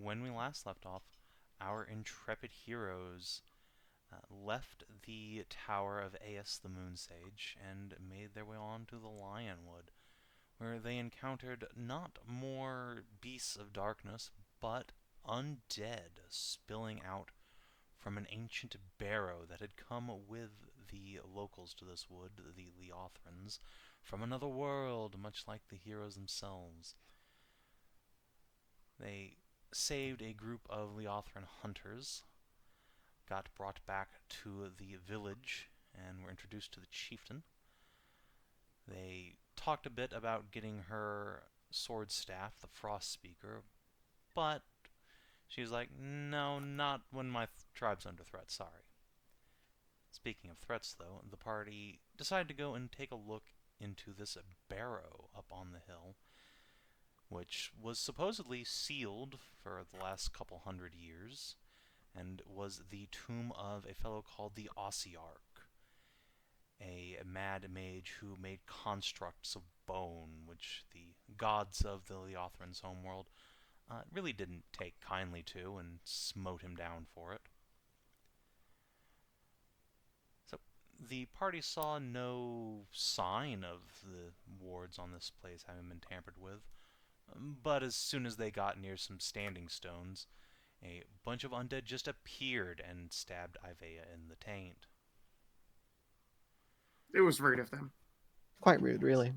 when we last left off, our intrepid heroes left the tower of Aias the Moon Sage and made their way on to the Lionwood, where they encountered not more beasts of darkness, but undead spilling out from an ancient barrow that had come with the locals to this wood, the Leothrans, from another world, much like the heroes themselves. They saved a group of Leothran hunters, got brought back to the village, and were introduced to the chieftain. They talked a bit about getting her sword staff, the Frost Speaker, but she was like, no, not when my tribe's under threat, sorry. Speaking of threats, though, the party decided to go and take a look into this barrow up on the hill, which was supposedly sealed for the last couple hundred years, and was the tomb of a fellow called the Ossiarch, a mad mage who made constructs of bone, which the gods of the Leothran's homeworld really didn't take kindly to, and smote him down for it. So the party saw no sign of the wards on this place having been tampered with, but as soon as they got near some standing stones, a bunch of undead just appeared and stabbed Aiveah in the taint. It was rude of them. Quite rude, really.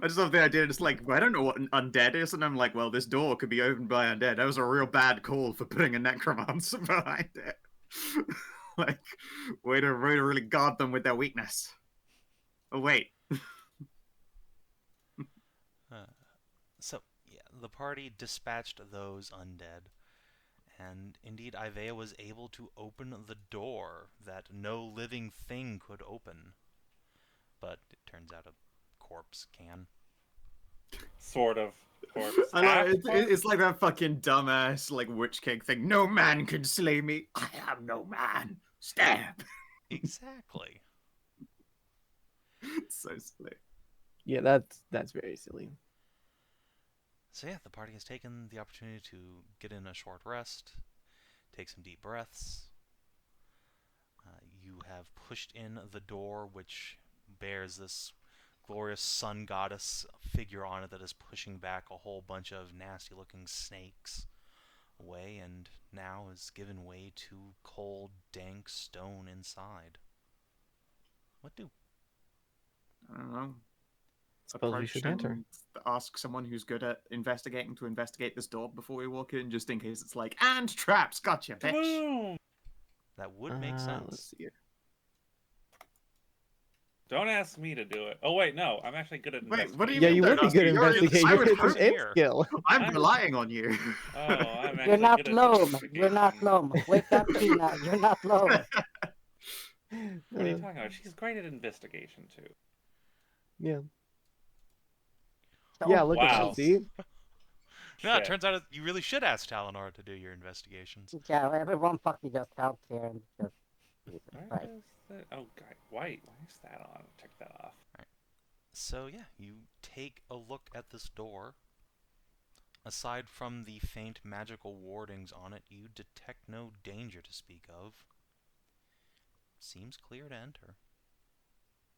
I just love the idea, just like, well, I don't know what an undead is, and I'm like, well, this door could be opened by undead. That was a real bad call for putting a necromancer behind it. Like, way to really guard them with their weakness. Oh, wait. So, yeah, the party dispatched those undead, and indeed Aiveah was able to open the door that no living thing could open. But it turns out a corpse can. Sort of corpse. I know, it's like that fucking dumbass, like, Witch King thing. No man can slay me. I am no man. Stab. Exactly. It's so silly. Yeah, that's very silly. So yeah, the party has taken the opportunity to get in a short rest, take some deep breaths. You have pushed in the door, which bears this glorious sun goddess figure on it that is pushing back a whole bunch of nasty-looking snakes away, and now is given way to cold, dank stone inside. What do? I don't know. Suppose we should enter. Ask someone who's good at investigating to investigate this door before we walk in, just in case it's like, and traps, gotcha, bitch. Boom! That would make sense. Let's see here. Don't ask me to do it. Oh wait, no, I'm actually good at Wait, investigating. what do you Yeah, mean you they're would be good at asking? investigating. I would It's hope an here. skill. I'm relying on you. Oh, I'm actually You're not good at Loam. investigating. You're not Loam. Wake up, Tina. You're not Loam. What are you talking about? She's great at investigation too. Yeah. So, Yeah, look at Wow. that. See? No, it Shit. turns out you really should ask Talanora to do your investigations. Yeah, everyone fucking just helps here and just. Jesus Where Christ. is that? Oh, God, why is that on? Check that off. So yeah, you take a look at this door. Aside from the faint magical wardings on it, you detect no danger to speak of. Seems clear to enter.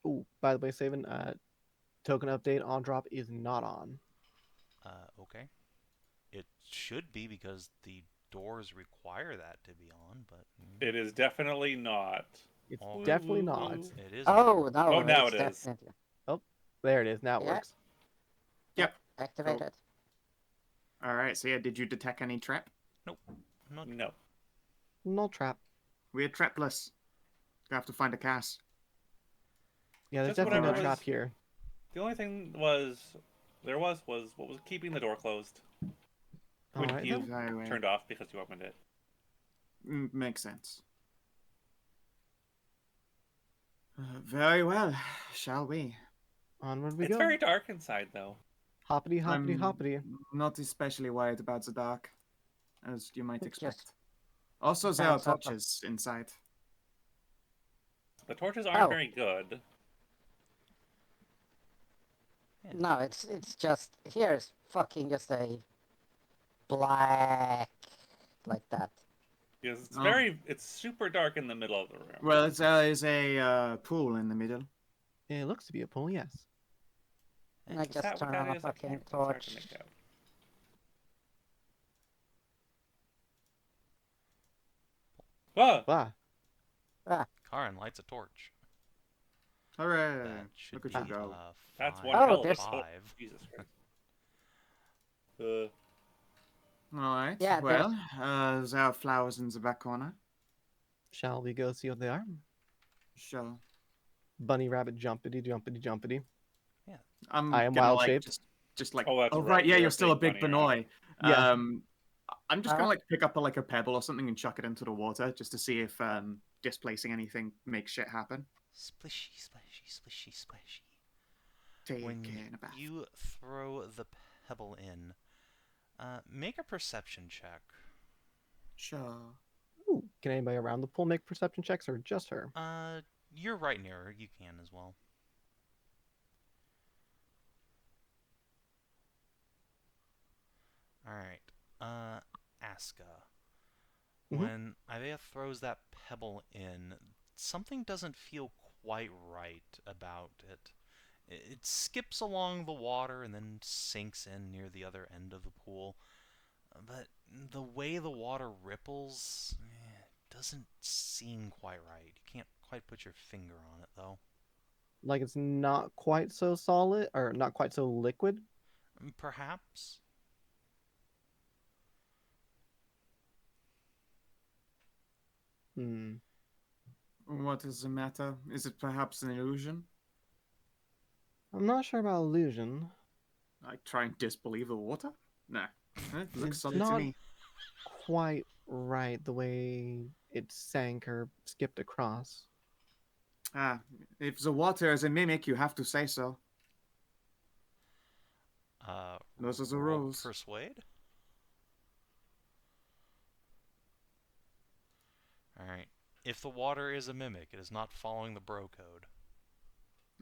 Oh, by the way, Savin, token update on drop is not on. Okay. It should be because the doors require that to be on, but It is definitely not. It's Oh, definitely not. it is. Oh, no. Oh, now it's it is. definitely- There it is. Now it Yeah. works. Yep. Activated. Alright, so yeah, did you detect any trap? Nope. Not No. No trap. We're trapless. We have to find a cast. Yeah, there's Just definitely no whatever trap was- here. The only thing was what was keeping the door closed. When Alright, you then. Very well. turned off because you opened it. Makes sense. Very well. Shall we? Onward we It's go. very dark inside, though. Hoppity, hoppity, I'm hoppity. Not especially worried about the dark, as you might It's expect. just- Also, there are Sounds like a- torches inside. The torches aren't Oh. very good. No, it's just here's fucking just a black, like that. Because it's Oh. it's super dark in the middle of the room. Well, there's a pool in the middle. It looks to be a pool, yes. And I Is just that what turn on that a is? I fucking can't. It's hard torch. to make out. Ah! Ah, Ah, Karin lights a torch. Hooray! That should Look at be you go. That's five one Oh, hell of a there's- torch. five. Jesus Christ. All right. Yeah, Well, there's our flowers in the back corner. shall we go see what they are? Sure. Bunny, rabbit, jumpity, jumpity, jumpity. I'm I am gonna like wild-shaped. just like. Oh, that's Oh right, right, yeah, you're you're a still a big big bunny, Benoy. Yeah. I'm just gonna Alright. like pick up a pebble or something and chuck it into the water just to see if displacing anything makes shit happen. Splishy, splashy, splishy, splashy. Take When in a bath. you throw the pebble in, make a perception check. Sure. Ooh, can anybody around the pool make perception checks or just her? You're right near her. You can as well. Alright. Aska. Mhm. When Aiveah throws that pebble in, something doesn't feel quite right about it. It skips along the water and then sinks in near the other end of the pool. But the way the water ripples doesn't seem quite right. You can't quite put your finger on it, though. Like it's not quite so solid or not quite so liquid. Perhaps. Hmm. What is the matter? Is it perhaps an illusion? I'm not sure about illusion. I try and disbelieve the water? Nah. It looks It's solid not- to me. Quite right the way it sank or skipped across. Ah, if the water is a mimic, you have to say so. Those are the Roll rules. Persuade. Alright. If the water is a mimic, it is not following the bro code.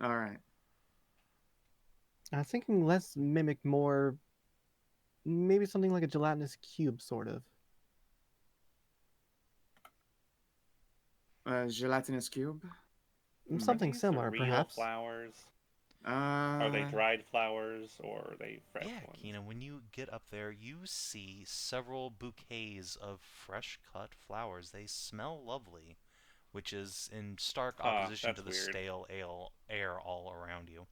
Alright. I was thinking less mimic, more maybe something like a gelatinous cube, sort of. Gelatinous cube? Something Are these similar, real perhaps. flowers? Are they dried flowers or are they fresh Yeah, ones? Kina, when you get up there, you see several bouquets of fresh-cut flowers. They smell lovely, which is in stark opposition to the that's weird. stale air all around you.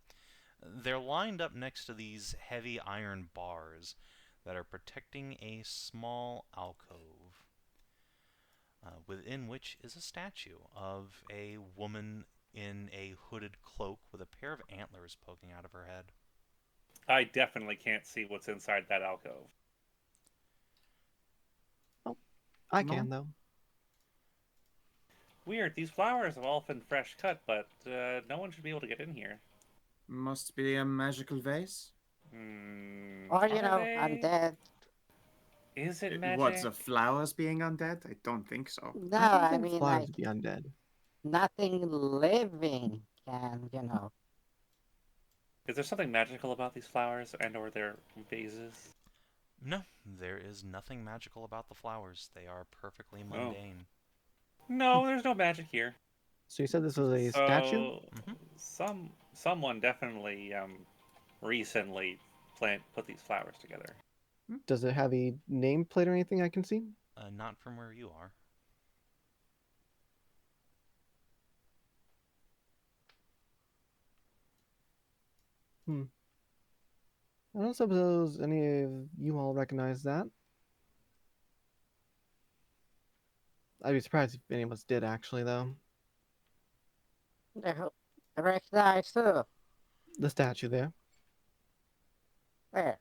They're lined up next to these heavy iron bars that are protecting a small alcove, within which is a statue of a woman in a hooded cloak with a pair of antlers poking out of her head. I definitely can't see what's inside that alcove. I No. can, though. Weird, these flowers have all been fresh cut, but no one should be able to get in here. Must be a magical vase. or you Are know, they? undead. Is it magic? What's the flowers being undead? I don't think so. No, I don't I think mean flowers like would be undead. nothing living can, you know. Is there something magical about these flowers and/or their vases? No, there is nothing magical about the flowers. They are perfectly Oh. mundane. No, there's no magic here. So you said this was a statue? Someone definitely recently put these flowers together. Does it have a nameplate or anything I can see? Not from where you are. I don't suppose any of you all recognize that. I'd be surprised if any of us did, actually, though. I recognize too. The statue there. Where?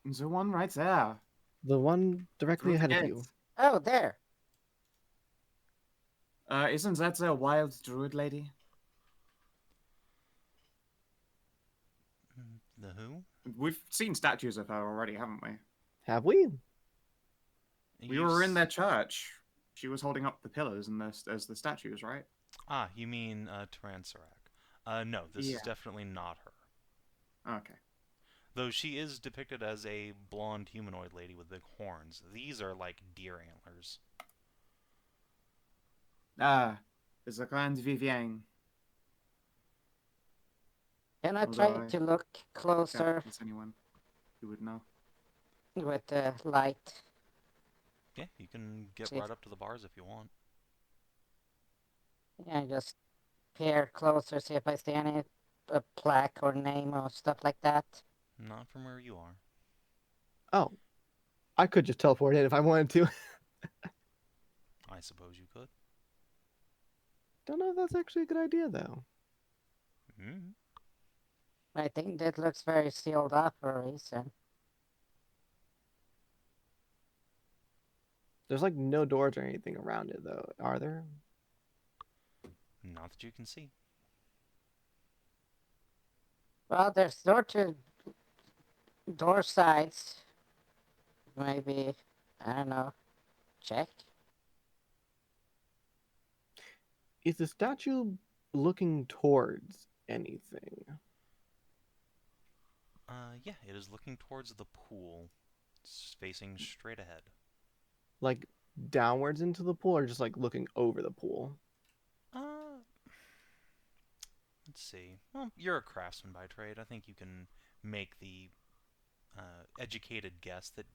The one right there. The one directly Through the ahead of gate. you. Oh, there. Isn't that the wild druid lady? The who? We've seen statues of her already, haven't we? Have we? We were in their church. She was holding up the pillars and as the statues, right? Ah, you mean Taransarak. No, this is Yeah. definitely not her. Okay. Though she is depicted as a blonde humanoid lady with big horns. These are like deer antlers. Ah, the Grand Vivienne. Can I Although try I to look doubt closer there's anyone who would know. with the light? Yeah, you can get See right if, up to the bars if you want. yeah, just peer closer, see if I see any plaque or name or stuff like that. Not from where you are. Oh, I could just teleport in if I wanted to. I suppose you could. Don't know if that's actually a good idea though. Hmm. I think that looks very sealed up for a reason. There's like no doors or anything around it though, are there? Not that you can see. Well, there's door sides. Maybe, I don't know, check. Is the statue looking towards anything? Yeah, it is looking towards the pool. It's facing straight ahead. Like downwards into the pool or just like looking over the pool? Uh, let's see. Well, you're a craftsman by trade. I think you can make the educated guess that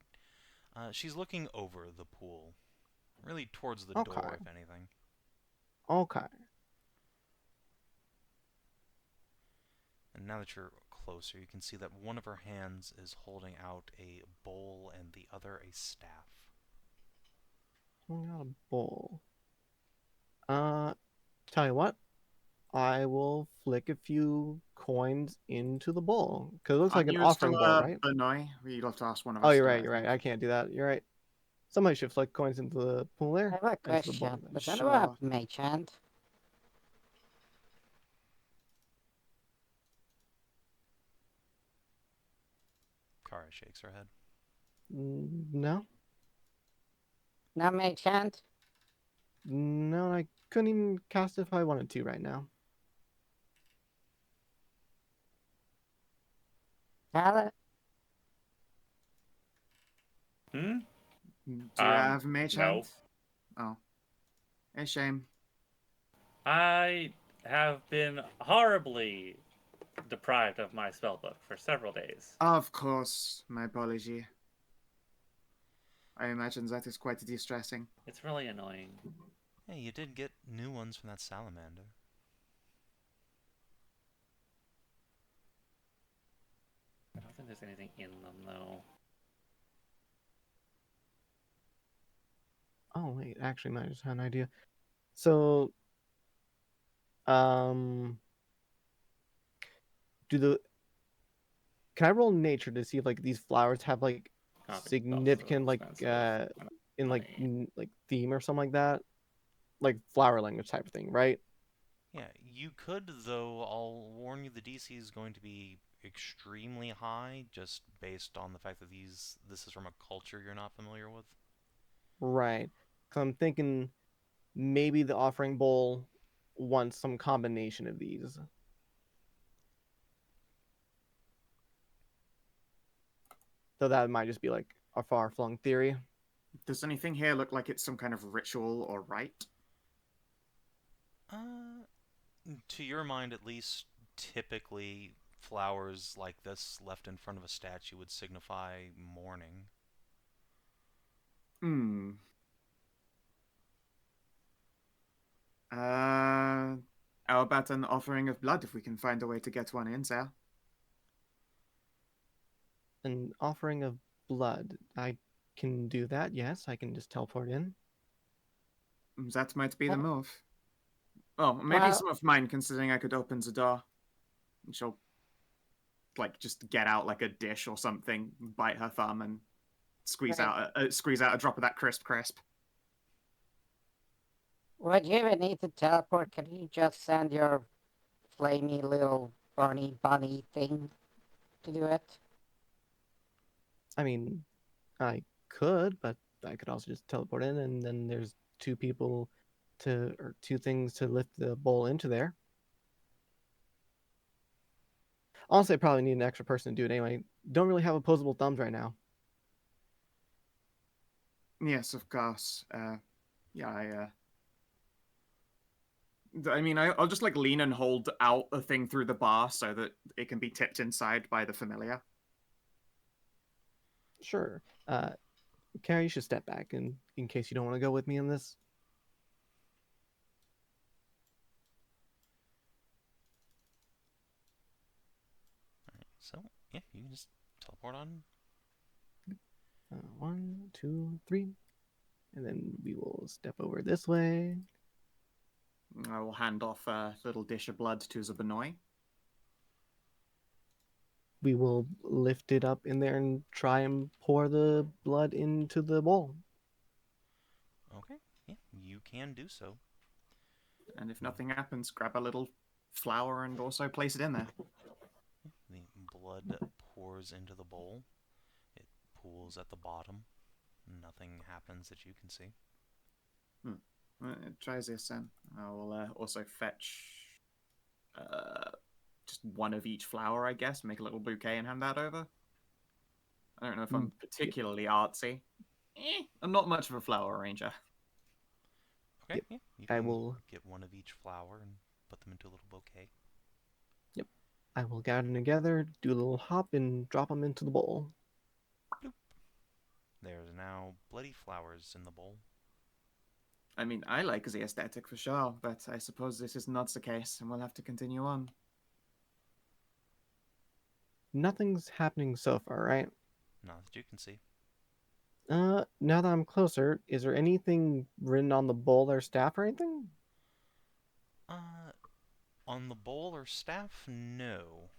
she's looking over the pool. Really towards the Okay. door, if anything. Okay. And now that you're closer, you can see that one of her hands is holding out a bowl and the other a staff. Pulling out a bowl. Tell you what, I will flick a few coins into the bowl because it looks like Aren't an you still offering bowl, right? Benoit? You'd have to ask one of Oh, us. you're to do right. it, You're I right. think. I can't do that. You're right. Somebody should flick coins into the pool I there. have a Into the bowl. question. Then. Does anyone have Sure. mage hand? Kara shakes her head. No, No mage hand? no, I couldn't even cast it if I wanted to right now. Talent? Hmm? Do you have a mage No. hand? Oh. A shame. I have been horribly deprived of my spellbook for several days. Of course, my apology. I imagine that is quite distressing. It's really annoying. Hey, you did get new ones from that salamander. I don't think there's anything in them, though. Oh wait, actually, I just had an idea. So, um, do the can I roll nature to see if like these flowers have like Copy. significant Also like expensive. in like Money. like theme or something like that, like flower language type of thing, right? Yeah, you could, though I'll warn you the DC is going to be extremely high, just based on the fact that this is from a culture you're not familiar with. Right. So I'm thinking maybe the offering bowl wants some combination of these. So that might just be like a far-flung theory. Does anything here look like it's some kind of ritual or rite? To your mind, at least, typically flowers like this left in front of a statue would signify mourning. Hmm. How about an offering of blood if we can find a way to get one in, sir? An offering of blood. I can do that, yes. I can just teleport in. That might be the move. Well, maybe Well, some of mine, considering I could open the door. And she'll, like, just get out like a dish or something, bite her thumb, and squeeze Right. out a drop of that crisp. would you even need to teleport? Can you just send your flamey little bunny thing to do it? I mean, I could, but I could also just teleport in, and then there's two people or two things to lift the bowl into there. Honestly, I probably need an extra person to do it anyway. Don't really have opposable thumbs right now. Yes, of course. Yeah, I mean, I'll just like lean and hold out a thing through the bar so that it can be tipped inside by the familiar. Sure. Carrie, you should step back in case you don't want to go with me in this. Alright, so, yeah, you can just teleport on. 1, 2, 3. And then we will step over this way. I will hand off a little dish of blood to Zabanoy. We will lift it up in there and try and pour the blood into the bowl. Okay, yeah, you can do so. And if nothing happens, grab a little flower and also place it in there. The blood pours into the bowl. It pools at the bottom. Nothing happens that you can see. Try this then. I will also fetch just one of each flower, I guess. Make a little bouquet and hand that over. I don't know if I'm particularly artsy. I'm not much of a flower arranger. Okay, Yep. yeah, you I can will get one of each flower and put them into a little bouquet. I will gather them together, do a little hop, and drop them into the bowl. Bloop. There's now bloody flowers in the bowl. I mean, I like the aesthetic for sure, but I suppose this is not the case, and we'll have to continue on. Nothing's happening so far, right? Not that you can see. Now that I'm closer, is there anything written on the bowl or staff or anything? On the bowl or staff, no.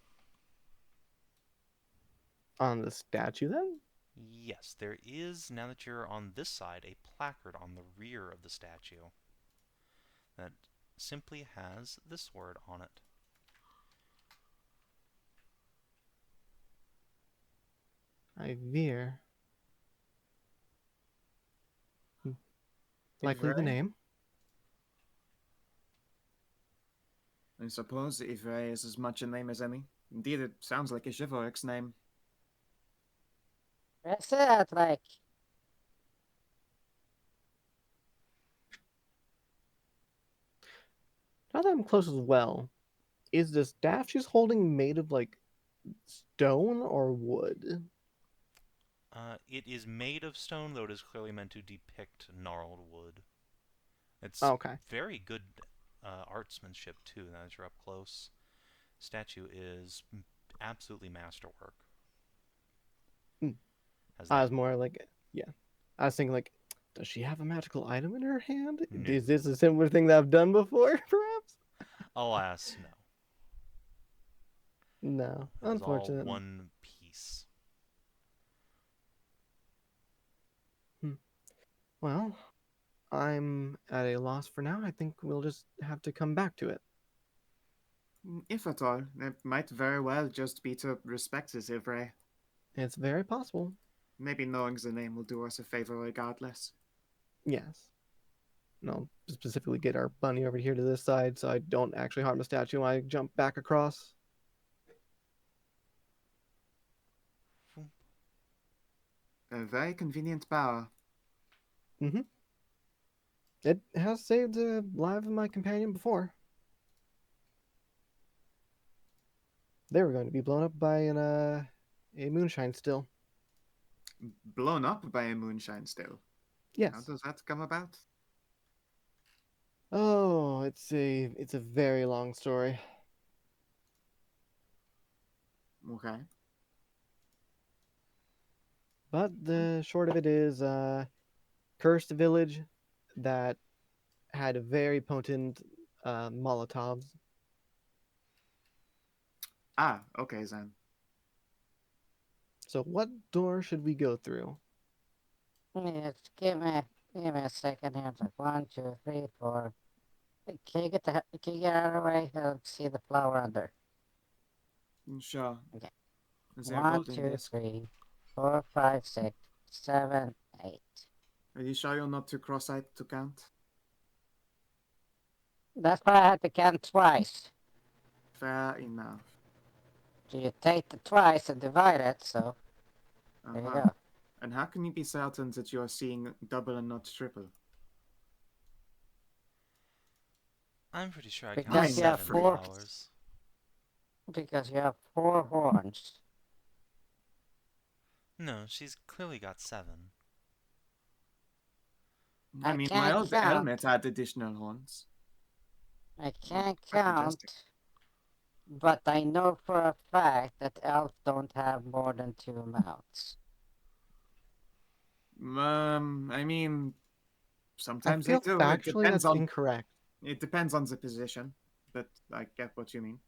On the statue, then? Yes, there is, now that you're on this side, a placard on the rear of the statue that simply has this word on it. Aiveah. Likely the Irayse? name. I suppose Irayse is as much a name as any. Indeed, it sounds like a chivalric's name. Where's that, like? Now that I'm close as well, is the staff she's holding made of, like, stone or wood? It is made of stone, though it is clearly meant to depict gnarled wood. It's Okay. very good artsmanship, too, now that you're up close. Statue is absolutely masterwork. I was more like, yeah. I was thinking, like, does she have a magical item in her hand? No. Is this a similar thing that I've done before, perhaps? Alas, no. No, It is all unfortunately. one piece. Well, I'm at a loss for now. I think we'll just have to come back to it. If at all, it might very well just be to respect this Irayse. It's very possible. Maybe knowing the name will do us a favor regardless. Yes. And I'll specifically get our bunny over here to this side so I don't actually harm the statue when I jump back across. A very convenient power. Mm-hmm. It has saved the life of my companion before. They were going to be blown up by a moonshine still. Blown up by a moonshine still. Yes. How does that come about? Oh, it's a very long story. Okay. But the short of it is, cursed village that had very potent Molotovs. Ah, okay then. So what door should we go through? Yes, give me a second here. It's like 1, 2, 3, 4. Can you get out of the way? I'll see the flower under. Sure. Okay. Is there a 1, golden 2, disc? 3, 4, 5, 6, 7, 8. Are you sure you're not too cross-eyed to count? That's why I had to count twice. Fair enough. So you take the twice and divide it, so there you Uh-huh. go. And how can you be certain that you are seeing double and not triple? I'm pretty sure I Because counted you have 7 four- flowers. Because you have 4 horns. No, she's clearly got 7. I I mean, my can't old count. helmet had additional horns. I can't quite count, majestic. but I know for a fact that elves don't have more than 2 mouths. I mean, I sometimes feel they do. It factually depends that's on incorrect. the position, but I get what you mean.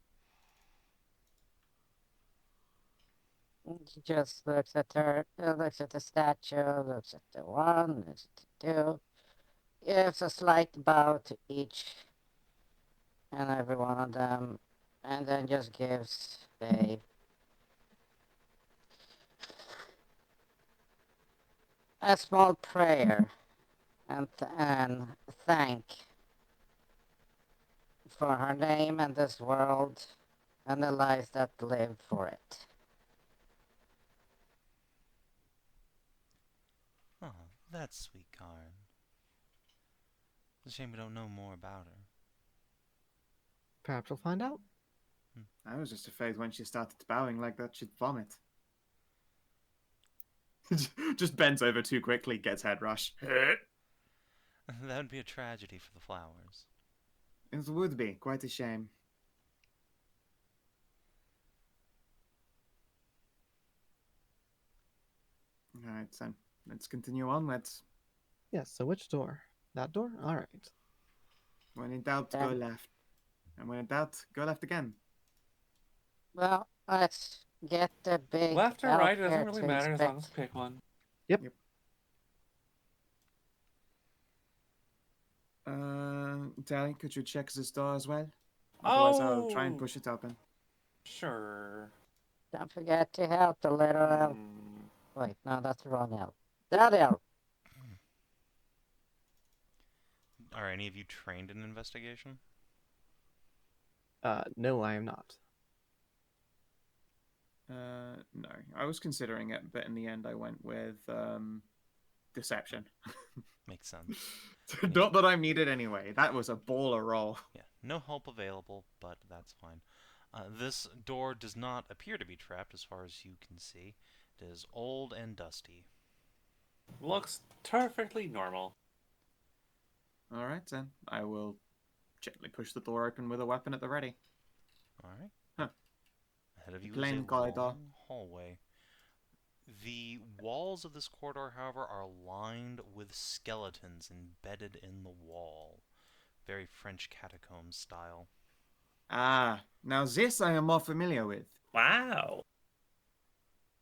He just looks at her, looks at the statue, looks at the 1, looks at the 2, gives a slight bow to each and every one of them, and then just gives a small prayer and thank for her name and this world and the lives that lived for it. Oh, that's sweet, Karin. It's a shame we don't know more about her. Perhaps we'll find out. I was just afraid when she started bowing like that, she'd vomit. Just bends over too quickly, gets head rush. That would be a tragedy for the flowers. It would be quite a shame. All right, then let's continue onwards. Yes, so which door? That door? Alright. When in doubt, go left, and when in doubt, go left again. Well, let's get the big Left or elf right, it here doesn't really to matter as long as inspect. you pick one. Tally, could you check this door as well? Otherwise, I'll try and Oh, push it open. sure. Don't forget to help the little elf. Wait, no, that's the wrong elf. That elf. Are any of you trained in investigation? No, I am not. No, I was considering it, but in the end, I went with deception. Makes sense. Not that I needed anyway. That was a baller roll. Yeah, no help available, but that's fine. This door does not appear to be trapped as far as you can see. It is old and dusty. Looks perfectly normal. All right, then. I will gently push the door open with a weapon at the ready. Alright. Huh. Ahead of you is Plain a corridor. long hallway. The walls of this corridor, however, are lined with skeletons embedded in the wall. Very French catacomb style. Ah, now this I am more familiar with. Wow.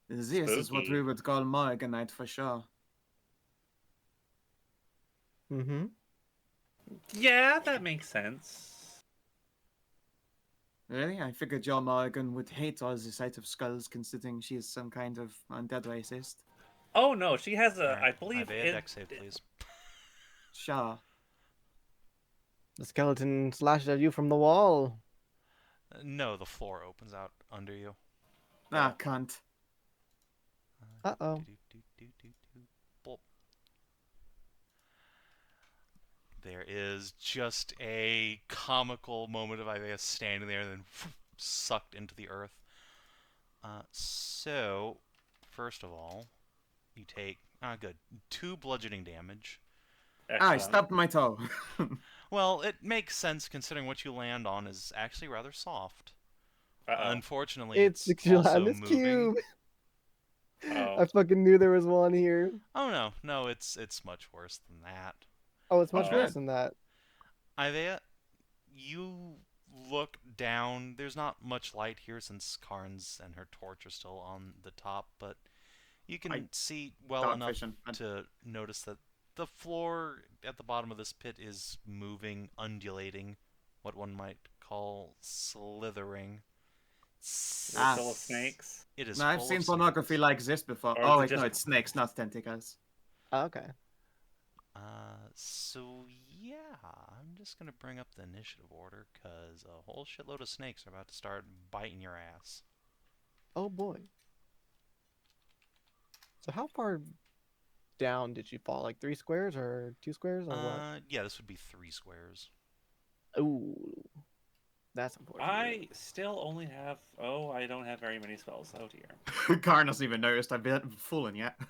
This is what we Spooky. would call Morganite for sure. Mm-hmm. Yeah, that makes sense. Really? I figured your Morgan would hate all the sight of skulls, considering she is some kind of undead racist. Oh no, she has a, Alright, I believe Aiveah, in, dex save, please. Sure. The skeleton slashed at you from the wall. No, the floor opens out under you. Ah, cunt. Uh-oh. Do-do-do-do-do-do. Boop. There is just a comical moment of Aiveah standing there and then sucked into the earth. So, first of all, you take, good, 2 bludgeoning damage. Ah, I excellent. stubbed my toe. Well, it makes sense considering what you land on is actually rather soft. Uh-oh. Unfortunately, It's the also gelatinous moving. cube. Oh. I fucking knew there was one here. Oh no, it's much worse than that. Oh, it's much Oh. worse than that. Aiveah, you look down. There's not much light here since Karin's and her torch are still on the top, but you can I- see well dark enough vision. to notice that the floor at the bottom of this pit is moving, undulating, what one might call slithering. Is it Ah. full of snakes? It is No, I've full seen of pornography snakes. like this before. Or is Oh, it wait, no, just- it's snakes, not tentacles. Oh, okay. So yeah, I'm just gonna bring up the initiative order because a whole shitload of snakes are about to start biting your ass. Oh boy. So how far down did you fall? Like 3 squares or 2 squares or what? Yeah, this would be 3 squares. Ooh, that's unfortunate. I still only have. Oh, I don't have very many spells. Oh dear. Karin hasn't even noticed I've been fallen yet.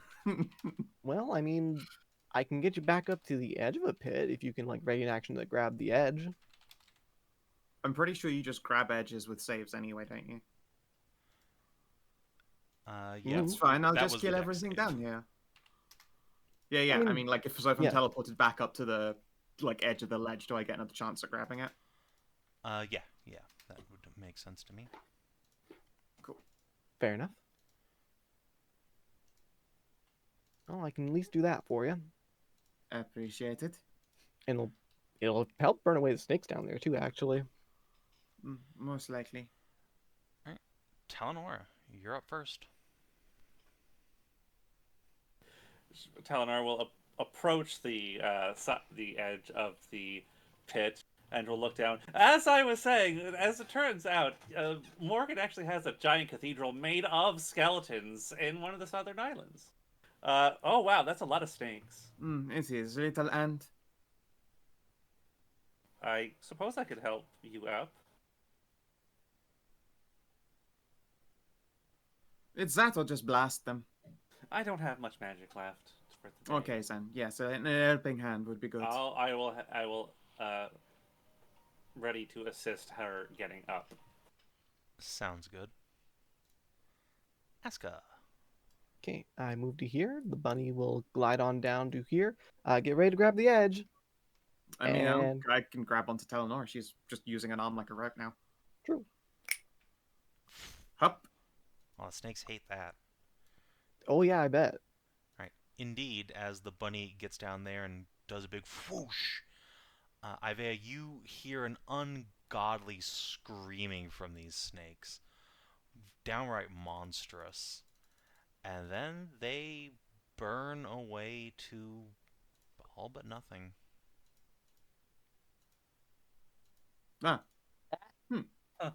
Well, I mean, I can get you back up to the edge of a pit if you can like ready an action to grab the edge. I'm pretty sure you just grab edges with saves anyway, don't you? Yeah, It's fine. I'll that just was the kill dex everything save. down here. Yeah. I mean, mean, like, if I'm yeah. teleported back up to the like edge of the ledge, do I get another chance at grabbing it? Yeah, that would make sense to me. Cool. Fair enough. Well, I can at least do that for you. Appreciate it. And it'll help burn away the snakes down there too, actually. Most likely. All right, Talanora, you're up first. Talanora will approach the edge of the pit and will look down. As I was saying, as it turns out, Morgan actually has a giant cathedral made of skeletons in one of the southern islands. Oh wow, that's a lot of snakes. It is, little ant. I suppose I could help you up. It's that or just blast them. I don't have much magic left for the day. Okay, then. Yeah, so an helping hand would be good. I will ready to assist her getting up. Sounds good. Aska. Okay, I move to here. The bunny will glide on down to here. Get ready to grab the edge. I mean, and- I can grab onto Talanora. She's just using an arm like a rope now. True. Hup. Well, the snakes hate that. Oh yeah, I bet. Right. Indeed, as the bunny gets down there and does a big whoosh, Aiveah, you hear an ungodly screaming from these snakes. Downright monstrous. And then they burn away to all but nothing. Ah. Huh.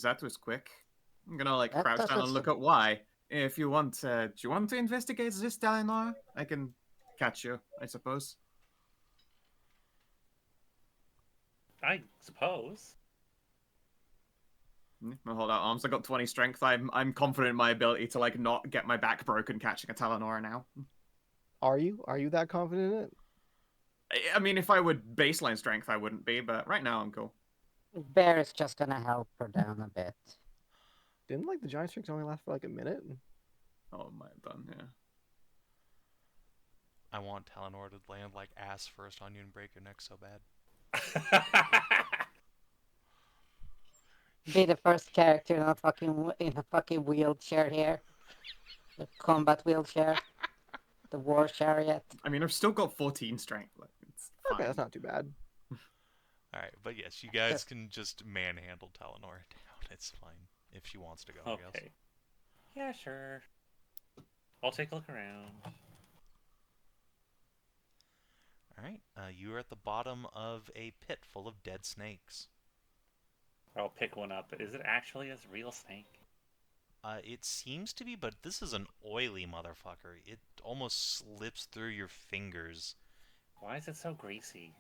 That was quick. I'm gonna like That crouch down and doesn't look at why. If you want, do you want to investigate this, Talanora? I can catch you, I suppose. I suppose. I'll hold out arms. I got 20 strength. I'm confident in my ability to like not get my back broken catching a Talanora now. Are you? Are you that confident in it? I mean, if I would baseline strength, I wouldn't be, but right now I'm cool. Bear is just gonna help her down a bit. Didn't like the giant streaks only last for like a minute? Oh, I might have done, yeah. I want Talanora to land like ass first on you and break your neck so bad. Be the first character in a fucking wheelchair here. The combat wheelchair. The war chariot. I mean, I've still got 14 strength. Like, it's fine. Okay, that's not too bad. Alright, but yes, you guys can just manhandle Talanora down. It's fine. If she wants to go, I guess. Okay. Yeah, sure. I'll take a look around. Alright, you are at the bottom of a pit full of dead snakes. I'll pick one up. Is it actually a real snake? It seems to be, but this is an oily motherfucker. It almost slips through your fingers. Why is it so greasy?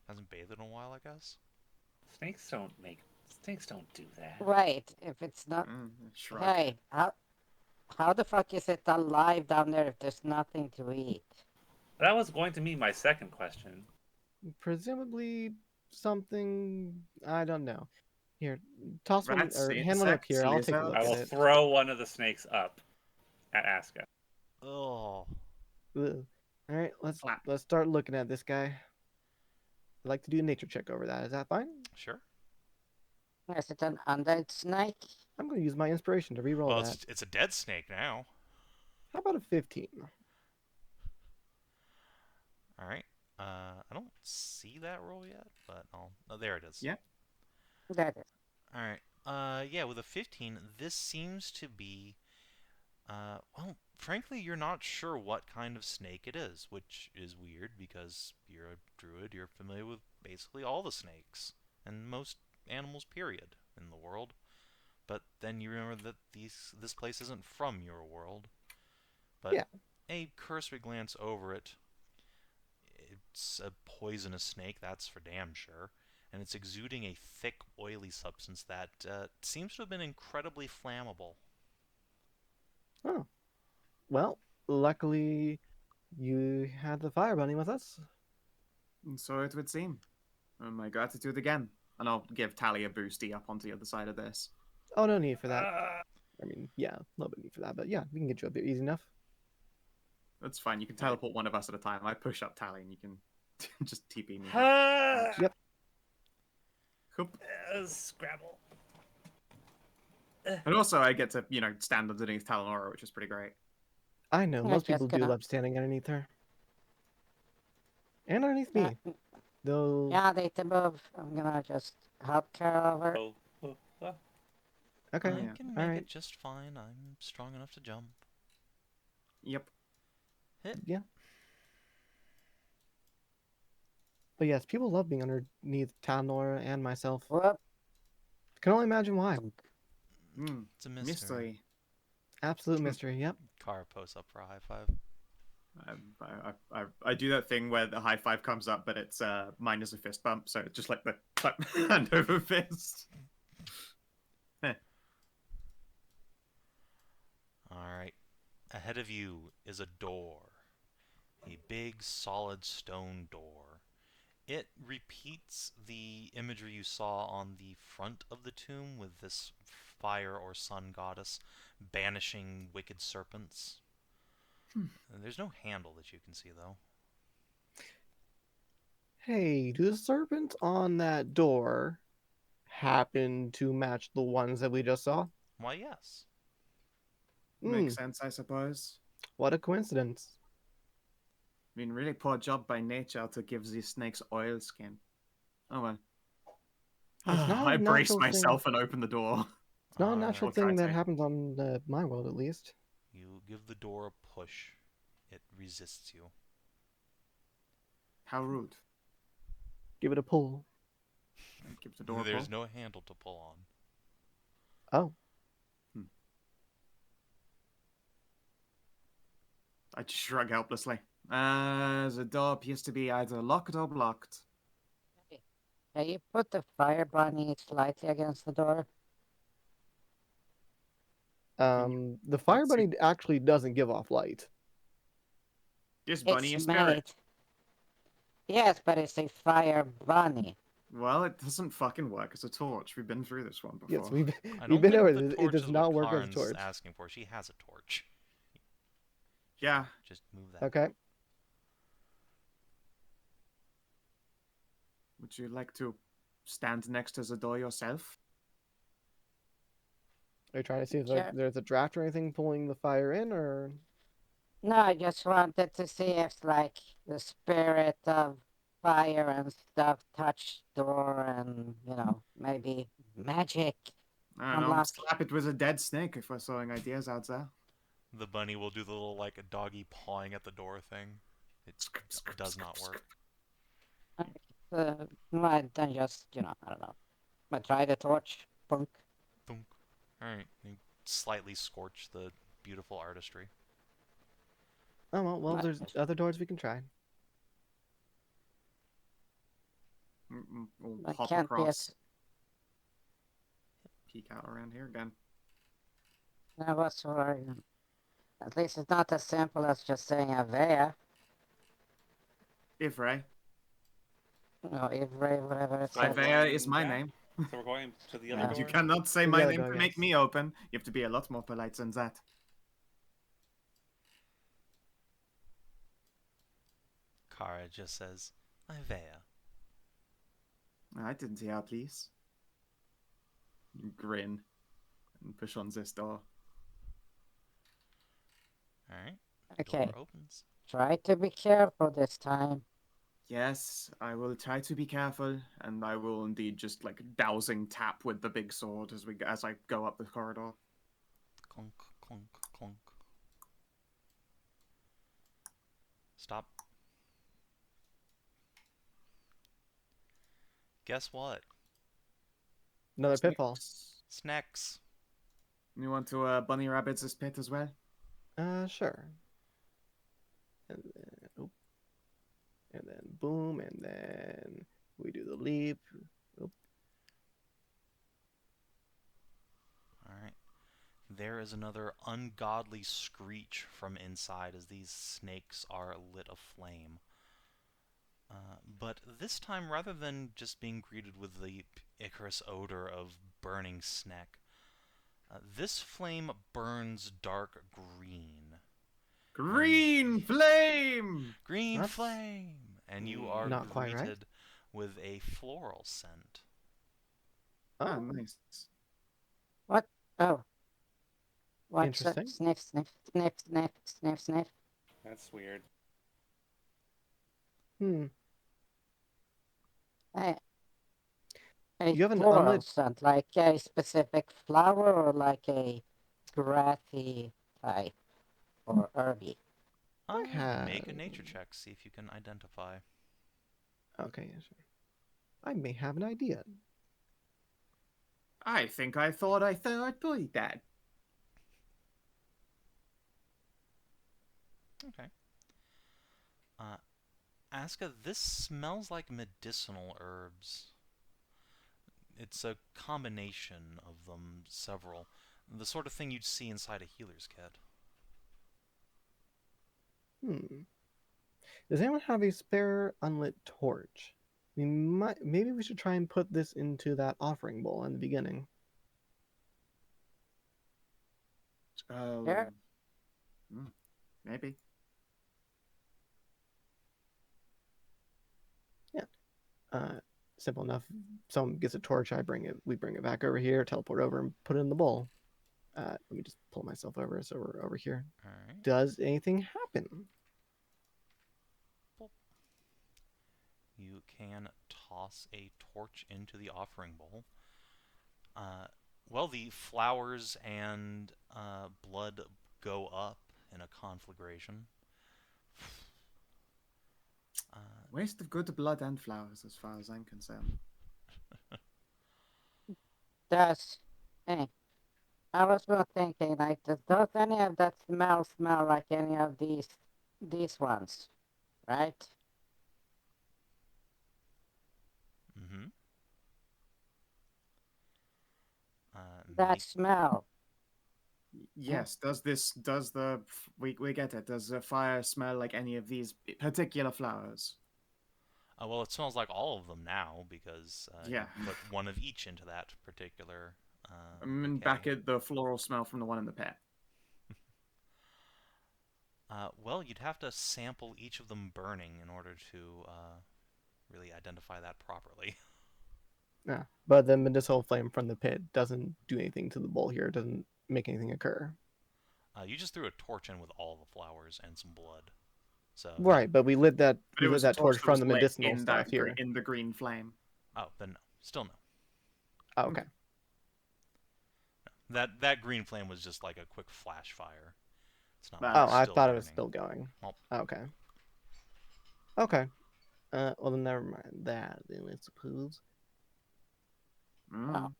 Hasn't bathed in a while, I guess. Snakes don't do that. Right. If it's not. Shrug. Hey, how the fuck is it alive down there if there's nothing to eat? That was going to be my second question. Presumably something I don't know. Here, toss one Rats, or hand one up here. I'll take a look I at will it. throw one of the snakes up at Aska. Oh. Ugh. All right, Slap. let's start looking at this guy. I'd like to do a nature check over that. Is that fine? Sure. Is it an undead snake? I'm going to use my inspiration to reroll Well, that. it's a dead snake now. How about a 15? Alright. I don't see that roll yet, but I'll... Oh, there it is. Yeah. That is. Alright. Yeah, with a 15, this seems to be... well, frankly, you're not sure what kind of snake it is, which is weird because you're a druid, you're familiar with basically all the snakes, and most animals, period, in the world. but then you remember that this place isn't from your world. But Yeah. a cursory glance over it, it's a poisonous snake, that's for damn sure, and it's exuding a thick, oily substance that seems to have been incredibly flammable. Oh. Well, luckily you had the fire bunny with us. And so it would seem. My gratitude again. And I'll give Tally a boosty up onto the other side of this. Oh, no need for that. I mean, yeah, a little bit need for that, but yeah, we can get you up there easy enough. That's fine. You can teleport one of us at a time. I push up Tally and you can just TP me. Yep. Cool. Scrabble. And also, I get to, stand underneath Talanora, which is pretty great. I know, I'm most just people do gonna- love standing underneath her. And underneath me. Yeah, Though, yeah, they to move. I'm gonna just help Carol over. okay, I Yeah. can make alright. it just fine. I'm strong enough to jump. Yep. Yeah. But yes, people love being underneath Talanora and myself. Whoop. Can only imagine why. It's a mystery. Mystery. Absolute mystery, yep. Kara posts up for a high five. I do that thing where the high five comes up, but it's minus a fist bump, so it's just like the clap hand over fist. Alright. Ahead of you is a door. A big, solid stone door. It repeats the imagery you saw on the front of the tomb with this fire or sun goddess banishing wicked serpents. There's no handle that you can see, though. Hey, do the serpents on that door happen to match the ones that we just saw? Why, yes. Makes sense, I suppose. What a coincidence. I mean, really poor job by nature to give these snakes oil skin. Oh well. It's not I a brace natural myself and open the door. It's not a Alright. natural I'll try thing that to. happens on my world, at least. You give the door a push. It resists you. How rude. Give it a pull. Give the door a There's pull. no handle to pull on. Oh, I just shrug helplessly. The door appears to be either locked or blocked. Can you put the fire bunny slightly against the door? the fire let's see. bunny actually doesn't give off light. This bunny is spirit. made. Yes, but it's a fire bunny. Well, it doesn't fucking work as a torch. We've been through this one before. Yes, we've I we've don't been think over the this. It torch does is not what work as a Karin's torch. asking for. She has a torch. Yeah. Just move that. Okay. Would you like to stand next to the door yourself? Are you trying to see if Sure. there's a draft or anything pulling the fire in, or? No, I just wanted to see if, like, the spirit of fire and stuff touched door and, maybe magic. I don't know. Unlock. Slap it with a dead snake if we're throwing ideas out there. The bunny will do the little, like, doggy pawing at the door thing. It does not work. Well, then just, I don't know. I try the torch. Punk. Thunk. Alright, you slightly scorch the beautiful artistry. Oh well, Right. there's other doors we can try. We'll That hop can't be across. Peek out around here again. That was for. At least it's not as simple as just saying Aiveah. Ivray. Ivray, whatever it says. Aiveah is my Yeah. name. So we're going to the Yeah. other door. You cannot say The my other name door, to make yes. me open. You have to be a lot more polite than that. Kara just says, Aiveah. I didn't hear, please. You grin and push on this door. Alright, Okay, door opens. try to be careful this time. Yes, I will try to be careful, and I will indeed just like dowsing tap with the big sword as I go up the corridor. Clunk, clunk, clunk. Stop. Guess what? Another pitfall. Snacks. You want to bunny rabbits this pit as well? Sure. And then, oop. And then boom, and then we do the leap. Oop. Alright. There is another ungodly screech from inside as these snakes are lit aflame. But this time, rather than just being greeted with the Icarus odor of burning snack, this flame burns dark green. Green flame! Green That's flame! And you are not quite greeted right. with a floral scent. Oh, nice. What? Oh. What's that? Interesting. Sniff, sniff, sniff, sniff, sniff, sniff. That's weird. Hmm. A You have an floral unlit. scent, like a specific flower or like a grashy type or herby? Make a have- nature check, see if you can identify. Okay, yeah, sure. I may have an idea. I think I thought I played that. Okay. Aska, this smells like medicinal herbs. It's a combination of them, several. The sort of thing you'd see inside a healer's kit. Does anyone have a spare unlit torch? Maybe we should try and put this into that offering bowl in the beginning. Sure. Maybe. Simple enough. Someone gets a torch, we bring it back over here, teleport over, and put it in the bowl. Let me just pull myself over so we're over here. Alright. Does anything happen? You can toss a torch into the offering bowl. Well, the flowers and blood go up in a conflagration. Waste of good blood and flowers, as far as I'm concerned. Does I was not thinking like does any of that smell like any of these ones, right? Mm-hmm. That smell. Yes. We get it? Does the fire smell like any of these particular flowers? Well, it smells like all of them now because Yeah. you put one of each into that particular. Back bouquet. at the floral smell from the one in the pit. Well, you'd have to sample each of them burning in order to really identify that properly. Yeah, but the medicinal flame from the pit doesn't do anything to the bowl here. It doesn't make anything occur. You just threw a torch in with all the flowers and some blood. So Right, but we lit that But it was that a torch torch that from was the lit medicinal in stuff that here. in the green flame. Oh, then no. Still no. Oh, okay. That green flame was just like a quick flash fire. It's not. Oh, like Oh, it's I still thought it was burning. still going. Well, Okay. Okay. Well then never mind that. Then I suppose. Mm.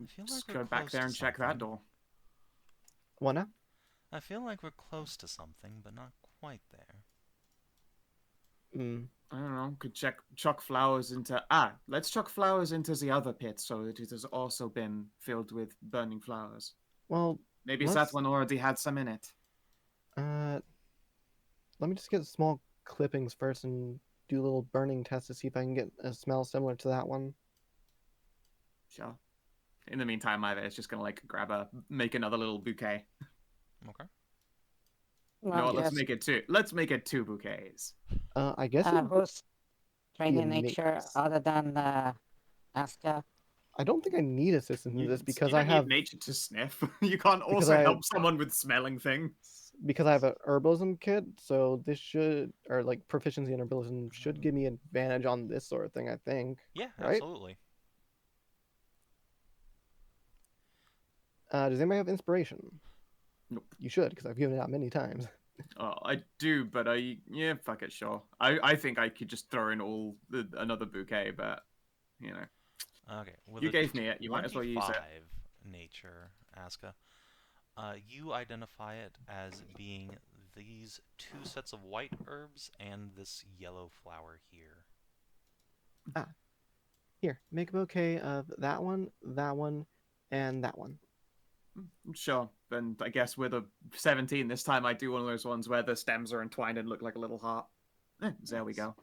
I feel Just like we're go back close there to and check that something. door. What now? I feel like we're close to something, but not quite there. I don't know. Could chuck flowers into. Let's chuck flowers into the other pit so that it has also been filled with burning flowers. Well, Maybe let's- that one already had some in it. let me just get small clippings first and do a little burning test to see if I can get a smell similar to that one. Sure. In the meantime, Aiveah is just gonna make another little bouquet. Okay. Well, No, let's yes. make it two. Let's make it two bouquets. I guess it, Who's trained be in nature mix. other than Aska? I don't think I need assistance in this because you I don't have need nature to sniff. You can't Because also I- help someone with smelling things. because I have a herbalism kit, so this should or like proficiency in herbalism should give me advantage on this sort of thing. I think. Yeah, Right? absolutely. Does anybody have inspiration? Nope. You should, because I've given it out many times. Oh, I do, but fuck it, sure. I think I could just throw in another bouquet, but Okay, with You a gave me it. You might as well use it. 25 nature, Aska, you identify it as being these 2 sets of white herbs and this yellow flower here. Here, make a bouquet of that one, and that one. Sure. And I guess with a 17 this time, I do one of those ones where the stems are entwined and look like a little heart. There we go.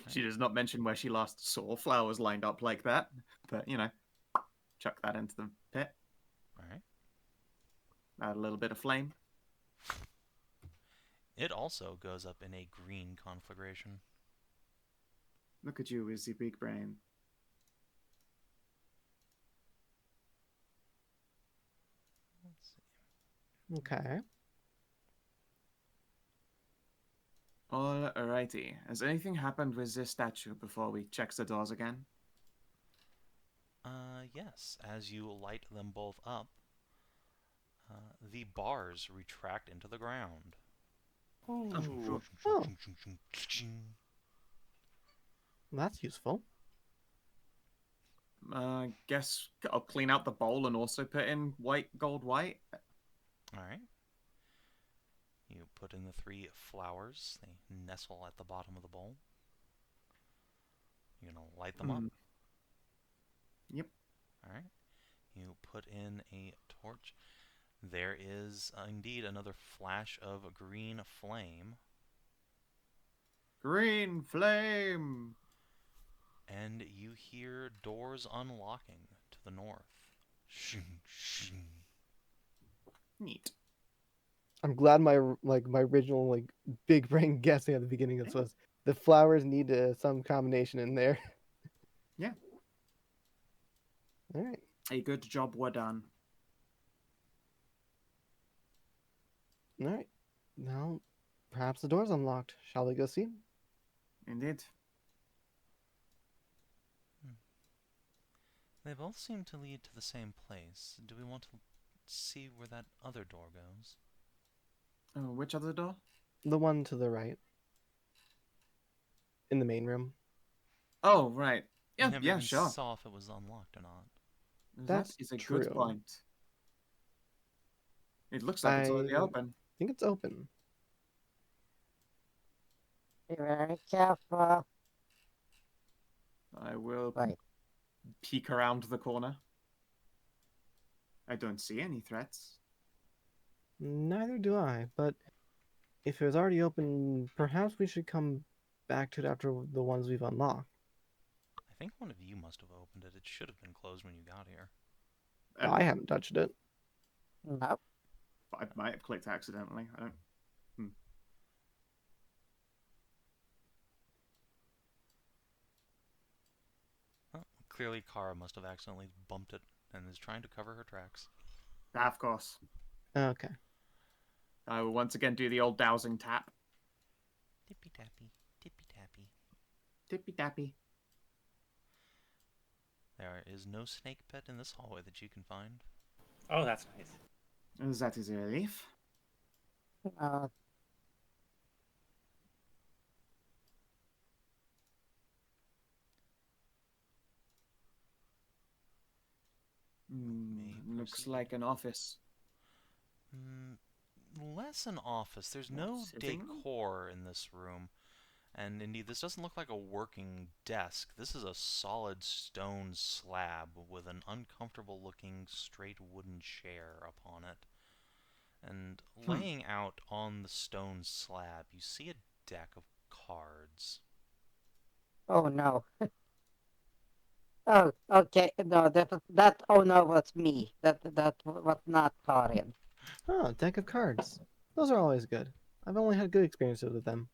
She does not mention where she last saw flowers lined up like that, but chuck that into the pit. All right. Add a little bit of flame. It also goes up in a green conflagration. Look at you, Izzy Big Brain. Let's see. Okay. Alrighty. Has anything happened with this statue before we check the doors again? Yes. As you light them both up, the bars retract into the ground. Oh, that's useful. Guess I'll clean out the bowl and also put in gold white. All right. You put in the 3 flowers. They nestle at the bottom of the bowl. You're going to light them up. Yep. All right. You put in a torch. There is indeed another flash of green flame. Green flame! And you hear doors unlocking to the north. Neat. I'm glad my original big brain guessing at the beginning of this was the flowers need some combination in there. Yeah. All right. A good job well done. All right. Now, perhaps the door's unlocked. Shall we go see? Indeed. They both seem to lead to the same place. Do we want to see where that other door goes? Oh, which other door? The one to the right. In the main room. Oh, right. We Yeah, never yeah, even sure. saw if it was unlocked or not. That That's is a true. good point. It looks like it's already open. I think it's open. Be very careful. I will Right. peek around the corner. I don't see any threats. Neither do I, but if it was already open, perhaps we should come back to it after the ones we've unlocked. I think one of you must have opened it. It should have been closed when you got here. I haven't touched it. Nope. I might have clicked accidentally. I don't. Well, clearly Kara must have accidentally bumped it and is trying to cover her tracks. Of course. Okay. I will once again do the old dowsing tap. Tippy tappy, tippy tappy. Tippy tappy. There is no snake pit in this hallway that you can find. Oh, that's nice. That is a relief. Looks proceed. like an office. Less an office. There's no Sitting room? decor in this room. And indeed, this doesn't look like a working desk. This is a solid stone slab with an uncomfortable looking straight wooden chair upon it. And laying out on the stone slab, you see a deck of cards. Oh no. Oh, okay. No, that. Oh no, was me. That was not Karin. Oh, deck of cards. Those are always good. I've only had good experiences with them.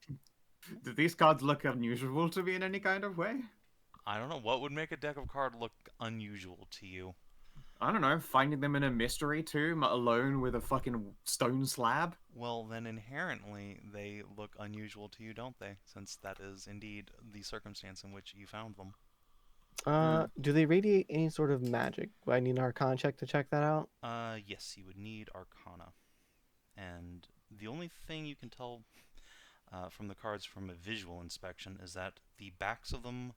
Do these cards look unusual to me in any kind of way? I don't know, what would make a deck of cards look unusual to you? I don't know, finding them in a mystery tomb alone with a fucking stone slab? Well, then inherently they look unusual to you, don't they? Since that is indeed the circumstance in which you found them. Do they radiate any sort of magic? Do I need an Arcana check to check that out? Yes, you would need Arcana. And the only thing you can tell... from the cards from a visual inspection is that the backs of them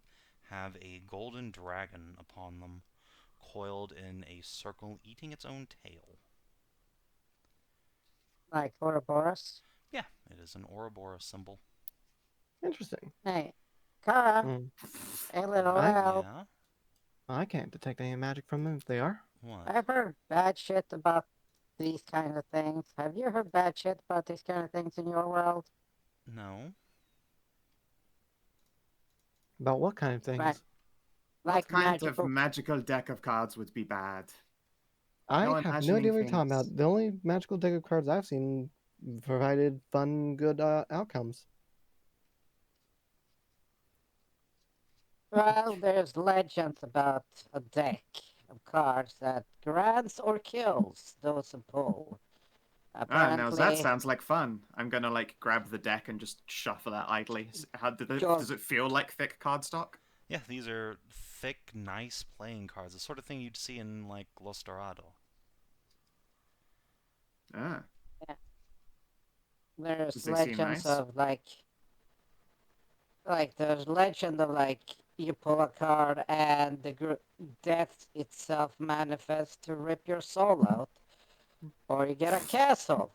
have a golden dragon upon them, coiled in a circle, eating its own tail. Like Ouroboros? Yeah, it is an Ouroboros symbol. Interesting. Hey, Kara, Hmm. a little I- help. Yeah? I can't detect any magic from them if they are. What? I've heard bad shit about these kind of things. Have you heard bad shit about these kind of things in your world? No. About what kind of things? Right. What Like kind magical. of magical deck of cards would be bad? I No have no idea what you're talking imagining about. The only magical deck of cards I've seen provided fun, good outcomes. Well, there's legends about a deck of cards that grants or kills those who pull. Ah, now that Apparently, sounds like fun. I'm gonna like grab the deck and just shuffle it idly. How Sure. does it feel like thick cardstock? Yeah, these are thick, nice playing cards. The sort of thing you'd see in, like, Los Dorado. Ah, there's Does they seem legends nice? of like there's legend of like you pull a card and the death itself manifests to rip your soul out, or you get a castle.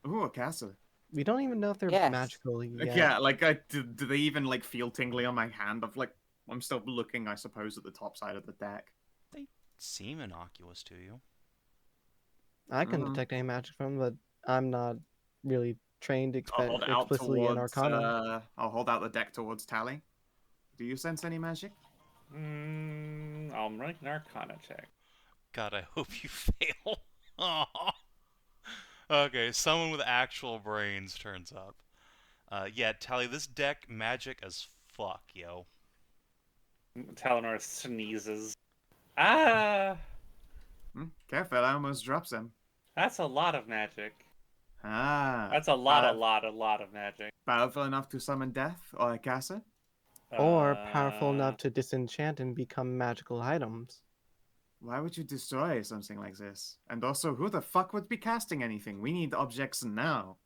ooh, a castle. We don't even know if they're Yes. magical yet. Yeah, like do they even like feel tingly on my hand? Of like, I'm still looking, I suppose, at the top side of the deck. They seem innocuous to you. I can Mhm. detect any magic from them, but I'm not really trained I'll hold it out explicitly in towards. Arcana. I'll hold out the deck towards Tally. Do you sense any magic? I'm running an Arcana check. God, I hope you fail. Aw. Okay, someone with actual brains turns up. Yeah, Tally, this deck magic as fuck, yo. Talanora sneezes. Ah, Careful, I almost drops him. that's a lot of magic. Ah, That's a lot of magic. powerful enough to summon death or a castle. Or powerful Uh, enough to disenchant and become magical items. Why would you destroy something like this? And also, who the fuck would be casting anything? We need objects now.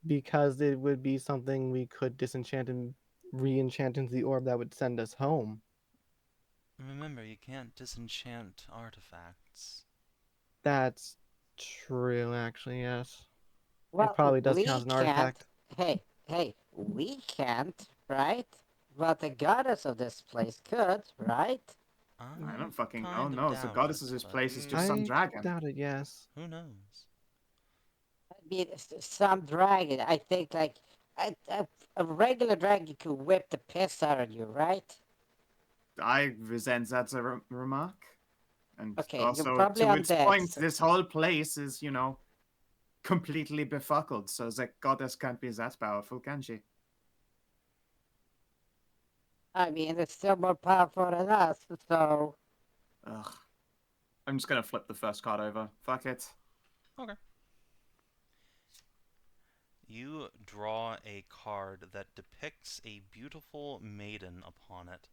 Because it would be something we could disenchant and re-enchant into the orb that would send us home. Remember, you can't disenchant artifacts. That's true, actually, yes. Well, It probably does we count as an can't. artifact. Hey, we can't, right? But the goddess of this place could, right? I don't fucking know. kind of No, the doubt goddess's it, place is but just some I dragon. doubt it, yes. who knows? I mean, some dragon. I think like a regular dragon could whip the piss out of you, right? I resent that remark. And Okay, you're also, probably to its undead. point, this whole place is, completely befuckled, so the goddess can't be that powerful, can she? I mean, it's still more powerful than us, so Ugh. I'm just gonna flip the first card over. Fuck it. Okay. You draw a card that depicts a beautiful maiden upon it.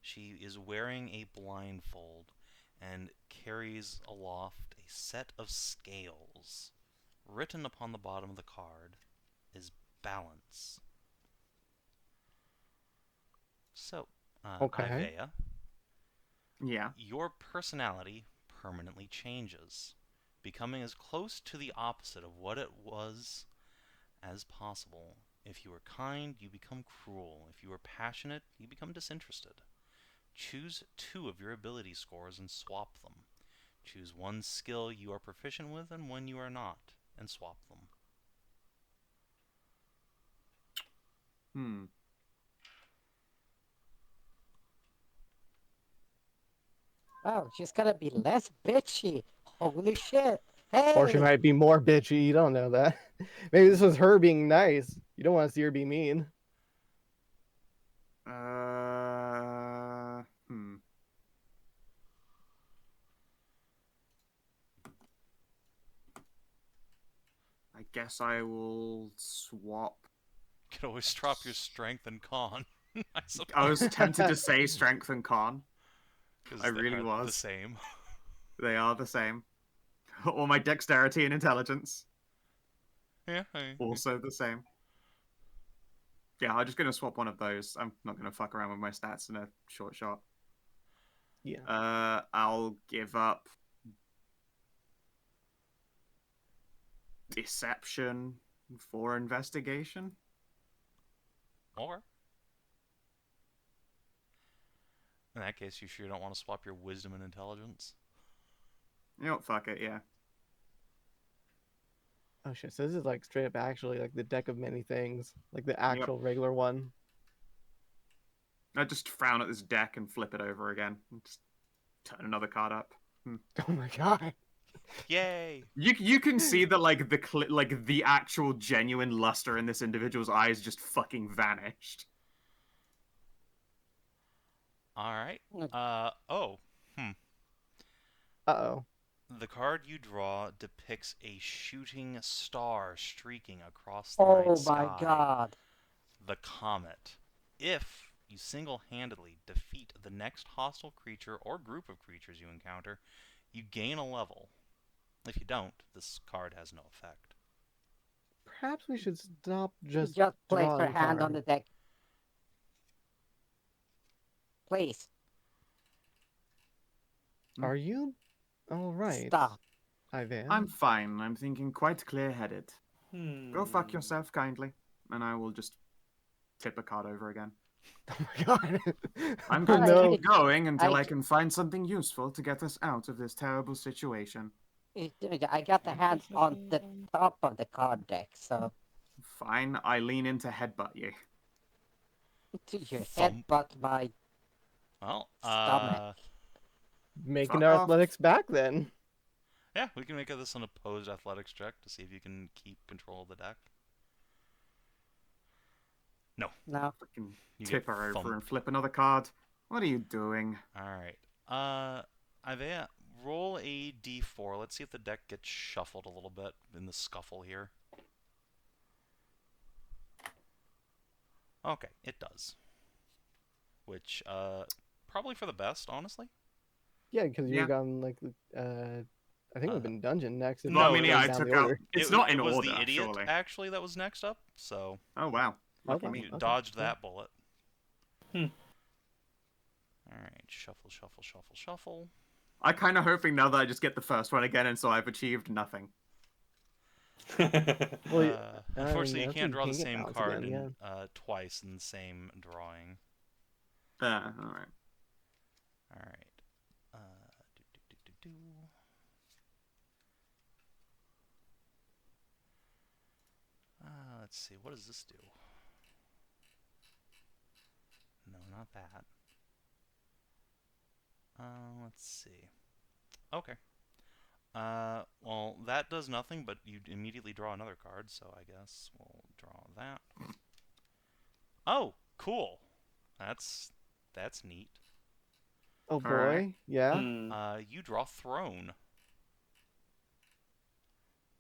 She is wearing a blindfold and carries aloft a set of scales. Written upon the bottom of the card is balance. So, Okay. Aiveah, Yeah. your personality permanently changes, becoming as close to the opposite of what it was as possible. If you are kind, you become cruel. If you are passionate, you become disinterested. Choose 2 of your ability scores and swap them. Choose 1 skill you are proficient with and 1 you are not, and swap them. Hmm. wow, she's gonna be less bitchy. Holy shit! Hey, Or she might be more bitchy, you don't know that. Maybe this was her being nice. You don't want to see her be mean. Hmm. I guess I will swap. You can always drop your strength and con. I suppose. I was tempted to say strength and con. 'Cause I they really are was. the same. They are the same. Or my dexterity and intelligence. Yeah, Also the same. Yeah, I'm just gonna swap one of those. I'm not gonna fuck around with my stats in a short shot. Yeah. I'll give up deception for investigation. Or in that case, you sure don't want to swap your wisdom and intelligence? You know what? Fuck it. Yeah. Oh shit! So this is like straight up actually like the deck of many things, like the actual regular one. I just frown at this deck and flip it over again. And just turn another card up. Oh my god! Yay! You can see that like the actual genuine luster in this individual's eyes just fucking vanished. All right. Oh. Uh-oh. The card you draw depicts a shooting star streaking across the Oh night sky. my god. The comet. If you single-handedly defeat the next hostile creature or group of creatures you encounter, you gain a level. If you don't, this card has no effect. Perhaps we should stop just place her drawing hand on cards. the deck. Please, Are you all right? stop. Aiveah? I'm fine. I'm thinking quite clear-headed. Go fuck Hmm. yourself kindly, and I will just tip a card over again. Oh my god! I'm Oh going to no. keep going until I- I can find something useful to get us out of this terrible situation. I got the hand on the top of the card deck, so Fine, I lean in to headbutt you. to your Thump. headbutt my Well, stomach. Making Fuck our off. athletics back then. yeah, we can make this an opposed athletics check to see if you can keep control of the deck. No. Freaking You tip get her over thumped. and flip another card. What are you doing? Alright. Aiveah, roll a d4. Let's see if the deck gets shuffled a little bit in the scuffle here. Okay, it does. Which, probably for the best, honestly. Yeah, because Yeah. you've gone like I think we've been dungeon next. if No, we're I mean, going yeah, I down took the out- order. It's not in it was order, the idiot, surely. actually, that was next up, so Oh wow. Lucky Okay. me. you dodged yeah. that bullet. Hmm. Alright, shuffle, shuffle, shuffle, shuffle. I'm kind of hoping now that I just get the first one again, and so I've achieved nothing. Well, Unfortunately, you that's can't when draw the you can get same balance card again, twice in the same drawing. All right. Alright. Do. Let's see, what does this do? No, not that. Let's see. Okay. Well, that does nothing, but you immediately draw another card, so I guess we'll draw that. Oh, cool. That's neat. Oh boy, Alright. yeah. Hmm. You draw Throne.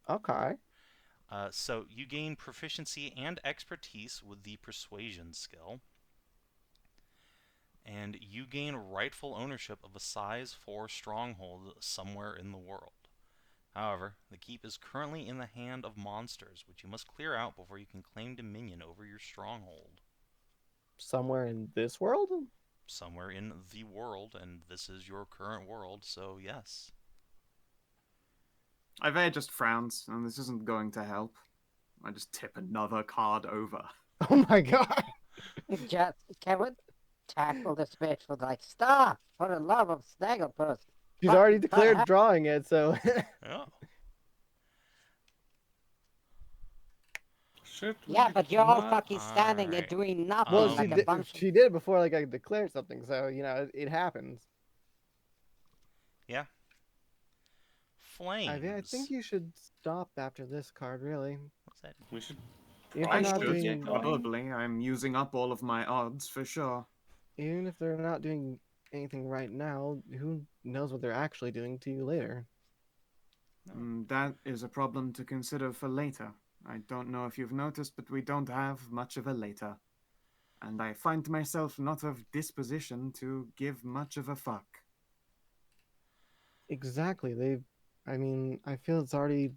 Okay. So you gain proficiency and expertise with the Persuasion skill. And you gain rightful ownership of a size 4 stronghold somewhere in the world. However, the keep is currently in the hand of monsters, which you must clear out before you can claim dominion over your stronghold. Somewhere in this world? Somewhere in the world, and this is your current world, so yes. Aiveah just frowns, and this isn't going to help. I just tip another card over. Oh my god! Just can we tackle this bitch with like stop for the love of Snagglepuss. She's Fuck, already what the declared heck? drawing it, so Yeah. Should Yeah, we but you're all not- fucking standing there Alright. doing nothing well, Um, like a bunch of she did it before like I declared something, so you know it happens. Yeah. Flames. Aiveah, I think you should stop after this card, really. What's that? We should. If I they're not should, doing, going. probably. I'm using up all of my odds for sure. even if they're not doing anything right now, who knows what they're actually doing to you later? That is a problem to consider for later. I don't know if you've noticed, but we don't have much of a later. And I find myself not of disposition to give much of a fuck. Exactly. I mean, I feel it's already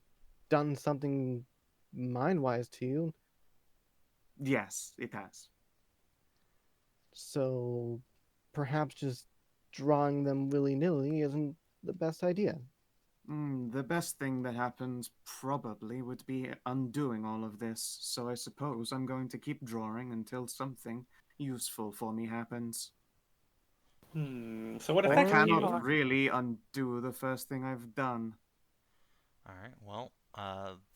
done something mind-wise to you. Yes, it has. So perhaps just drawing them willy-nilly isn't the best idea. The best thing that happens probably would be undoing all of this, so I suppose I'm going to keep drawing until something useful for me happens. So what Or- I affected cannot you? really undo the first thing I've done. All right. Well,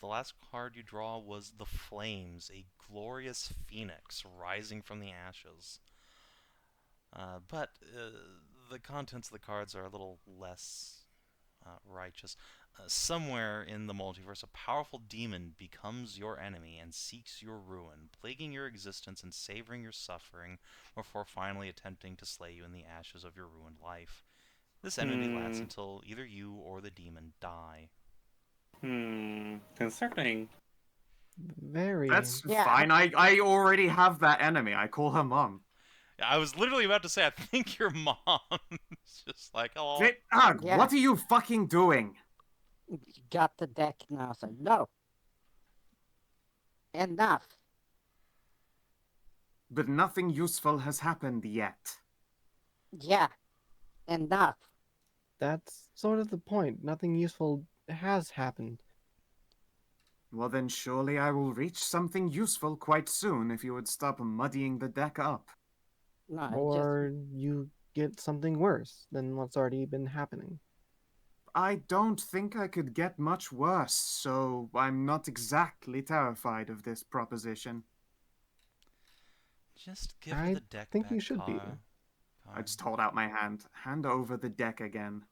the last card you draw was the Flames, a glorious phoenix rising from the ashes. But the contents of the cards are a little less righteous. Somewhere in the multiverse, a powerful demon becomes your enemy and seeks your ruin, plaguing your existence and savoring your suffering before finally attempting to slay you in the ashes of your ruined life. This enemy lasts until either you or the demon die. Concerning. Very. That's Yeah. fine. I already have that enemy. I call her mom. I was literally about to say, I think your mom is just like, oh. Yeah. What are you fucking doing? You got the deck now, so no. Enough. But nothing useful has happened yet. Yeah. Enough. That's sort of the point. Nothing useful has happened. Well, then surely I will reach something useful quite soon if you would stop muddying the deck up. No, Or you get something worse than what's already been happening. I don't think I could get much worse, so I'm not exactly terrified of this proposition. Just give I her the deck think back, you should be. Karin. I just hold out my hand. Hand over the deck again.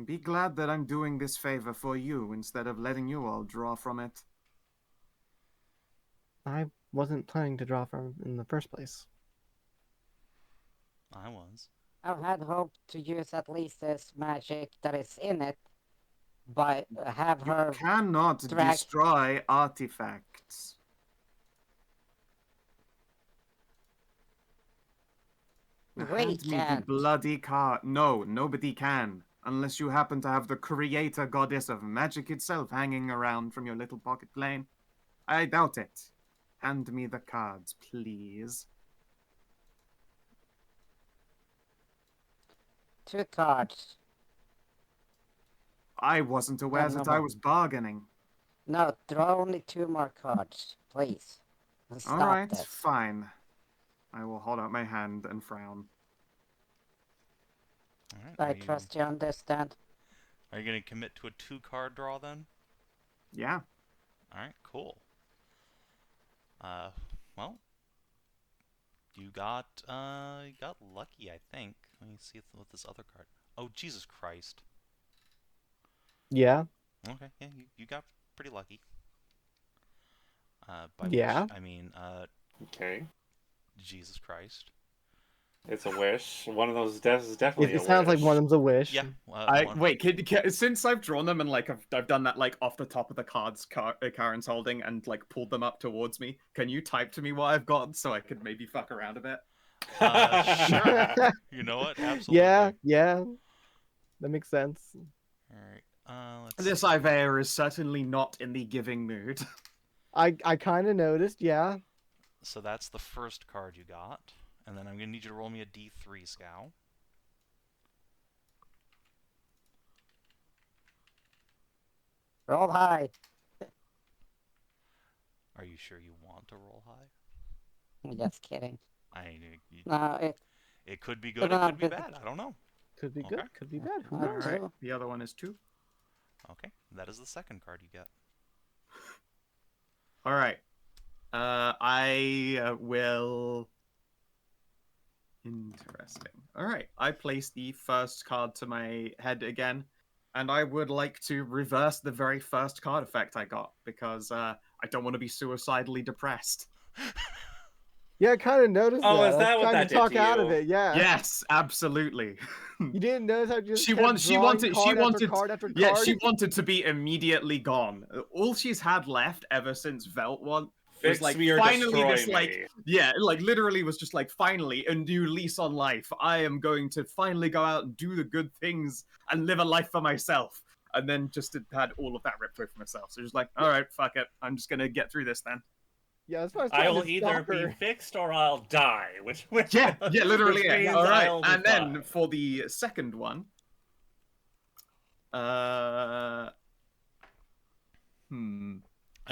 Be glad that I'm doing this favor for you instead of letting you all draw from it. I wasn't planning to draw from in the first place. I was. I had hoped to use at least this magic that is in it, but have You her cannot drag- destroy artifacts. We Hand me the can't. bloody card. No, nobody can. Unless you happen to have the creator goddess of magic itself hanging around from your little pocket plane. I doubt it. Hand me the cards, please. 2 cards. I wasn't aware no that I more. was bargaining. No, draw only 2 more cards, please. And stop Alright, this. fine. I will hold out my hand and frown. All right. I trust you understand. Are you going to commit to a 2-card draw then? Yeah. All right, cool. Well, you got lucky, I think. Let me see what this other card. Oh, Jesus Christ. Yeah? Okay, yeah, you got pretty lucky. By Yeah? which I mean, Okay. Jesus Christ. It's a wish. One of those deaths is definitely It a sounds wish. like one of them's a wish. Yeah. Wait, since I've drawn them and like I've done that like off the top of the cards Karen's holding and like pulled them up towards me, can you type to me what I've got so I could maybe fuck around a bit? Sure. You know what? Absolutely. Yeah. That makes sense. All right. Let's This see. Aiveah is certainly not in the giving mood. I kind of noticed, yeah. So that's the first card you got, and then I'm gonna need you to roll me a D3, Skow. Roll high. Are you sure you want to roll high? I'm just kidding. It No, could be good. It No, could be but- bad. I don't know. Could be Okay. good, could be bad. Who Alright. knows? Alright, Two. the other one is 2. Okay, that is the second card you get. Alright. I will... Interesting. Alright, I place the first card to my head again, and I would like to reverse the very first card effect I got, because I don't want to be suicidally depressed. Yeah, I kind of noticed Oh, that. is I was that what trying that to did talk to out of you? it, yeah. Yes, absolutely. You didn't notice how just She kept want- she drawing wanted- she card after wanted- card after Yeah, card? she wanted to be immediately gone. All she's had left ever since Velt was Fix like me or finally destroy this me. like like literally was just like finally a new lease on life. I am going to finally go out and do the good things and live a life for myself. And then just had all of that ripped away from myself. So just like, all right, fuck it. I'm just gonna get through this then. Yeah, as far as I trying will to either stop be her. fixed or I'll die. Which Yeah, literally. which Yeah. means All right, I'll be and then fine. for the second one, I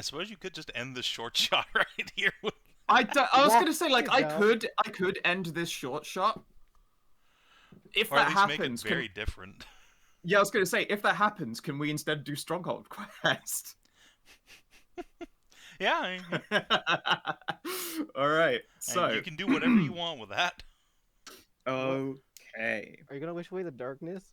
suppose you could just end the short shot right here. I was Yeah. gonna say like There you go. I could end this short shot. If Or at that least make it happens, very different. yeah, I was gonna say if that happens, can we instead do Stronghold Quest? Yeah, I mean, All right, so and you can do whatever you want with that. okay. Are you gonna wish away the darkness?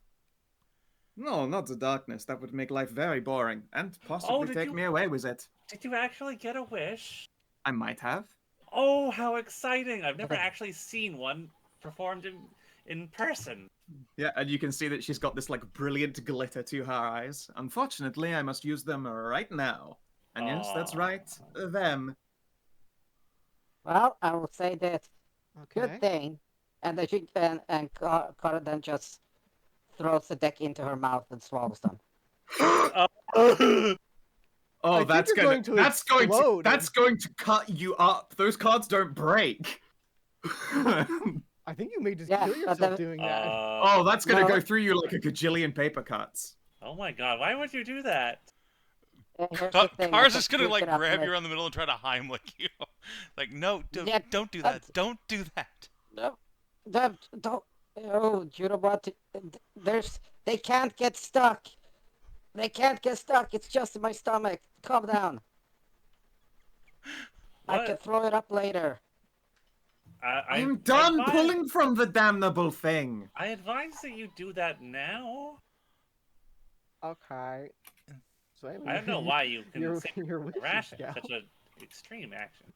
No, not the darkness. That would make life very boring and possibly did take you- me away with it. Did you actually get a wish? I might have. Oh, how exciting! I've never actually seen one performed in person. Yeah, and you can see that she's got this like brilliant glitter to her eyes. Unfortunately, I must use them right now. And yes, that's Aw. right, them. Well, I will say this. Okay. Good thing. And then Karin then just throws the deck into her mouth and swallows them. Oh, I think that's you're going to explode. that's going to cut you up. Those cards don't break. I think you may just Yeah, kill but yourself then- doing that. Oh, that's gonna No. go through you like a gajillion paper cuts. Oh my god, why would you do that? And here's the thing, I Car's can just gonna puke like it up grab and you around the middle and try to Heimlich you. Like, no, Yeah, don't do that. that's- Don't do that. Don't. Oh, you know what? They can't get stuck. They can't get stuck. It's just in my stomach. Calm down. I can What? throw it up later. I'm done pulling from the damnable thing. I advise that you do that now. Okay. So I don't know why you Your consider wishes, ration Skow. such an extreme action.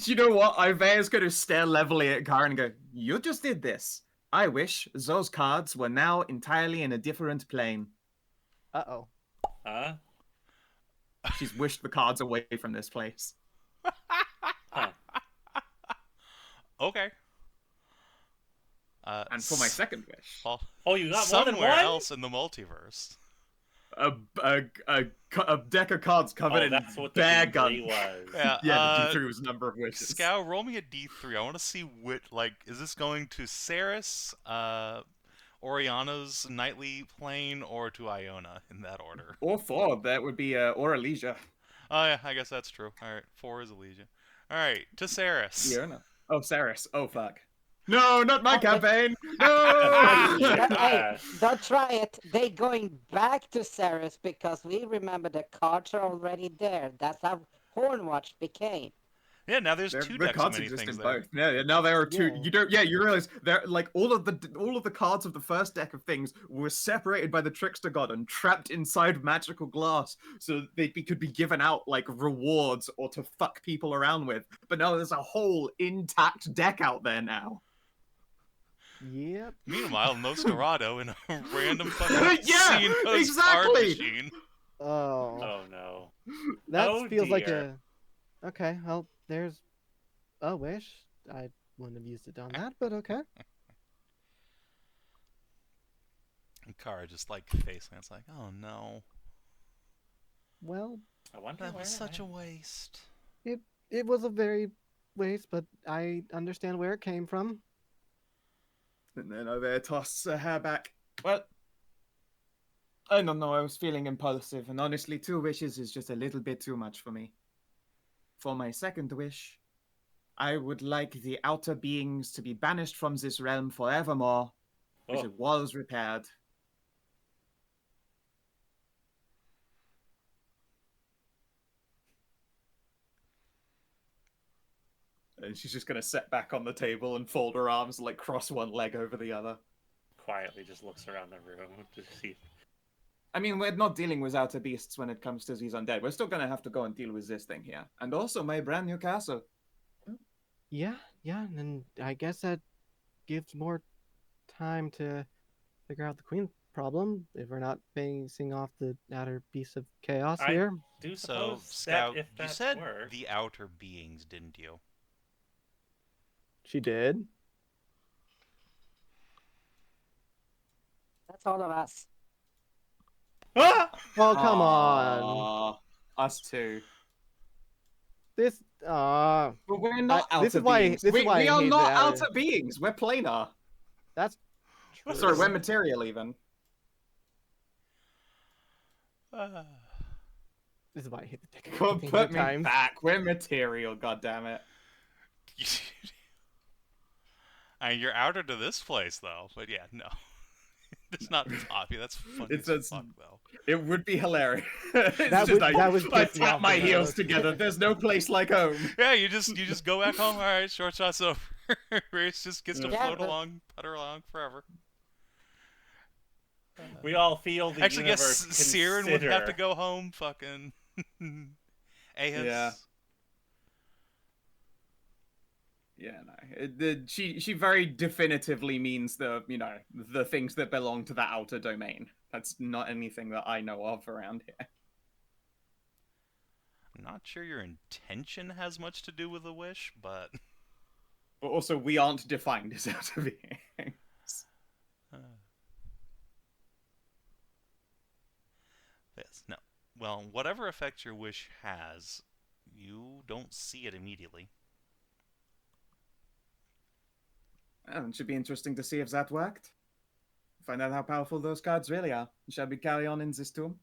You know what? Aiveah's gonna stare levelly at Karin and go, "You just did this. I wish those cards were now entirely in a different plane." Uh-oh. Huh? She's wished the cards away from this place. Huh. Okay. And for my second wish, well, Oh, you got more than somewhere one? else in the multiverse. a deck of cards covered Oh, in that's what the bear D3 gun. was. Yeah, Yeah, the D3 was a number of wishes. Skow, roll me a D3. I want to see what, like, is this going to Ceres, Oriana's nightly plane, or to Iona in that order? Or 4, that would be or Elysia. Oh yeah, I guess that's true. All right, 4 is Elysia. All right, to Ceres. Iona. Oh, Ceres. Oh, fuck. No, not my Oh, campaign! No! Hey, don't try it. They going back to Ceres because we remember the cards are already there. That's how Hornwatch became. Yeah, now there's two The decks of cards many exist things in there. both. Yeah, now there are two. Yeah. You don't. Yeah, you realize they're like all of the cards of the first deck of things were separated by the Trickster God and trapped inside magical glass, so they could be given out like rewards or to fuck people around with. But now there's a whole intact deck out there now. Yep. Meanwhile, Nosferatu in a random fucking Yeah, scene post card exactly. machine. Oh. Oh no. That Oh, feels like dear. a... Okay, well, there's a wish. I wouldn't have used it on that, but okay. And Kara just like facing. It's like, oh no, Well, I wonder that where was such I- a waste. it was a very waste, but I understand where it came from. And then Aiveah tosses her hair back. Well, I don't know. I was feeling impulsive, and honestly, 2 wishes is just a little bit too much for me. For my second wish, I would like the outer beings to be banished from this realm forevermore, as Oh. it was repaired. And she's just gonna sit back on the table and fold her arms, like cross one leg over the other. Quietly just looks around the room to see. I mean, we're not dealing with outer beasts when it comes to these undead. We're still gonna have to go and deal with this thing here. And also my brand new castle. Yeah, and I guess that gives more time to figure out the queen problem if we're not facing off the outer beast of chaos I- here. Do So, suppose Scout, that if you that said were... the outer beings, didn't you? She did. That's all of us. Ah! Oh, come on. Aw, us too. This But we're not this outer is why beings. this is why we I are hate not the outer. outer beings. We're planar. That's true. Sorry, we're material even. This is why I hate the technical Come things put at me times. back. We're material. God damn it. I mean, you're outer to this place, though. But yeah, no. It's not Poppy. That's funny It's as fuck, though. It would be hilarious. That would I piss me tap off my the heels most. together. There's no place like home. Yeah, you just go back home. All right, short shot's over. Race just gets to Yeah, float but- along, putter along forever. We all feel the Actually, universe guess Siren would have to consider- go home. Fucking Ahas. Yeah. Yeah, no. She very definitively means the things that belong to the outer domain. That's not anything that I know of around here. I'm not sure your intention has much to do with the wish, but But also, we aren't defined as outer beings. yes, no. Well, whatever effect your wish has, you don't see it immediately. Well, it should be interesting to see if that worked. Find out how powerful those cards really are. Shall we carry on in this tomb?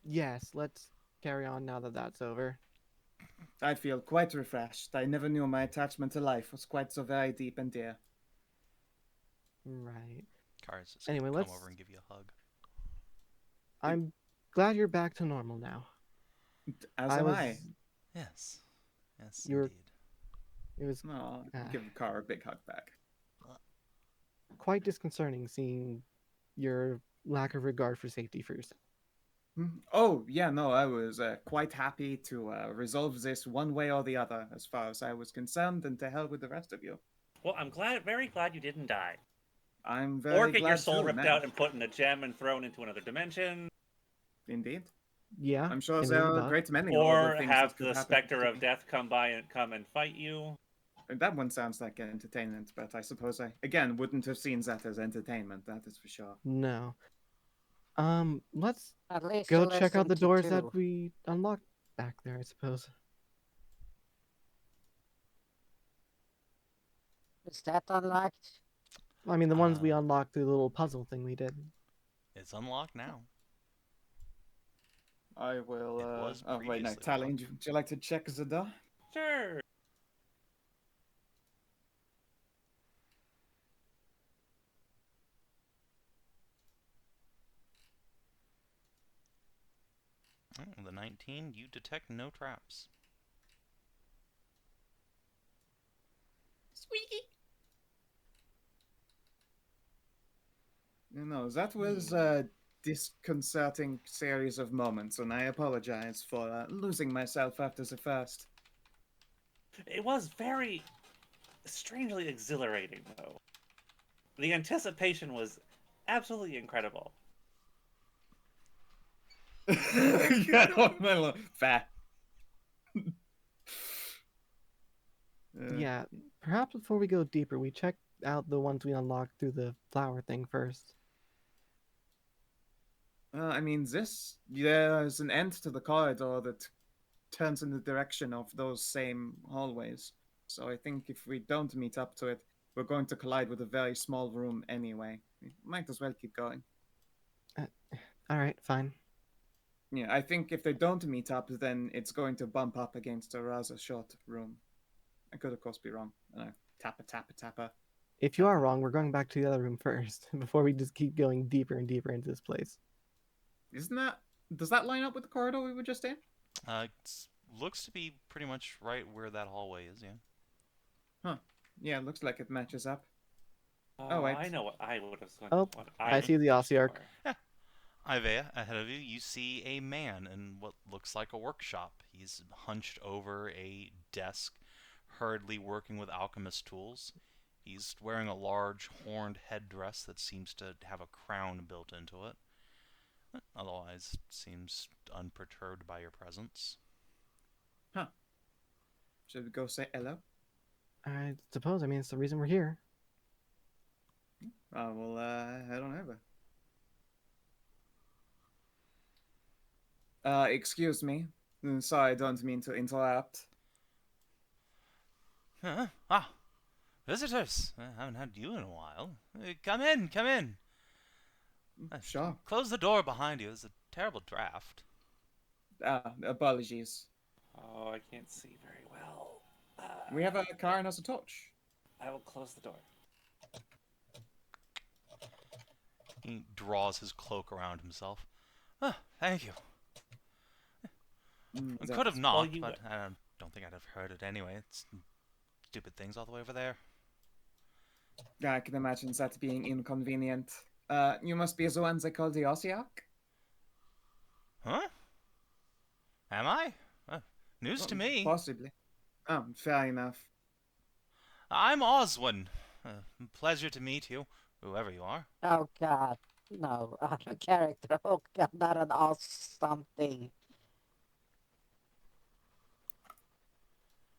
Yes, let's carry on now that that's over. I feel quite refreshed. I never knew my attachment to life was quite so very deep and dear. Right. Kara's just Anyway, gonna let's- come over and give you a hug. I'm glad you're back to normal now. As I am was. I. Yes. Yes, You're- indeed. It was No, Ah. give Kara a big hug back. quite disconcerting seeing your lack of regard for safety for yourself. Oh, yeah, no, I was quite happy to resolve this one way or the other as far as I was concerned, and to hell with the rest of you. Well, I'm very glad you didn't die. I'm very Or get glad your soul too, ripped man. out and put in a gem and thrown into another dimension. Indeed. Yeah. I'm sure can there read are about. great many Or horrible things have that could the happen specter to of me. death come by and come and fight you. That one sounds like entertainment, but I suppose I, again, wouldn't have seen that as entertainment, that is for sure. No. Let's At least go you check out the listened to doors two. that we unlocked back there, I suppose. Is that unlocked? I mean, the ones we Uh, unlocked through the little puzzle thing we did. It's unlocked now. I will, It was oh, wait, no, previously Tally, unlocked. would you like to check the door? Sure. Oh, the 19, you detect no traps. No, that was a disconcerting series of moments, and I apologize for losing myself after the first. It was very strangely exhilarating, though. The anticipation was absolutely incredible. Yeah, fair. Yeah, perhaps before we go deeper, we check out the ones we unlocked through the flower thing first. I mean, there's an end to the corridor that turns in the direction of those same hallways. So I think if we don't meet up to it, we're going to collide with a very small room anyway. We might as well keep going. All right, fine. Yeah, I think if they don't meet up, then it's going to bump up against a rather short room. I could, of course, be wrong. Tapper. If you are wrong, we're going back to the other room first before we just keep going deeper and deeper into this place. Does that line up with the corridor we were just in? Looks to be pretty much right where that hallway is, yeah. Yeah, it looks like it matches up. Oh, wait. I know what I would have. Oh, I see the Ossiarch. Aiveah, ahead of you, you see a man in what looks like a workshop. He's hunched over a desk, hurriedly working with alchemist tools. He's wearing a large horned headdress that seems to have a crown built into it. Otherwise, seems unperturbed by your presence. Should we go say hello? I suppose. I mean, it's the reason we're here. Oh, well, head on over. Excuse me. Sorry, I don't mean to interrupt. Huh? Ah, visitors. I haven't had you in a while. Come in, come in. Sure. Close the door behind you. It's a terrible draft. Apologies. Oh, I can't see very well. We have a Karin has a torch. I will close the door. He draws his cloak around himself. Ah, thank you. I could have knocked, you- but I don't think I'd have heard it anyway. It's stupid things all the way over there. I can imagine that being inconvenient. You must be the one they call the Ossiarch? Huh? Am I? News to me. Possibly. Oh, fair enough. I'm Oswin. Pleasure to meet you, whoever you are. Oh god, no, I'm a character. Oh god, not an all something.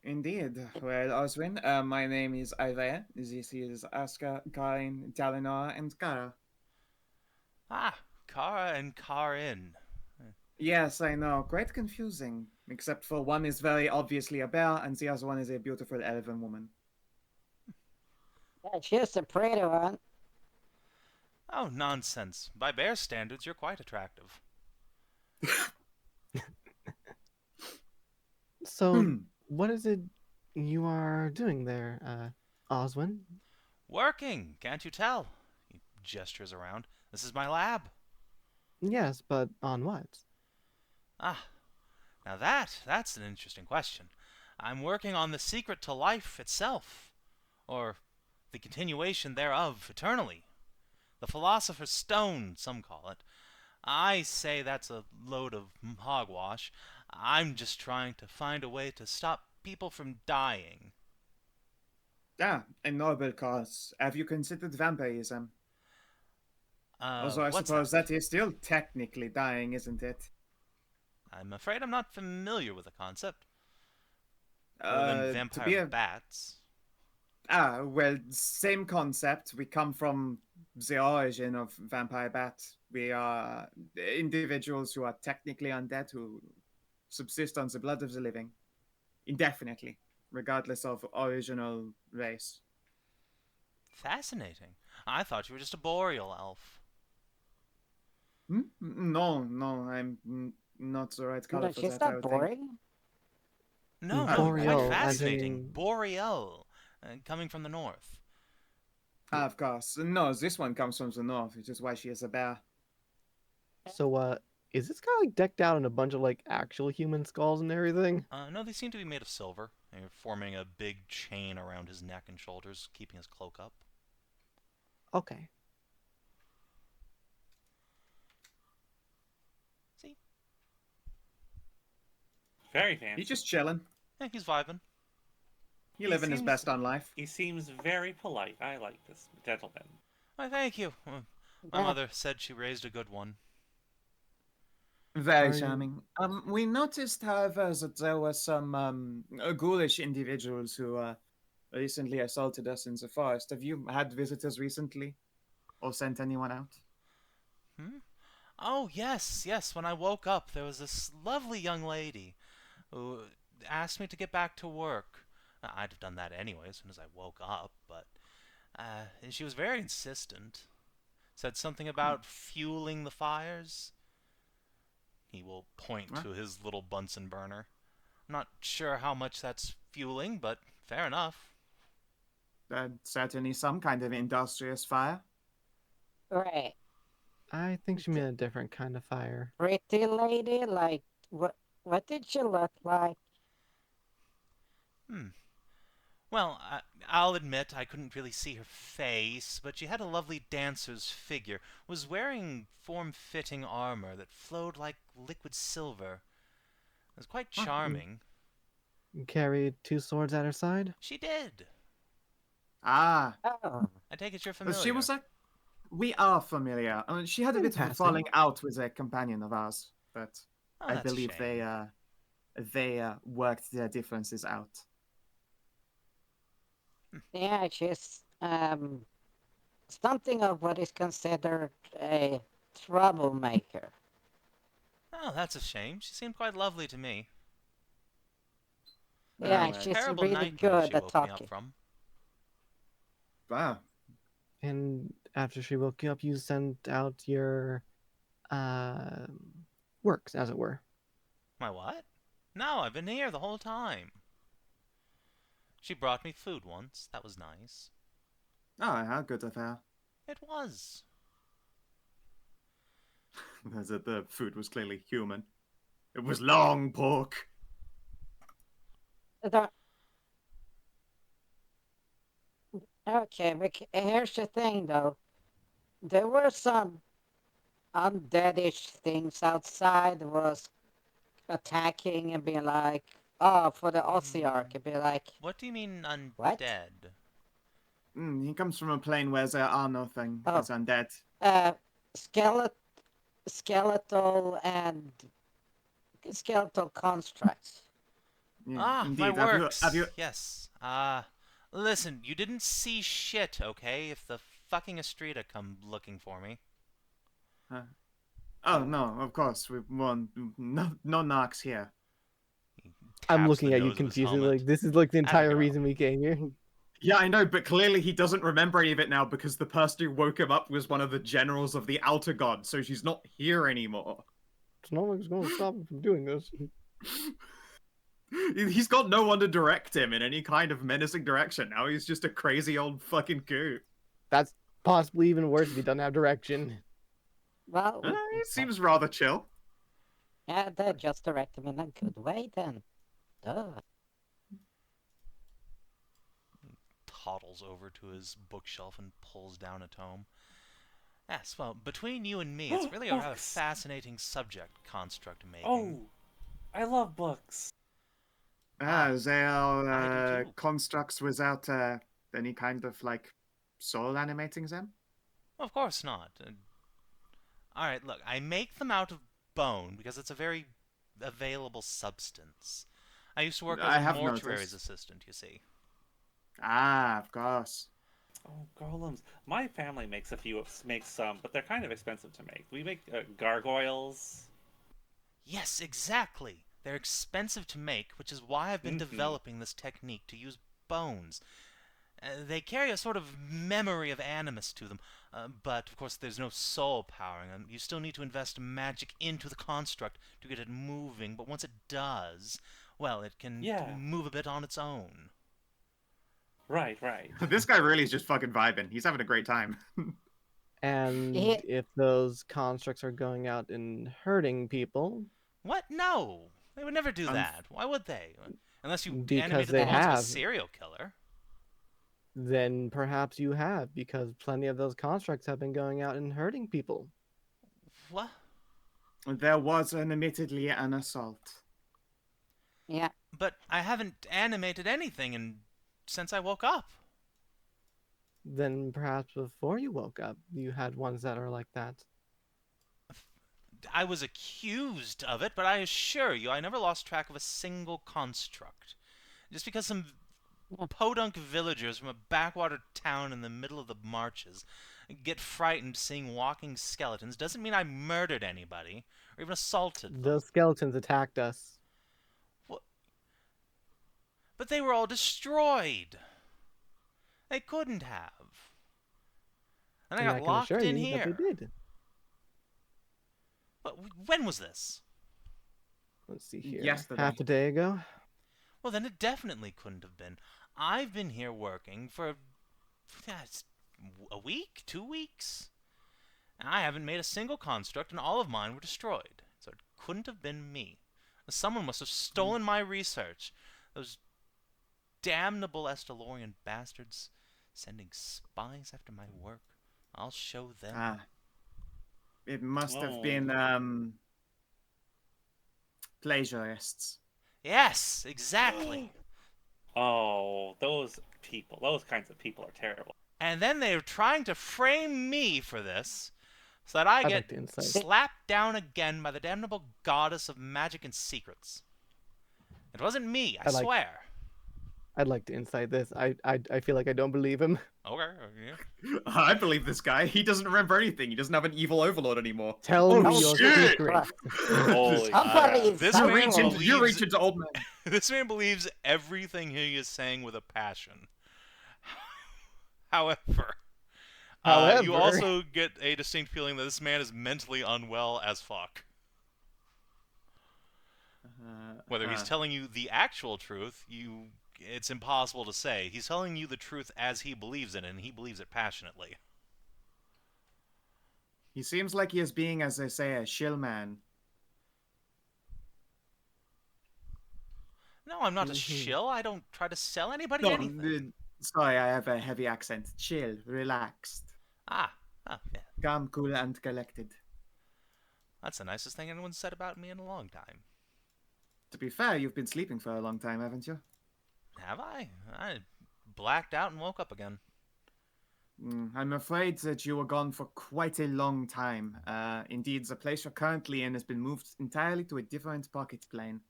Indeed. Well, Oswin, my name is Aiveah. This is Aska, Karin, Talanora, and Kara. Ah, Kara and Karin. Yes, I know. Quite confusing. Except for one is very obviously a bear, and the other one is a beautiful elven woman. Yeah, she's a pretty one. Oh, nonsense. By bear standards, you're quite attractive. So, what is it you are doing there, Oswin? Working, can't you tell? He gestures around. This is my lab. Yes, but on what? Ah, now that's an interesting question. I'm working on the secret to life itself, or the continuation thereof eternally. The Philosopher's Stone, some call it. I say that's a load of hogwash. I'm just trying to find a way to stop people from dying. Ah, a noble cause. Have you considered vampirism? Although I What's suppose that is still technically dying, isn't it? I'm afraid I'm not familiar with the concept. Other than To vampire be a bats. well, same concept. We come from the origin of vampire bat. We are individuals who are technically undead who subsist on the blood of the living indefinitely, regardless of original race. Fascinating. I thought you were just a boreal elf. No, I'm not the right color No, for she's that. I not would think. boring. No, Boreal, quite as fascinating. in- Boreal, coming from the north. Of course. No, this one comes from the north, which is why she is a bear. So, is this guy like decked out in a bunch of like actual human skulls and everything? No, they seem to be made of silver, forming a big chain around his neck and shoulders, keeping his cloak up. Okay. See? Very fancy. He's just chilling. Yeah, he's vibing. He living his seems- best on life. He seems very polite. I like this gentleman. Why, thank you. My Yeah. mother said she raised a good one. Very Are you- charming. We noticed, however, that there were some ghoulish individuals who recently assaulted us in the forest. Have you had visitors recently, or sent anyone out? Oh, yes. When I woke up, there was this lovely young lady who asked me to get back to work. I'd have done that anyway as soon as I woke up, but she was very insistent. Said something about fueling the fires. He will point Huh? to his little Bunsen burner. I'm not sure how much that's fueling, but fair enough. Certainly some kind of industrious fire. Right. I think she meant a different kind of fire. Pretty lady, like what did she look like? Well, I'll admit I couldn't really see her face, but she had a lovely dancer's figure, was wearing form-fitting armor that flowed like liquid silver. It was quite charming. Carried two swords at her side. She did. Ah, Oh, I take it you're but familiar. she was like, we are familiar. She had a In bit of a passing. falling out with a companion of ours, but Oh, I that's a believe shame. they worked their differences out. yeah, she's something of what is considered a troublemaker. Oh, that's a shame. She seemed quite lovely to me. Yeah, Alright. she's Terrible really nightmare she good at woke me up talking. from. Wow. And after she woke you up, you sent out your works, as it were. My what? No, I've been here the whole time. She brought me food once. That was nice. Oh, how good of her. It was. As if the food was clearly human. It was long pork. Okay, but here's the thing, though. There were some undeadish things outside. There was attacking and being like, oh, for the Ossiarch, and be like, What do you mean undead? What? He comes from a plane where there are nothing Oh. as undead. Skeletal constructs. Yeah, Ah, indeed. my works. Have you... Yes. Listen, you didn't see shit, okay? If the fucking Estrita come looking for me. Oh, no, of course. We won. No knocks here. He I'm taps looking the at you nose of his confused. helmet. Like, this is like the Have a entire go. reason we came here. Yeah, I know, but clearly he doesn't remember any of it now because the person who woke him up was one of the generals of the Outer God, so she's not here anymore. It's not like it's going to stop him from doing this. He's got no one to direct him in any kind of menacing direction. Now he's just a crazy old fucking goo. That's possibly even worse if he doesn't have direction. Well, He seems rather chill. yeah, they just direct him in a good way then. Duh. Toddles over to his bookshelf and pulls down a tome. Yes, well, between you and me, it's really a rather Books. fascinating subject, construct making. Oh, I love books. They I are do too. constructs without any kind of, like, soul animating them? Of course not. Alright, look, I make them out of bone because it's a very available substance. I used to work I as a have mortuary's noticed. assistant, you see. Ah, of course. Oh, golems. My family makes some, but they're kind of expensive to make. We make gargoyles. Yes, exactly. They're expensive to make, which is why I've been developing this technique to use bones. They carry a sort of memory of animus to them, but of course there's no soul powering them. You still need to invest magic into the construct to get it moving, but once it does, well, it can move a bit on its own. Right, right. This guy really is just fucking vibing. He's having a great time. And if those constructs are going out and hurting people, What? No! They would never do that. Why would they? Unless you Because animated they them onto a have. serial killer. then perhaps you have, because plenty of those constructs have been going out and hurting people. What? There was admittedly an assault. Yeah. But I haven't animated anything since I woke up. Then perhaps before you woke up, you had ones that are like that. I was accused of it, but I assure you I never lost track of a single construct. Just because some podunk villagers from a backwater town in the middle of the marches get frightened seeing walking skeletons doesn't mean I murdered anybody or even assaulted them. Those skeletons attacked us. What? But they were all destroyed. They couldn't have. And I got can locked assure in you here. that they did. But when was this? Let's see here. Yesterday. Half a day ago. Well, then it definitely couldn't have been. I've been here working for a week, 2 weeks. And I haven't made a single construct, and all of mine were destroyed. So it couldn't have been me. Someone must have stolen my research. Those damnable Estalorian bastards sending spies after my work. I'll show them. Ah. It must have been, plagiarists. Yes, exactly. Oh, those kinds of people are terrible. And then they were trying to frame me for this, so that I I'd get like to insight. slapped down again by the damnable goddess of magic and secrets. It wasn't me, I swear. I'd like to insight this. I feel like I don't believe him. Okay, yeah. I believe this guy. He doesn't remember anything. He doesn't have an evil overlord anymore. Tell me Oh, your shit! secret. Holy Somebody this is man You reach believes- into old man. This man believes everything he is saying with a passion. However, you However- also get a distinct feeling that this man is mentally unwell as fuck. Whether he's telling you the actual truth, it's impossible to say. He's telling you the truth as he believes it, and he believes it passionately. He seems like he is being, as they say, a shill man. No, I'm not a shill. I don't try to sell anybody No, anything. sorry, I have a heavy accent. Chill, relaxed, Yeah. calm, cool, and collected. That's the nicest thing anyone's said about me in a long time. To be fair, you've been sleeping for a long time, haven't you? Have I? I blacked out and woke up again. I'm afraid that you were gone for quite a long time. Indeed, the place you're currently in has been moved entirely to a different pocket plane.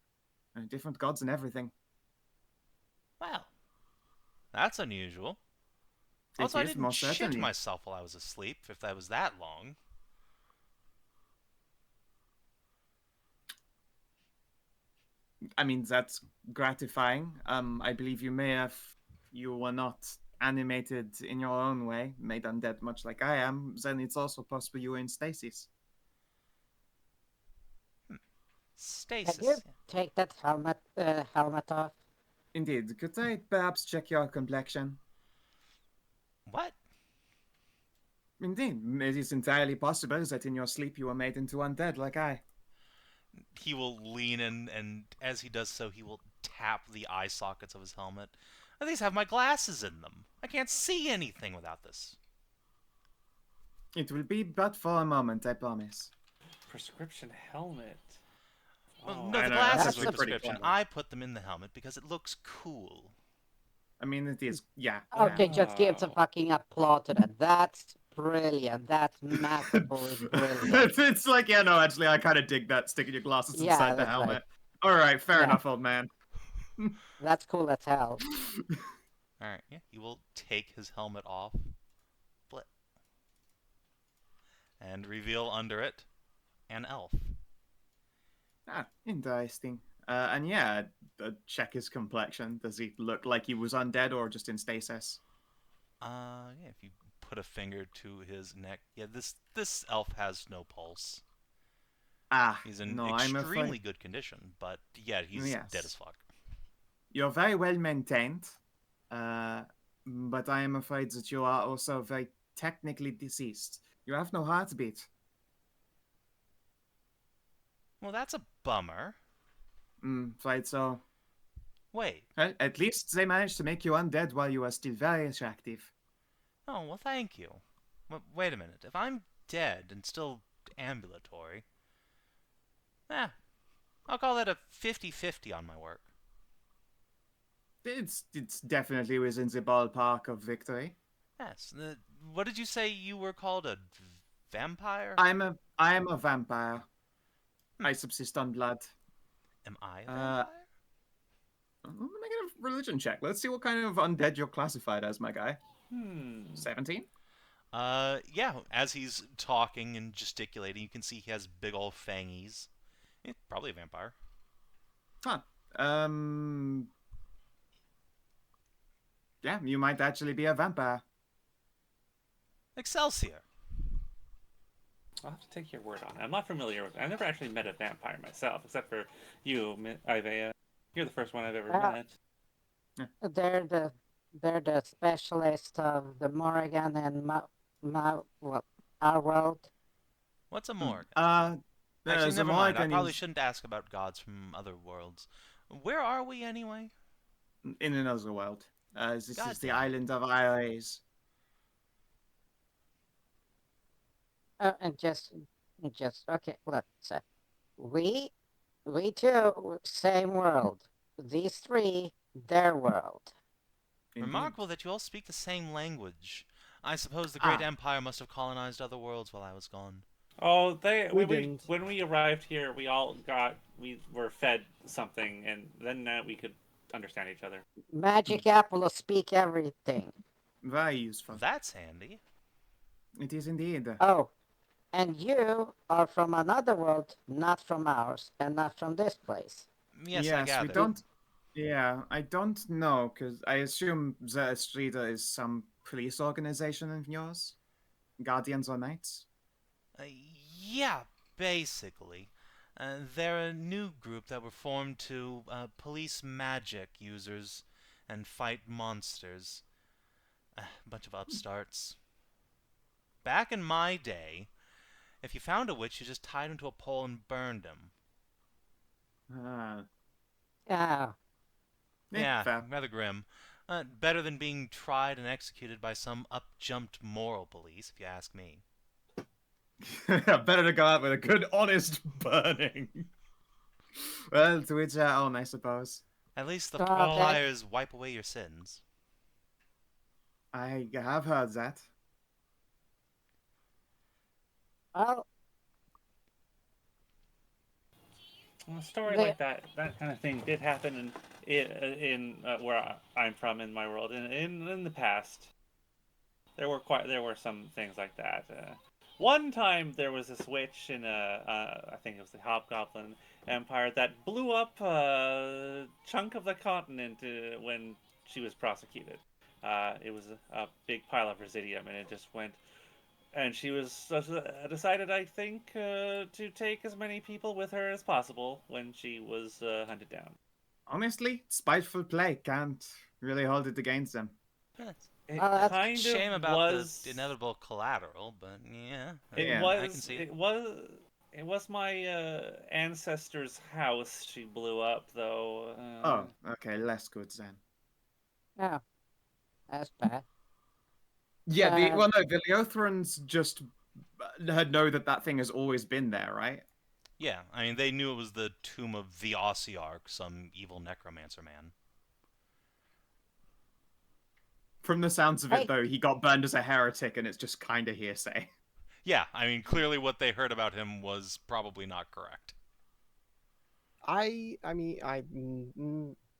Different gods and everything. Well, that's unusual. It Also, I is, didn't most shit certainly. myself while I was asleep, if that was that long. I mean, that's gratifying. I believe you were not animated in your own way, made undead much like I am. Then it's also possible you were in stasis. Can Stasis. you take that helmet off? Indeed. Could I perhaps check your complexion? What? Indeed. It is entirely possible that in your sleep you were made into undead like I. He will lean in, and as he does so, he will tap the eye sockets of his helmet. These have my glasses in them. I can't see anything without this. It will be but for a moment, I promise. Prescription helmet. Well, Oh. no, I the know, glasses that's are a pretty prescription. clever. I put them in the helmet because it looks cool. I mean, it is, yeah. Okay, just give some Wow. fucking applause to that. That's brilliant. That's masterfully brilliant. It's like, yeah, no, actually, I kind of dig that, sticking your glasses Yeah, inside the that's helmet. right. All right, fair Yeah. enough, old man. That's cool as hell. Alright, yeah, he will take his helmet off. Flip. And reveal under it an elf. Ah, interesting. And yeah, check his complexion. Does he look like he was undead or just in stasis? Yeah, if you put a finger to his neck, yeah, this elf has no pulse. Ah, He's in no, I'm extremely afraid good condition, but yeah, he's Yes. dead as fuck. you're very well maintained. But I am afraid that you are also very technically deceased. You have no heartbeat. Well, that's a bummer. Right, so Wait. well, at least they managed to make you undead while you are still very attractive. Oh, well, thank you. Wait a minute. If I'm dead and still ambulatory, I'll call that a 50-50 on my work. It's definitely within the ballpark of victory. Yes. What did you say you were called? A vampire? I am a vampire. I subsist on blood. Am I a vampire? I'm gonna make a religion check. Let's see what kind of undead you're classified as, my guy. 17? Yeah, as he's talking and gesticulating, you can see he has big old fangies. Probably a vampire. Huh. Yeah, you might actually be a vampire. Excelsior. I'll have to take your word on it. I'm not familiar with it. I've never actually met a vampire myself, except for you, Aiveah. You're the first one I've ever met. They're the specialist of the Morrigan and our world. What's a morgue? Actually, Actually, never mind. I probably shouldn't ask about gods from other worlds. Where are we anyway? in another world. This God is the damn it. island of Irayse. And just okay. Look, so we two, same world. These three, their world. Indeed. Remarkable that you all speak the same language. I suppose the Great Empire must have colonized other worlds while I was gone. Oh, We didn't. when we arrived here, we were fed something, and then we could understand each other. Magic apple will speak everything. Very useful. That's handy. It is indeed. Oh, and you are from another world, not from ours, and not from this place. Yes, I yes, gather. Yeah, I don't know, because I assume the Estrida is some police organization of yours? Guardians or Knights? Uh, yeah, basically. They're a new group that were formed to police magic users and fight monsters. A bunch of upstarts. Back in my day, if you found a witch, you just tied him to a pole and burned him. Ah, Yeah. Yeah, fair. rather grim. Better than being tried and executed by some up-jumped moral police, if you ask me. Better to go out with a good, honest burning. Well, to each their own, I suppose. At least the Oh, that- fires wipe away your sins. I have heard that. Well, A story They- like that kind of thing did happen in where I'm from in my world. In the past, there were some things like that. One time there was this witch in I think it was the Hobgoblin Empire that blew up a chunk of the continent when she was prosecuted. It was a big pile of residium, and it just went. And she was decided, I think, to take as many people with her as possible when she was hunted down. Honestly, spiteful play can't really hold it against them. It's It that's kind a shame of about was. the inevitable collateral, but yeah, It Yeah, I can was. see It was. It was my ancestor's house she blew up, though. Oh, okay, less good then. yeah, that's bad. Yeah, Uh, well, no, the Leothrans just had know that that thing has always been there, right? Yeah, I mean, they knew it was the tomb of the Ossiarch, some evil necromancer man. From the sounds of Hey. it, though, he got burned as a heretic, and it's just kind of hearsay. Yeah, I mean, clearly what they heard about him was probably not correct. I mean,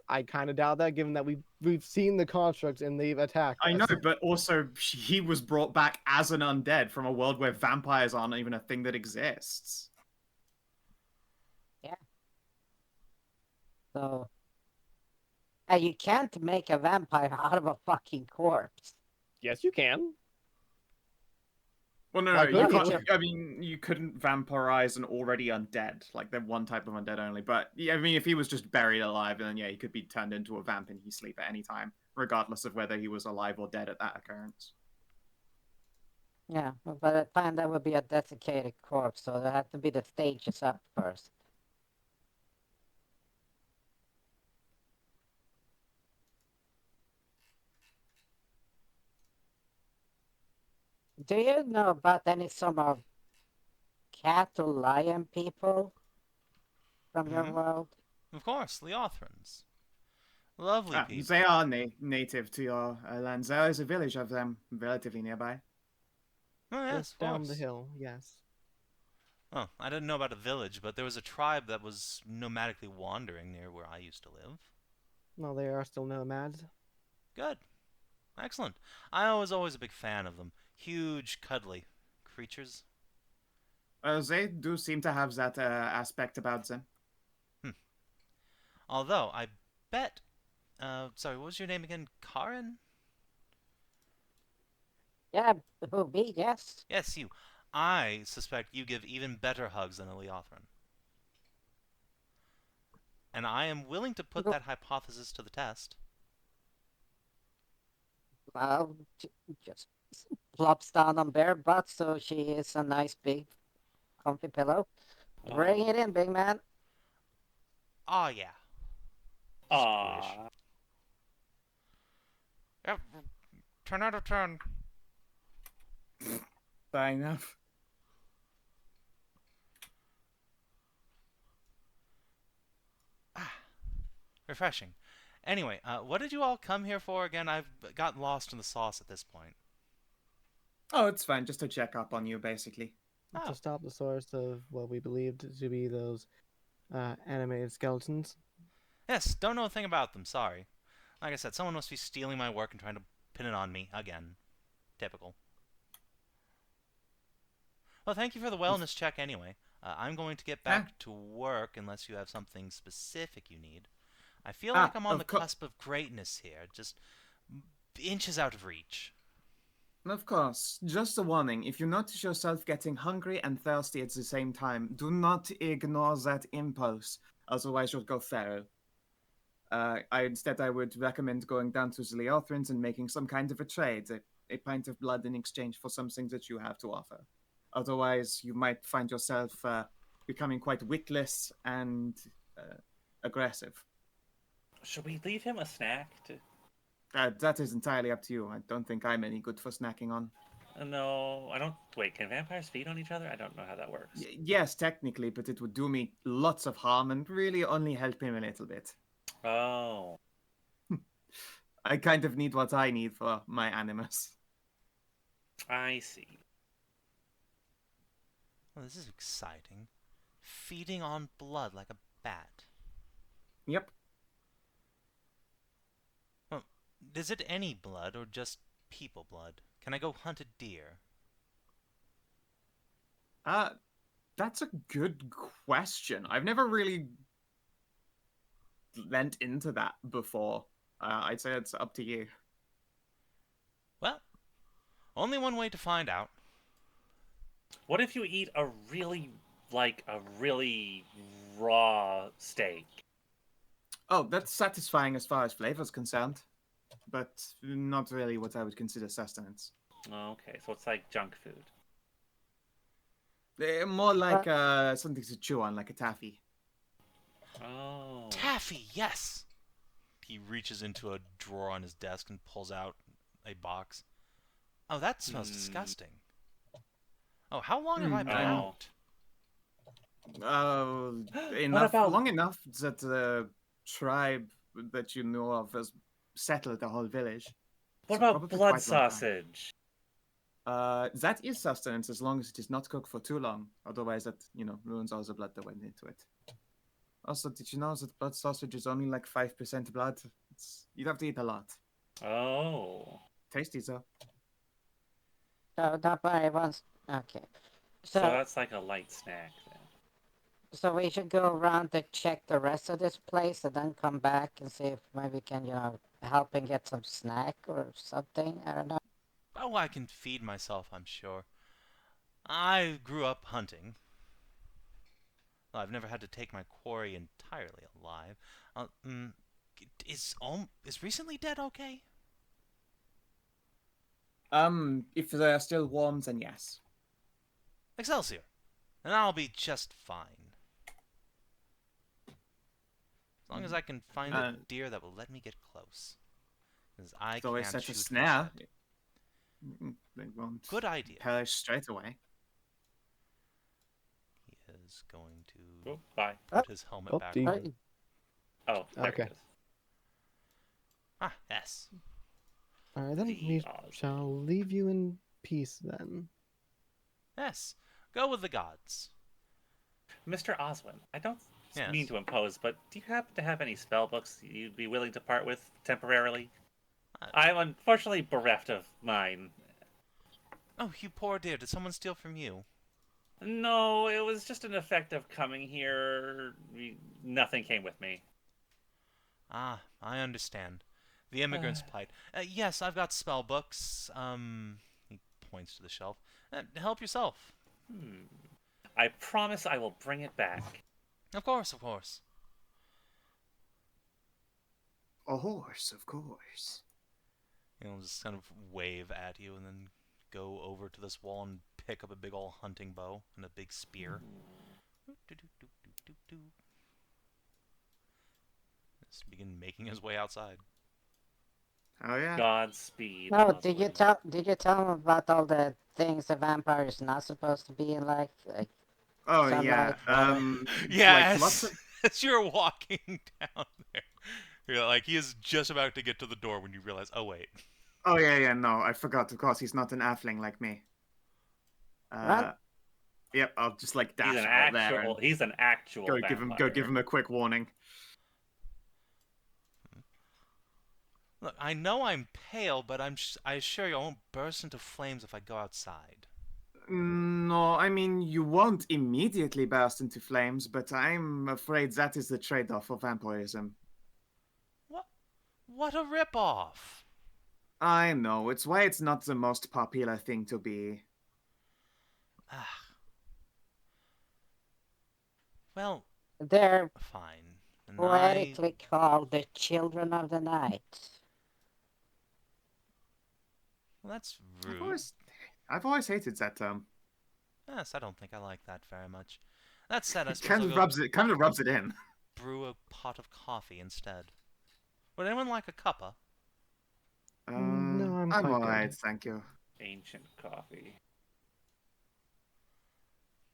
I kind of doubt that, given that we've seen the constructs and they've attacked I know, us. but also he was brought back as an undead from a world where vampires aren't even a thing that exists. So, you can't make a vampire out of a fucking corpse. Yes, you can. Well, no, Why you couldn't can't. I mean, you couldn't vampirize an already undead. Like, they're one type of undead only. But yeah, I mean, if he was just buried alive, then yeah, he could be turned into a vamp in his sleep at any time, regardless of whether he was alive or dead at that occurrence. Yeah, but by the time that would be a desiccated corpse, so there have to be the stages up first. Do you know about any sort of cat or lion people from your Mhm. world? Of course, Leothrans. Lovely Ah, people. they are native to your lands. There is a village of them relatively nearby. Oh, yes, Just of down the course. hill, yes. Oh, I didn't know about a village, but there was a tribe that was nomadically wandering near where I used to live. No, they are still nomads. Good. Excellent. I was always a big fan of them. Huge, cuddly creatures. They do seem to have that aspect about them. Although, I bet... sorry, what was your name again? Karin? Yeah, who be? Yes. Yes, you. I suspect you give even better hugs than a Leothran. And I am willing to put that hypothesis to the test. Well, just plops down on bare butt, so she is a nice big comfy pillow. Bring it in, big man. Oh, yeah. Squish. Ah, Yep. 10 out of 10. Fair enough. Refreshing. Anyway, what did you all come here for again? I've gotten lost in the sauce at this point. Oh, it's fine. Just to check up on you, basically. Oh. To stop the source of what we believed to be those animated skeletons. Yes, don't know a thing about them, sorry. Like I said, someone must be stealing my work and trying to pin it on me again. Typical. Well, thank you for the wellness check anyway. I'm going to get back to work unless you have something specific you need. I feel like I'm on of the co- cusp of greatness here, just inches out of reach. Of course, just a warning. If you notice yourself getting hungry and thirsty at the same time, do not ignore that impulse, otherwise you'll go feral. I would recommend going down to the Leothrins and making some kind of a trade, a pint of blood in exchange for something that you have to offer. Otherwise, you might find yourself becoming quite witless and aggressive. Should we leave him a snack? That is entirely up to you. I don't think I'm any good for snacking on. No, I don't. Wait, can vampires feed on each other? I don't know how that works. Yes, technically, but it would do me lots of harm and really only help him a little bit. Oh. I kind of need what I need for my animus. I see. Well, this is exciting. Feeding on blood like a bat. Yep. Well, is it any blood or just people blood? Can I go hunt a deer? That's a good question. I've never really went into that before. I'd say it's up to you. Well, only one way to find out. What if you eat a really raw steak? Oh, that's satisfying as far as flavor's concerned, but not really what I would consider sustenance. Okay, so it's like junk food. More like something to chew on, like a taffy. Oh. Taffy, yes! He reaches into a drawer on his desk and pulls out a box. Oh, that smells disgusting. Oh, how long have I been Oh. out? Long enough that the tribe that you know of has settled the whole village. What So about probably blood quite a long time. sausage? That is sustenance as long as it is not cooked for too long. Otherwise, that ruins all the blood that went into it. Also, did you know that blood sausage is only like 5% blood? You'd have to eat a lot. Oh. Tasty though. So nobody wants. Okay. So So, that's like a light snack then. so we should go around to check the rest of this place and then come back and see if maybe we can, help and get some snack or something. I don't know. Oh, I can feed myself, I'm sure. I grew up hunting. Well, I've never had to take my quarry entirely alive. Is recently dead okay? If they're still warm, then yes. Excelsior, and I'll be just fine. As long as I can find a deer that will let me get close. Because I Though I can't set shoot a snare, for shit. they won't Good idea. perish straight away. He is going to Oh, bye. put his helmet Oh, back do you- on. Oh, there Okay. it is. Ah, yes. All right, then The we odds. shall leave you in peace then. Yes. Go with the gods. Mr. Oswin, I don't Yes. mean to impose, but do you happen to have any spell books you'd be willing to part with temporarily? I'm unfortunately bereft of mine. Oh, you poor dear. Did someone steal from you? No, it was just an effect of coming here. Nothing came with me. Ah, I understand. The immigrant's plight. Yes, I've got spell books. He points to the shelf. Help yourself. I promise I will bring it back. Of course, of course. A horse, of course. He'll just kind of wave at you and then go over to this wall and pick up a big old hunting bow and a big spear. Just begin making his way outside. Oh yeah. Godspeed. No, Oswin. did you tell him about all the things a vampire is not supposed to be in like Oh sunlight, yeah. water? Yeah, Like lots of. as you're walking down there, you're like, he is just about to get to the door when you realize, oh wait. Oh yeah. No, I forgot. Of course, he's not an halfling like me. What? Yep. I'll just like dash He's an out there actual. and He's an actual. go give vampire. him a quick warning. Look, I know I'm pale, but I assure you I won't burst into flames if I go outside. No, I mean you won't immediately burst into flames, but I'm afraid that is the trade-off for vampirism. What a ripoff! I know, it's why it's not the most popular thing to be. Ah. Well, They're fine. And poetically called the Children of the Night. Well, that's rude. I've always hated that term. Yes, I don't think I like that very much. That said, I It suppose kind I'll of go rubs it in. brew a pot of coffee instead. Would anyone like a cuppa? No, I'm I'm quite alright, good. thank you. Ancient coffee.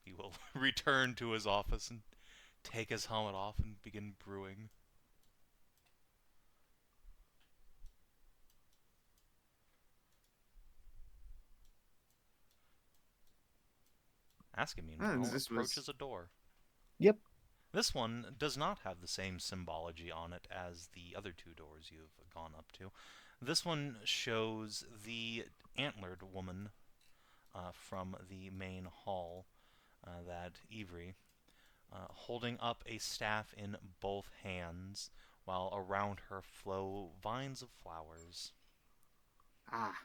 He will return to his office and take his helmet off and begin brewing. Aska, meanwhile, approaches a door. Yep. This one does not have the same symbology on it as the other two doors you've gone up to. This one shows the antlered woman from the main hall, that Avery, holding up a staff in both hands, while around her flow vines of flowers. Ah,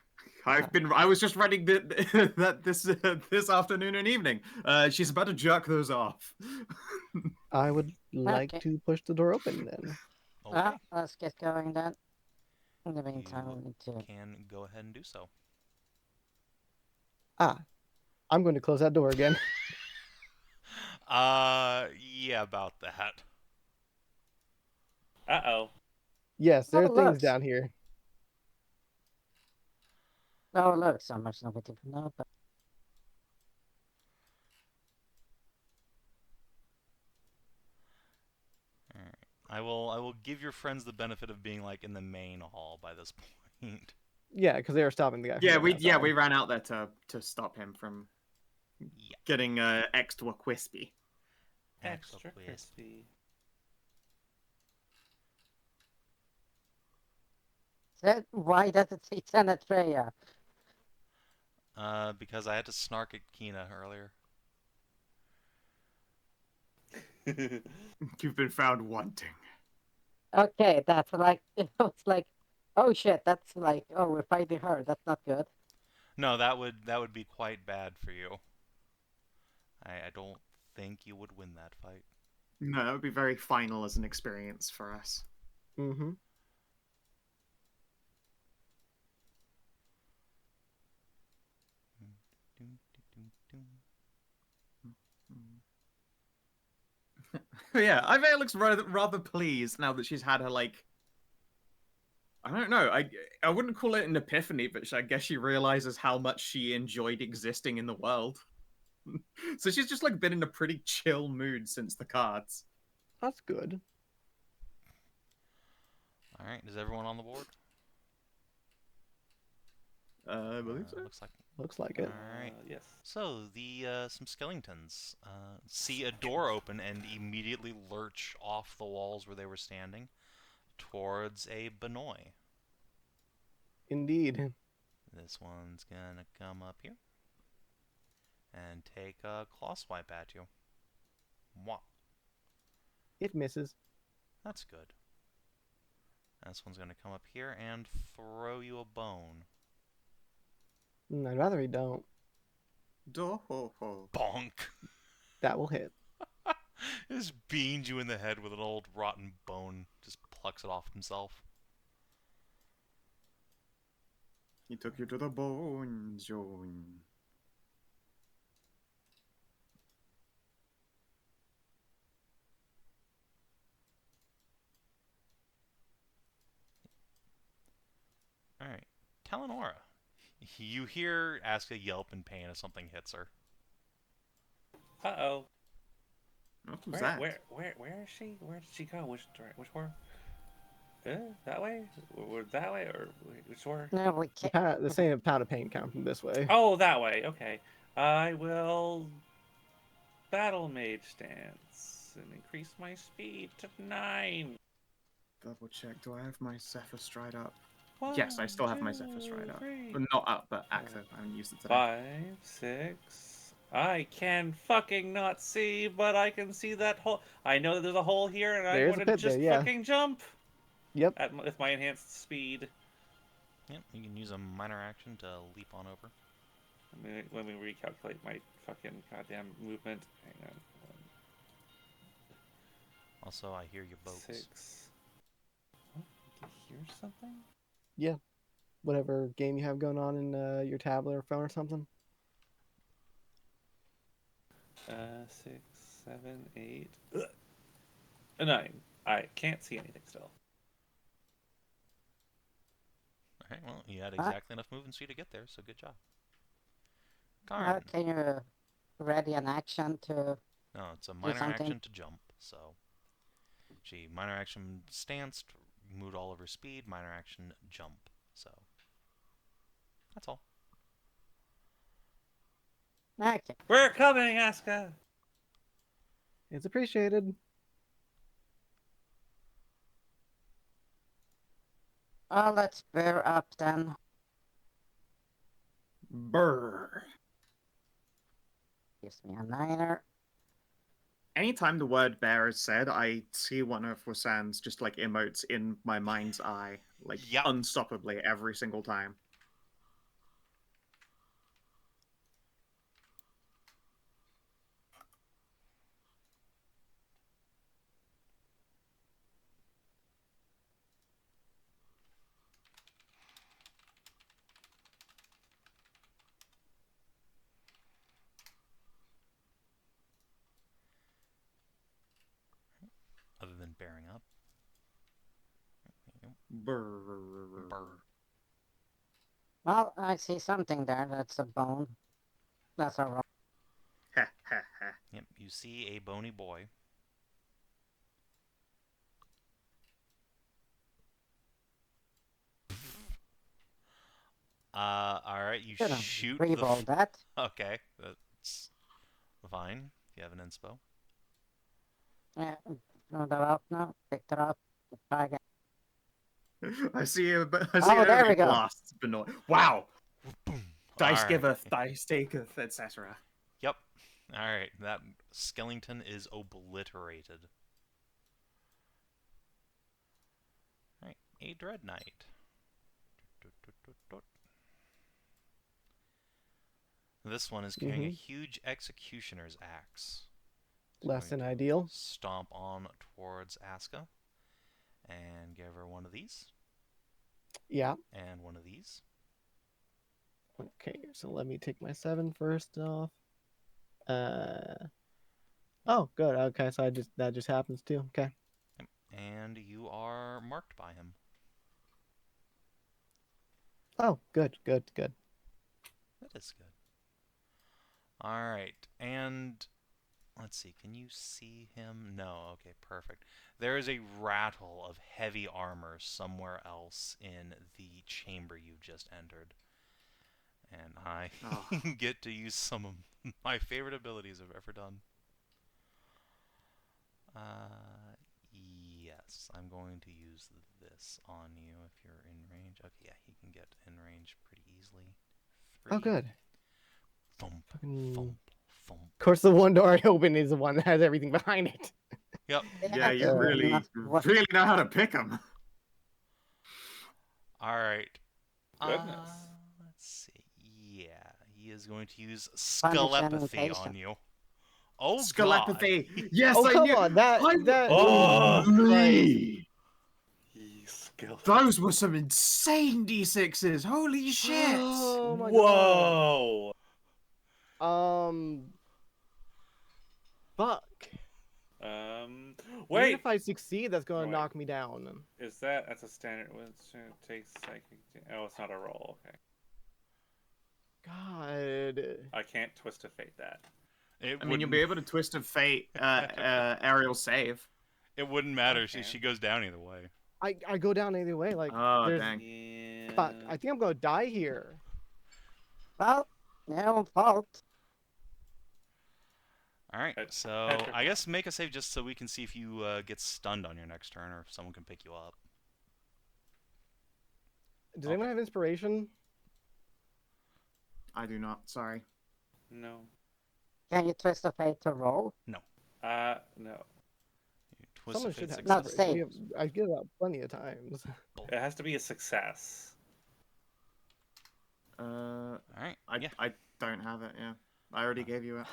I was just writing that this afternoon and evening. She's about to jerk those off. I would like Okay. to push the door open then. Okay, Well, let's get going then. In the meantime, you we need to. can go ahead and do so. I'm going to close that door again. Yeah, about that. Uh-oh. Yes, there are Oh, things look. down here. Oh, look, so much nobody can know, but Alright. I will give your friends the benefit of being like in the main hall by this point. Yeah, because they were stopping the guy. Yeah, from going outside. we ran out there to stop him from Yeah. getting extra crispy. Extra quiz. crispy. why does it say Senatria? Because I had to snark at Kina earlier. You've been found wanting. Okay, that's like it's like, oh shit, that's like, oh, we're fighting her. That's not good. No, that would be quite bad for you. I don't think you would win that fight. No, that would be very final as an experience for us. Mm-hmm. Yeah, Aiveah looks rather pleased now that she's had her, like, I don't know, I wouldn't call it an epiphany, but I guess she realizes how much she enjoyed existing in the world. So she's just like been in a pretty chill mood since the cards. That's good. Alright, is everyone on the board? I believe so. Looks like Looks like it. Alright. Yes. So, some skeletons see a door open and immediately lurch off the walls where they were standing towards a Benoy. Indeed. This one's gonna come up here and take a claw swipe at you. Mwah. It misses. That's good. This one's gonna come up here and throw you a bone. I'd rather he don't. Do-ho-ho. Bonk! That will hit. Just beans you in the head with an old rotten bone. Just plucks it off himself. He took you to the bone zone. Alright. Talanora. You hear Aska yelp in pain as something hits her. Uh-oh. What was that? Where is she? Where did she go? Which door? That way? That way? Or which door? No, we can't. The same pound of pain count from this way. Oh, that way. Okay. I will battle mage stance and increase my speed to 9. Double check. Do I have my Zephyr Stride up? 1, Yes, I still have my 2, Zephyr Stride up. 3, Well, not up, but active. I haven't used it today. 5, 6. I can fucking not see, but I can see that hole. I know that there's a hole here, and There's I'm a gonna pit there, just yeah. fucking jump. Yep. with my enhanced speed. Yep, you can use a minor action to leap on over. Let me recalculate my fucking goddamn movement. Hang on. Also, I hear your boats. 6. Oh, you hear something? Yeah. Whatever game you have going on in your tablet or phone or something. 6, 7, 8, 9. I can't see anything still. Alright, well, you had exactly enough movement speed to get there, so good job. How Karin. can you ready an action to No, it's a minor something? action to jump, so... She minor action stanced, moved all of her speed, minor action jump, so... That's all. Okay. We're coming, Aska! It's appreciated. Well, let's bear up then. Brr. Gives me a 9er. Anytime the word bear is said, I see one of Wasan's just like emotes in my mind's eye, like Yep. unstoppably every single time. Other than bearing up. Brr. Brr. Well, I see something there. That's a bone. That's a rock. Ha ha ha. Yep, you see a bony boy. Alright, you Gonna shoot re-roll that. Okay, that's fine. You have an inspo. Yeah, throw that up now. Pick it up. Try again. I see an Oh, there enemy we go. blast. Wow. Dice Alright. giveth, dice taketh, etc. Yep. Alright, that skeleton is obliterated. Alright, a Dread Knight. This one is carrying a huge executioner's axe. It's Less going than to ideal. Stomp on towards Aska. And give her one of these. Yeah. And one of these. Okay, so let me take my 7 first off. Oh, good. Okay, so that just happens too. Okay. Yep. And you are marked by him. Oh, good. That is good. Alright, and let's see, can you see him? No, okay, perfect. There is a rattle of heavy armor somewhere else in the chamber you just entered. And I get to use some of my favorite abilities I've ever done. Yes, I'm going to use this on you if you're in range. Okay, yeah, he can get in range pretty easily. 3. Oh, good. Thump, Fucking... thump, thump. Of course, the one door I open is the one that has everything behind it. Yep. Yeah, you really know how to pick them. Alright. Goodness. Let's see. Yeah, he is going to use Punish Skelepathy animation. on you. Oh, Skelepathy. God. Yes, Oh, I come knew. on. That... Holy. Skill. Those were some insane D6s. Holy shit. Oh, my Whoa! God. Fuck. Even Wait. if I succeed, that's going to Wait. knock me down. That's a standard one? Takes psychic. Oh, it's not a roll. Okay. God. I can't twist to fate that. It I mean, you'll be able to twist of fate, aerial save. It wouldn't matter. Okay. She goes down either way. I go down either way. Like, Oh, there's... dang. Yeah. Fuck. I think I'm going to die here. Well, no fault. Alright, so Hedrah. I guess make a save just so we can see if you get stunned on your next turn or if someone can pick you up. Does anyone have inspiration? I do not. Sorry. No. Can you twist the fate to roll? No. You What's Someone the should fate have Not success? safe. I get it out plenty of times. It has to be a success. All right. I Yeah. I don't have it. Yeah, I already gave you it.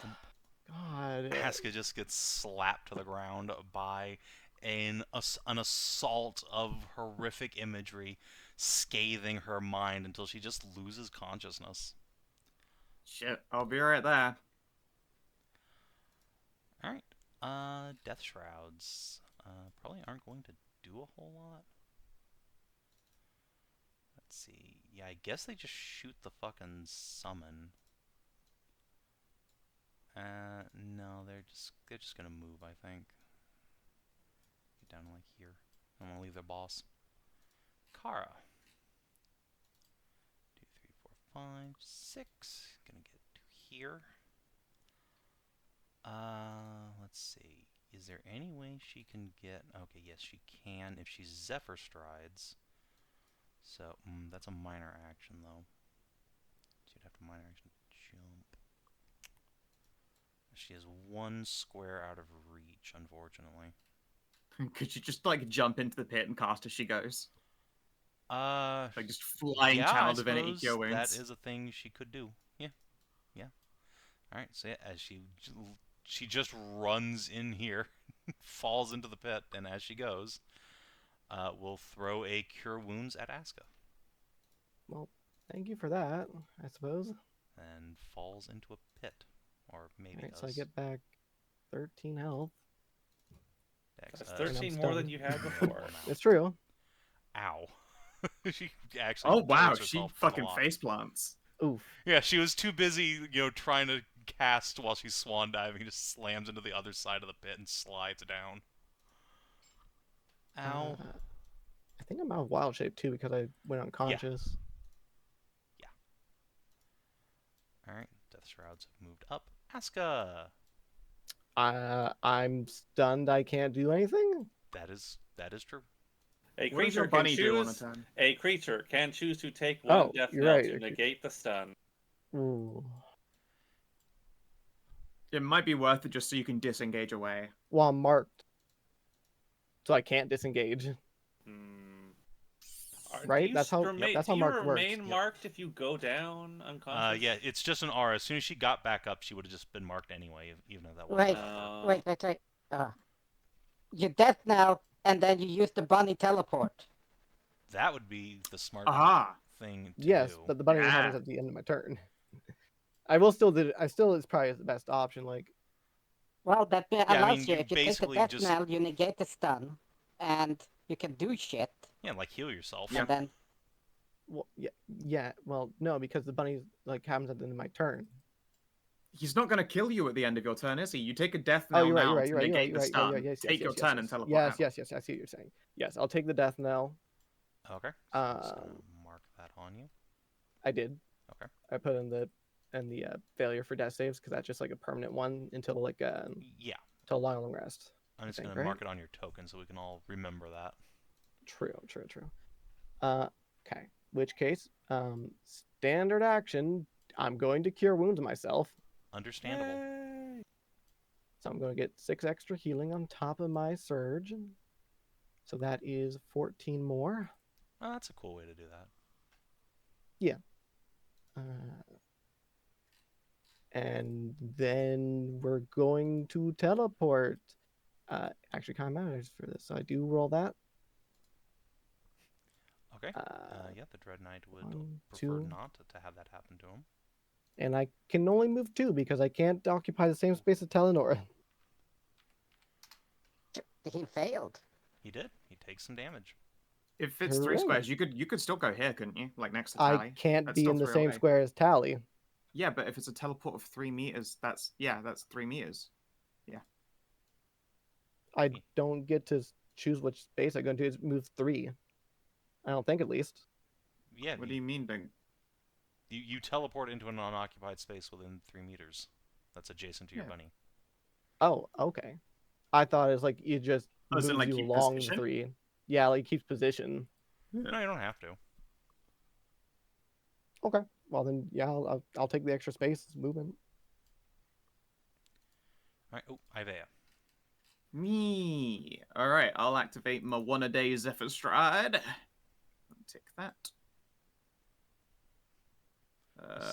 God. Aska just gets slapped to the ground by an assault of horrific imagery, scathing her mind until she just loses consciousness. Shit, I'll be right there. All right. Death Shrouds probably aren't going to do a whole lot. Let's see. Yeah, I guess they just shoot the fucking summon. No, they're just gonna move, I think. Get down like here. I'm gonna leave their boss. Kara. 2, 3, 4, 5, 6. Gonna get to here. Let's see. Is there any way she can get... Okay, yes, she can if she Zephyr Strides. So, that's a minor action, though. She'd have to minor action jump. She has 1 square out of reach, unfortunately. Could you just like jump into the pit and cast as she goes? Like just flying yeah, channel I divinity suppose cure wounds. that is a thing she could do. Yeah, yeah. All right, so yeah, as she just runs in here, falls into the pit, and as she goes, we'll throw a Cure Wounds at Aska. Well, thank you for that, I suppose. And falls into a pit. Or maybe Alright, does. so I get back 13 health. Dex, That's And I'm 13 more than stunned. you had before. It's true. Ow. She actually Oh wow, kills she herself with a fucking lot. face plants. Oof. Yeah, she was too busy, trying to cast while she's swan diving, just slams into the other side of the pit and slides down. Ow. I think I'm out of wild shape too because I went unconscious. Alright, Death Shrouds have moved up. Aska! I'm stunned. I can't do anything. That is true. A What does your creature can bunny do on a choose. turn? A creature can choose to take one Oh, death you're knell right. to negate the stun. Ooh. It might be worth it just so you can disengage away. Well, I'm marked, so I can't disengage. Right? That's how marked you works. remain marked if you go down unconscious? Yeah, it's just an aura. As soon as she got back up, she would have just been marked anyway, even if that Wait, wasn't wait. You death now, and then you use the bunny teleport. That would be the smart Aha! thing to Yes, do. but the bunny Yeah. happens at the end of my turn. I will still do it. I still is probably the best option. Like, Well, that I allows mean, you, you if you take the basically death just- knell, you negate the stun, and you can do shit, Yeah, like heal yourself. and then... well, yeah. Well, no, because the bunny like happens at the end of my turn. He's not gonna kill you at the end of your turn, is he? You take a death Oh, knell you're right. now You're right. to You're right. You're right. negate You're the right. stun. Yeah, yes, Take yes, your yes, turn yes. and teleport Yes, out. yes. I see what you're saying. Yes, I'll take the death knell. Okay. So I'm just gonna mark that on you. I did. Okay. I put in the failure for death saves because that's just like a permanent one until like Yeah. until long rest. I'm just think, gonna right? mark it on your token so we can all remember that. True. Okay. Which case, standard action. I'm going to cure wounds myself, Understandable. Yay. so I'm going to get 6 extra healing on top of my surge. So that is 14 more. Oh, that's a cool way to do that. And then we're going to teleport. Actually, kind of matters for this, so I do roll that. Okay. Yeah, the Dread Knight would 1, prefer 2, not to have that happen to him. and I can only move 2 because I can't occupy the same space as Talanora. He failed. He did. He takes some damage. If it's 3 Hooray. squares, you could still go here, couldn't you? Like next to I Tally. can't That's be still in the 3 same away. square as Tally. Yeah, but if it's a teleport of 3 meters, that's 3 meters. I don't get to choose which space I go into. It's move 3. I don't think, at least. Yeah. What do you mean, then? You teleport into an unoccupied space within 3 meters. That's adjacent to your Yeah. bunny. Oh, okay. I thought it was like you just Oh, as in, moves like, you keep along position? 3. Yeah, like keeps position. No, you don't have to. Okay. Well then, yeah, I'll take the extra space. It's movement. All right. Oh, Aiveah. Me. All right, I'll activate my one-a-day Zephyr Stride. Tick that.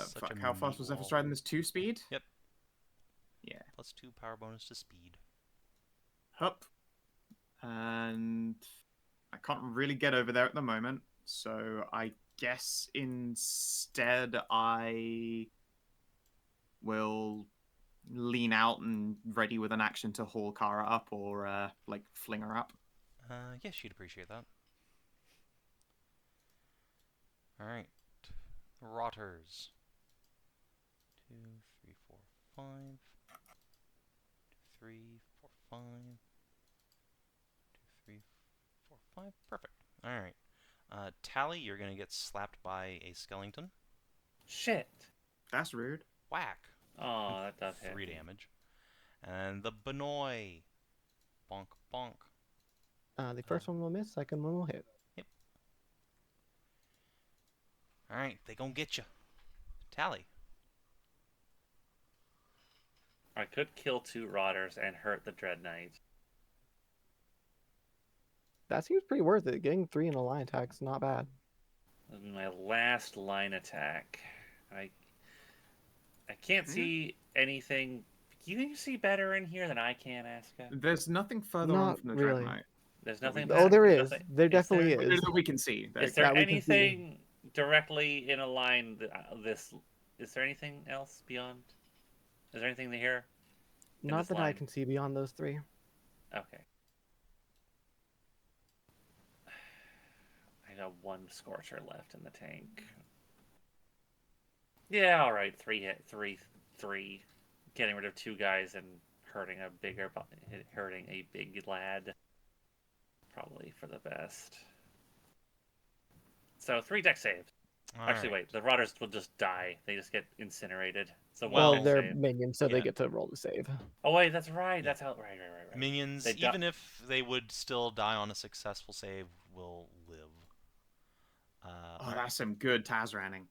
Such a Fuck, how fast meat was Zephyr wall. Stride in this 2 speed? Yep. Yeah. +2 power bonus to speed. Hup. And I can't really get over there at the moment, so I guess instead I will lean out and ready with an action to haul Kara up or like fling her up. Yes, she'd appreciate that. Alright. Rotters. 2, 3, 4, 5. 2, 3, 4, 5. 2, 3, 4, 5. Perfect. Alright. Tally, you're going to get slapped by a skeleton. Shit. That's rude. Whack. Oh, that does hit. 3 damage. And the Benoy. Bonk, bonk. The first one will miss, second one will hit. Yep. Alright, they gonna get you. Tally. I could kill 2 Rotters and hurt the Dread Knight. That seems pretty worth it. Getting 3 in a line attack's not bad. My last line attack. I can't see anything. Can you see better in here than I can, Aska? There's nothing further on Not from the really. Dread Knight. There's nothing. Oh, there is. nothing- There definitely there- is. That we can see. Is there that we can see. anything directly in a line? This. Is there anything else beyond? Is there anything here? Not this that I line? can see beyond those 3. Okay. I got 1 Scorcher left in the tank. Yeah, all right. 3 hit, 3. Getting rid of 2 guys and hurting a big lad. Probably for the best. So 3 deck saves. Actually, wait. The Rotters will just die. They just get incinerated. So Well, Well, they're save. minions, so yeah. they get to roll the save. Oh wait, that's right. That's how. Right. Minions, They even if they would still die on a successful save, will live. Oh, that's some good Tazranning.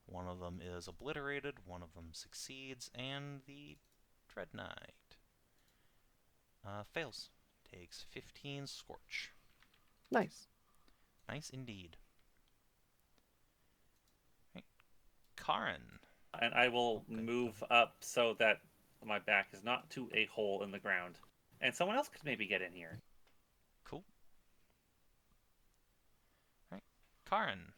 One of them is obliterated, one of them succeeds, and the Dread Knight fails. Takes 15 Scorch. Nice. Nice indeed. Right. Karin. And I will Okay. move up so that my back is not to a hole in the ground, and someone else could maybe get in here. Cool. Right. Karin.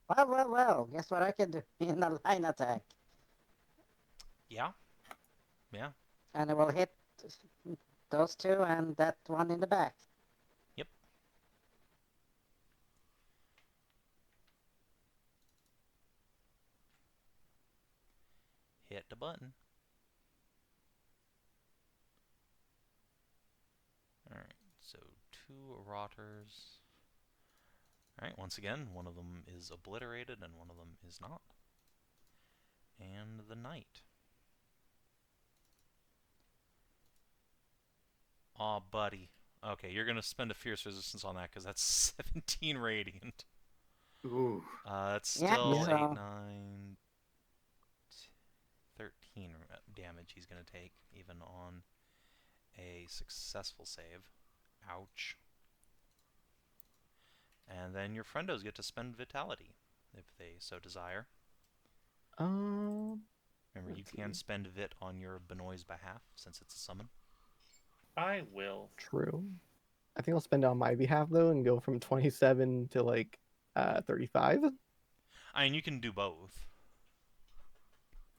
Well. Guess what I can do in a line attack? Yeah. Yeah. And it will hit those 2 and that one in the back. Yep. Hit the button. Alright, so 2 Rotters. Alright, once again, one of them is obliterated and one of them is not. And the Knight. Aw, buddy. Okay, you're gonna spend a Fierce Resistance on that because that's 17 Radiant. Ooh. That's Yeah, still so- 8, 9, 13 damage he's gonna take, even on a successful save. Ouch. And then your friendos get to spend Vitality, if they so desire. Remember, you Let's can see. spend Vit on your Benoy's behalf, since it's a summon. I will. True. I think I'll spend it on my behalf though and go from 27 to like 35. I mean, you can do both.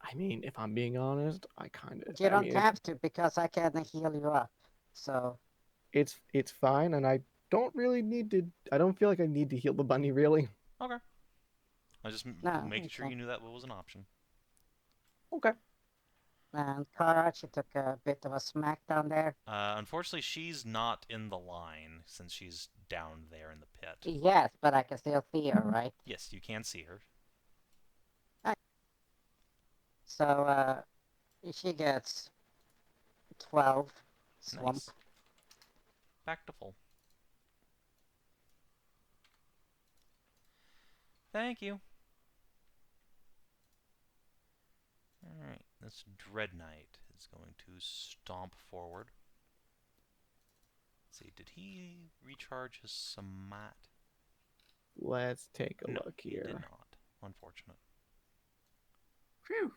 I mean, if I'm being honest, I kind of. You don't have to because I can heal you up. So It's fine, and I don't really need to. I don't feel like I need to heal the bunny really. Okay. I was just No, making sure okay. you knew that was an option. Okay. and Kara, she took a bit of a smack down there. Unfortunately, she's not in the line, since she's down there in the pit. Yes, but I can still see her, right? Yes, you can see her. So she gets 12 swamp. Nice. Back to full. Thank you. Alright, this this Dread Knight is going to stomp forward. Let's see, did he recharge his Samat? Let's take a No, look he did here. not. Unfortunate. Phew.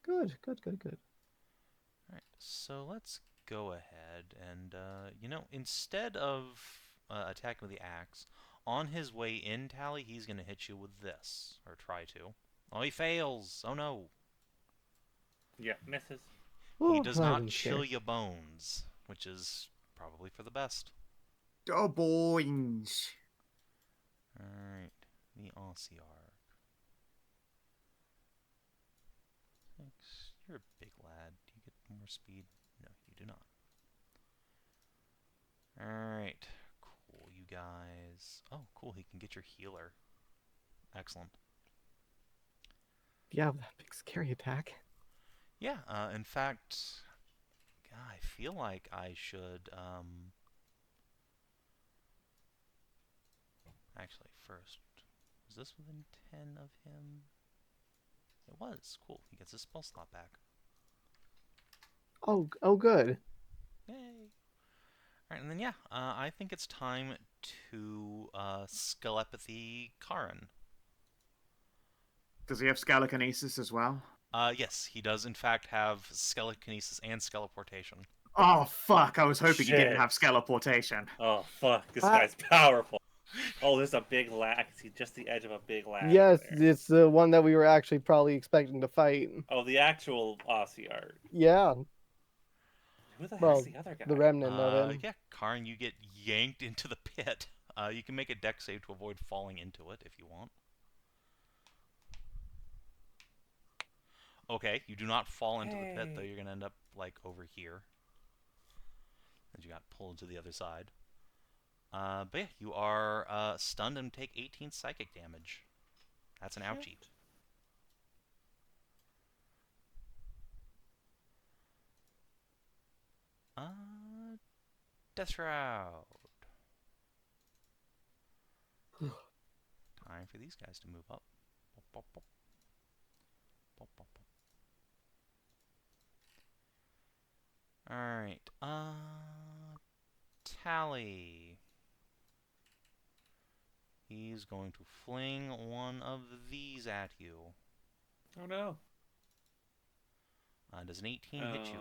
Good. Alright, so let's go ahead and, instead of attacking with the axe, on his way in, Tally, he's going to hit you with this. Or try to. Oh, he fails! Oh no! Yeah, misses. He Ooh, does I not didn't chill care. your bones, which is probably for the best. Oh, boys. Alright, the Ossiarch. Thanks. You're a big lad. Do you get more speed? No, you do not. Alright, cool, you guys. Oh, cool, he can get your healer. Excellent. Yeah, that big scary attack. Yeah, in fact, I feel like I should, actually, first, was this within 10 of him? It was. Cool, he gets his spell slot back. Oh, good. Yay! Alright, and then, yeah, I think it's time to, Skelepathy Karin. Does he have Scalakinesis as well? Yes, he does in fact have Skelekinesis and Skeleportation. Oh, fuck. I was hoping he didn't Shit. have Skeleportation. Oh fuck, this What? guy's powerful. Oh, there's a big lag. I can see just the edge of a big lag. Yes, there. it's the one that we were actually probably expecting to fight. Oh, the actual Ossiarch. Yeah, Who the well, heck's the other guy? the remnant of him. Yeah, Karin, you get yanked into the pit. You can make a dex save to avoid falling into it if you want. Okay, you do not fall into the pit, though Hey. you're going to end up, like, over here. As you got pulled to the other side. But yeah, you are stunned and take 18 psychic damage. That's an ouchie. Death Shroud. Time for these guys to move up. Bop, bop, bop. Bop, bop, bop. Alright, Tally. He's going to fling one of these at you. Oh no. Does an 18 hit you?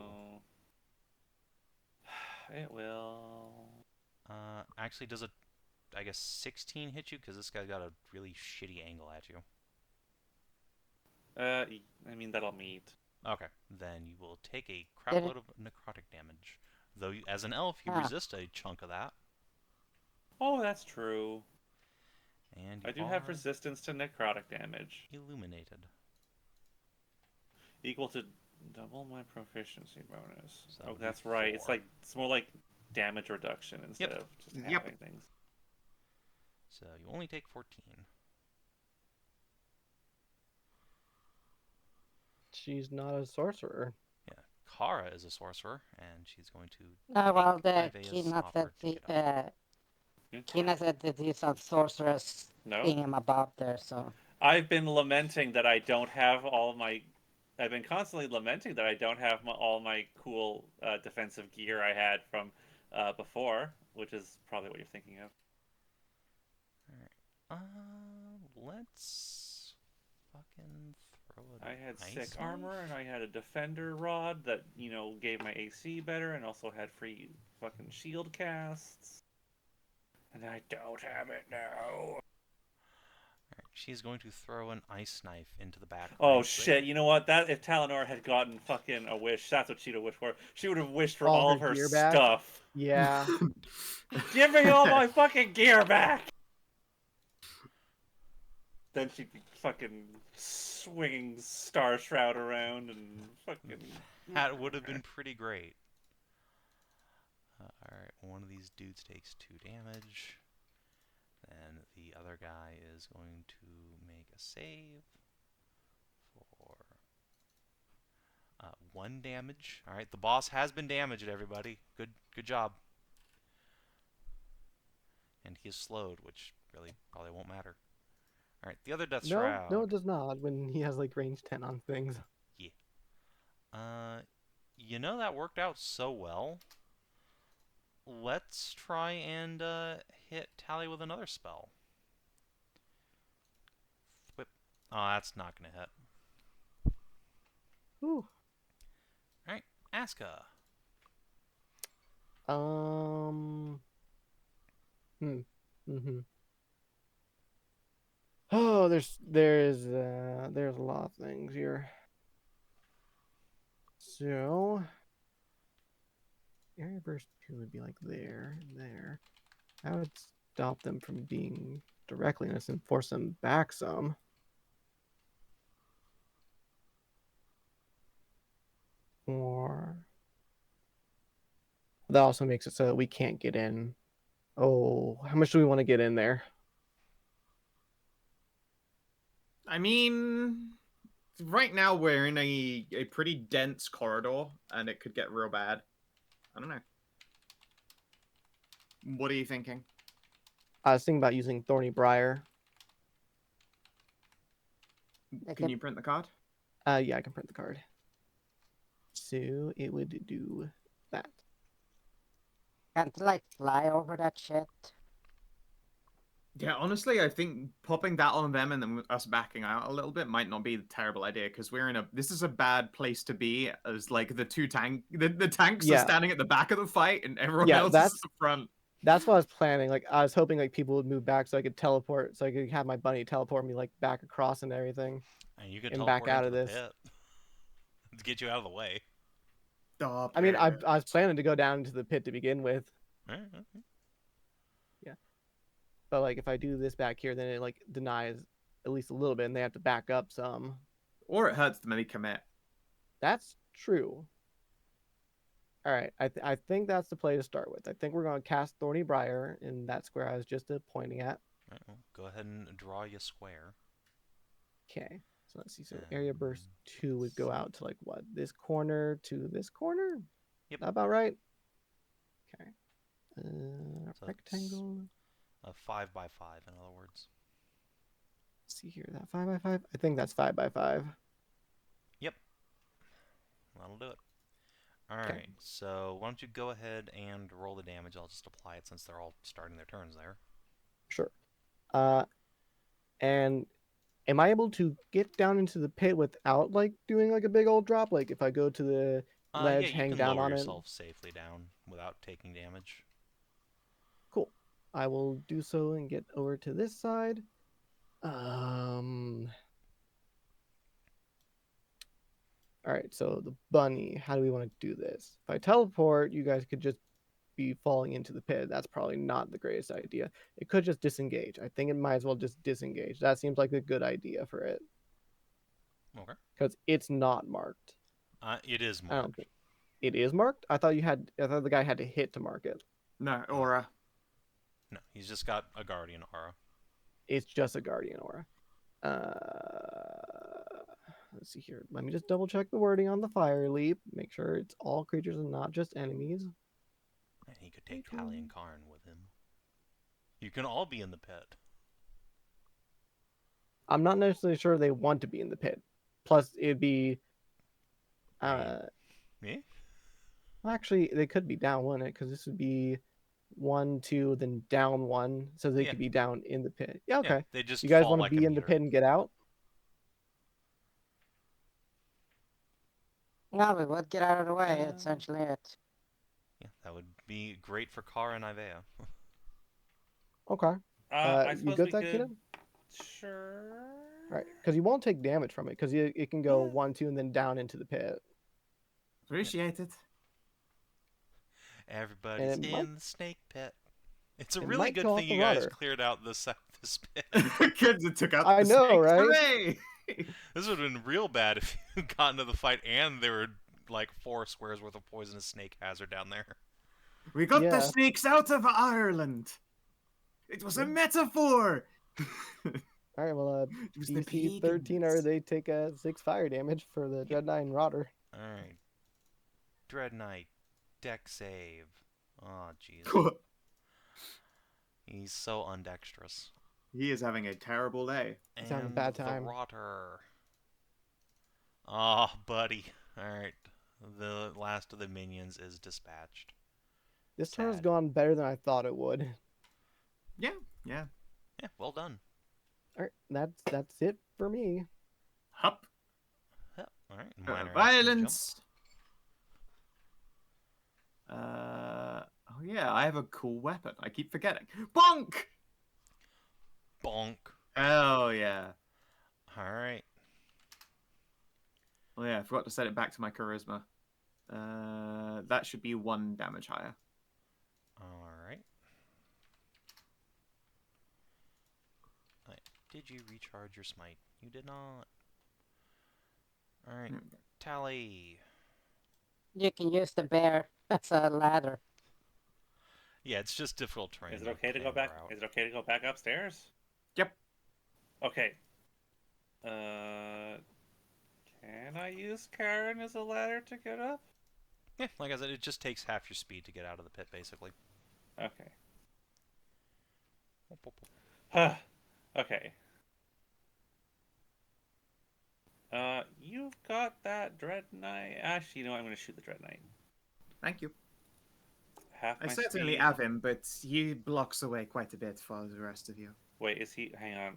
It will. Actually, does a, I guess, 16 hit you? Because this guy got a really shitty angle at you. I mean that'll meet. Okay, then you will take a crapload of necrotic damage. Though, as an elf, you resist a chunk of that. Oh, that's true. And I you do have are resistance to necrotic damage, illuminated. equal to double my proficiency bonus. So that Oh, would be that's right. four. It's more like damage reduction instead of just Yep. having things. So you only take 14. She's not a sorcerer. Yeah, Kara is a sorcerer, and she's going to No, well, the Aiveah's offer to get up. Kinathis did do some sorceress No, thingamabob there, so. I've been lamenting that I don't have all my. I've been constantly lamenting that I don't have all my cool defensive gear I had from before, which is probably what you're thinking of. Let's fucking throw it. I had ice sick knife? armor, and I had a defender rod that gave my AC better, and also had free fucking shield casts. And I don't have it now. Alright, she's going to throw an ice knife into the back. Oh right shit! there. You know what? That if Talanora had gotten fucking a wish, that's what she'd have wished for. She would have wished for All all her of her gear back? stuff. Yeah. Give me all my fucking gear back. Then she'd be fucking swinging Star Shroud around and fucking. That would have been pretty great. Alright, one of these dudes takes 2 damage. Then the other guy is going to make a save for 1 damage. Alright, the boss has been damaged, everybody. Good job. And he is slowed, which really probably won't matter. Alright, the other Death Shroud. No, it does not when he has like range 10 on things. You know, that worked out so well. Let's try and hit Tally with another spell. Whip. Oh, that's not going to hit. Ooh. Alright, Aska. Mm-hmm. Oh, there's a lot of things here. So, area burst 2 would be like there and there. That would stop them from being directly in us and force them back some. Or that also makes it so that we can't get in. Oh, how much do we want to get in there? I mean, right now we're in a pretty dense corridor, and it could get real bad. I don't know. What are you thinking? I was thinking about using Thorny Briar. Can you print the card? Yeah, I can print the card. So it would do that. Can't like fly over that shit. Yeah, honestly, I think popping that on them and then us backing out a little bit might not be a terrible idea, because this is a bad place to be, as like the tanks are standing at the back of the fight and everyone else is at the front. That's what I was planning. Like, I was hoping like people would move back so I could teleport, so I could have my bunny teleport me like back across and everything. And you could and teleport back out into of the this. pit. To get you out of the way. I mean, I was planning to go down into the pit to begin with. Okay. Yeah. But like, if I do this back here, then it like denies at least a little bit, and they have to back up some. Or it hurts them and they commit. That's true. All right, I think that's the play to start with. I think we're going to cast Thorny Briar in that square I was just pointing at. All right, well, go ahead and draw you a square. Okay, so let's see. So area burst 2 would go out to like what? This corner to this corner? Yep. That about right? Okay. So rectangle. A 5x5, in other words. Let's see here, that 5x5? I think that's 5x5. Yep. That'll do it. Alright, so why don't you go ahead and roll the damage. I'll just apply it since they're all starting their turns there. Sure. And am I able to get down into the pit without like doing like a big old drop? Like if I go to the ledge, yeah, hang down on it? you can lower yourself safely down without taking damage. Cool. I will do so and get over to this side. Alright, so the bunny, how do we want to do this? If I teleport, you guys could just be falling into the pit. That's probably not the greatest idea. It could just disengage. I think it might as well just disengage. That seems like a good idea for it. Okay. Because it's not marked. It is marked. I don't think it is marked? I thought the guy had to hit to mark it. No, aura. No, he's just got a guardian aura. It's just a guardian aura. Let's see here. Let me just double check the wording on the fire leap. Make sure it's all creatures and not just enemies. And he could take Tally and Karin with him. You can all be in the pit. I'm not necessarily sure they want to be in the pit. Plus, it'd be... Me? Actually, they could be down, wouldn't it? Because this would be 1, 2, then down 1. So they could be down in the pit. Yeah, okay. Yeah, they just you guys fall want to like be a in the meter. pit and get out? No, we would get out of the way. Essentially, it. Yeah, that would be great for Karin and Aiveah. Okay. I you suppose got we that, could... Keenan? Sure. All right, because you won't take damage from it, because it can go 1, 2, and then down into the pit. Appreciate it. Everybody's in might- the snake pit. It's a it really might good go thing off you the guys rudder. cleared out this pit. Kids that took out I the know, snakes. right? Hooray! This would have been real bad if you got into the fight and there were like 4 squares worth of poisonous snake hazard down there. We got Yeah. the snakes out of Ireland. It was a metaphor. All right, well, It was the DC 13, or pagans. they take 6 fire damage for the Dread Knight and Rotter. Alright. Dread Knight. Deck save. Oh, jeez. He's so undexterous. He is having a terrible day. He's having a bad time. The Rotter. Oh, buddy. Alright. The last of the minions is dispatched. This turn has Sad. gone better than I thought it would. Yeah, yeah. Yeah, well done. All right, that's it for me. Hup. Yep. All right. Minor action to jump. Violence. Oh yeah, I have a cool weapon. I keep forgetting. Bonk. Bonk. Oh yeah. All right. Oh yeah, I forgot to set it back to my charisma. That should be 1 damage higher. All right. Did you recharge your smite? You did not. All right. Tally. You can use the bear as a ladder. Yeah, it's just difficult terrain. Is it okay to go back? Is it okay to go back upstairs? Yep. Okay. Can I use Karin as a ladder to get up? Yeah, like I said, it just takes half your speed to get out of the pit, basically. Okay. Whoop, whoop, whoop. Okay. You've got that Dread Knight. Actually, you know what? I'm going to shoot the Dread Knight. Thank you. Half I my certainly speed. have him, but he blocks away quite a bit for the rest of you. Wait, is he? Hang on.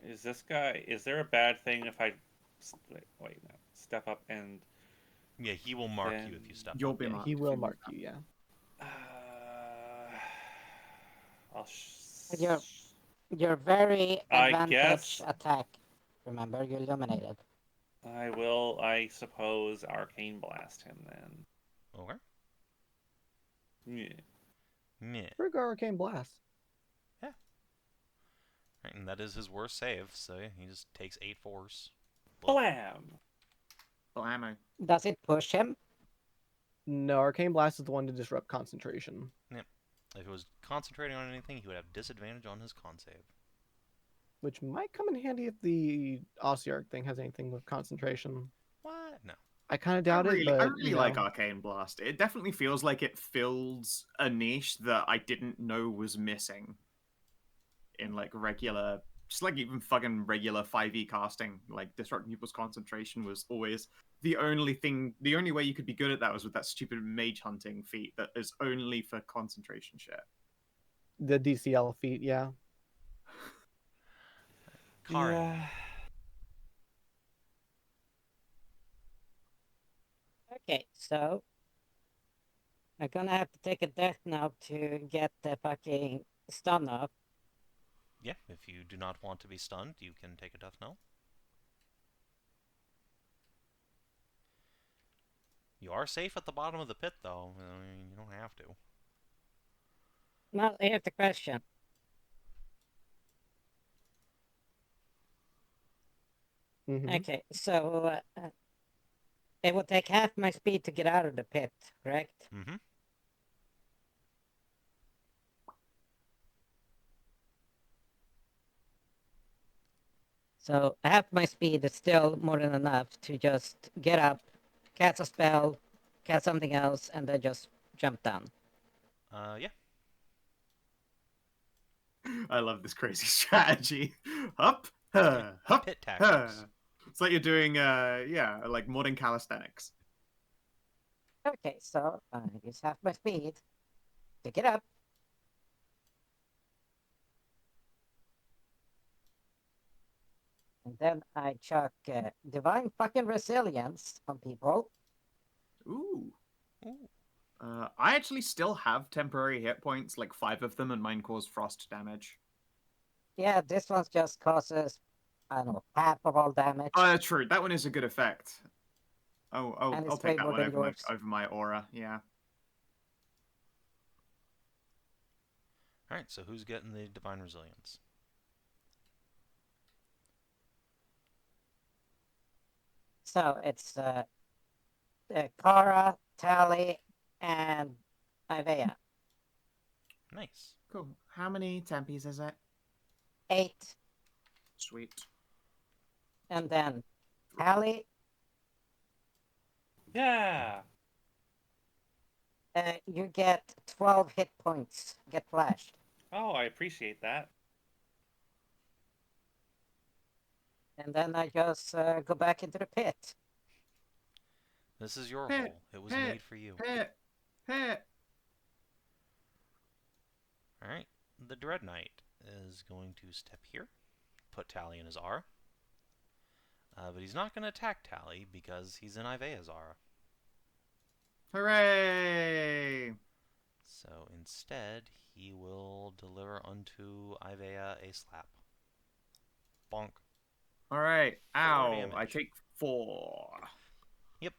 Is this guy? Is there a bad thing if I? Wait, no. Step up and. Yeah, he will mark Then you if you step You'll up. be Yeah, marked he if will you mark move you. Yeah. I'll. Your very I advantage guess- attack. Remember, you illuminated. I will. I suppose Arcane Blast him then. Okay. Yeah. Meh. Trigger Arcane Blast. Right, and that is his worst save, so he just takes 8 force. Blam! Blammo. Does it push him? No, Arcane Blast is the one to disrupt concentration. If he was concentrating on anything, he would have disadvantage on his con save. Which might come in handy if the Ossiarch thing has anything with concentration. What? No. I kind of doubt it, but I really you know. like Arcane Blast. It definitely feels like it fills a niche that I didn't know was missing in like regular, just like even fucking regular 5e casting. Like disrupting people's concentration was always the only thing. The only way you could be good at that was with that stupid mage hunting feat that is only for concentration shit. The DCL feat, yeah. Karin. Yeah. Okay, so I'm gonna have to take a death now to get the fucking stun off. Yeah, if you do not want to be stunned, you can take a death knell. You are safe at the bottom of the pit, though. I mean, you don't have to. Now, here's the question. Mm-hmm. Okay, so it will take half my speed to get out of the pit, correct? Mm-hmm. So half my speed is still more than enough to just get up, cast a spell, cast something else, and then just jump down. Yeah. I love this crazy strategy. Up, up, Pit tactics. It's like you're doing, yeah, like modern calisthenics. Okay, so I use half my speed to get up. And then I chuck divine fucking resilience on people. Ooh. Ooh. I actually still have temporary hit points, like 5 of them, and mine cause frost damage. Yeah, this one just causes, I don't know, half of all damage. True. That one is a good effect. Oh, And I'll it's way take that more one than yours. over my aura. Yeah. Alright, so who's getting the Divine Resilience? So it's Kara, Tally, and Aiveah. Nice. Cool. How many tempies is it? 8. Sweet. And then Tally, Yeah. you get 12 hit points. Get flashed. Oh, I appreciate that. And then I just go back into the pit. This is your Pet, hole. It was pet, made for you. Pet. Alright. The Dread Knight is going to step here. Put Tally in his aura. But he's not going to attack Tally because he's in Aiveah's aura. Hooray! So instead, he will deliver unto Aiveah a slap. Bonk. Alright. 4 Ow. damage. I take 4. Yep.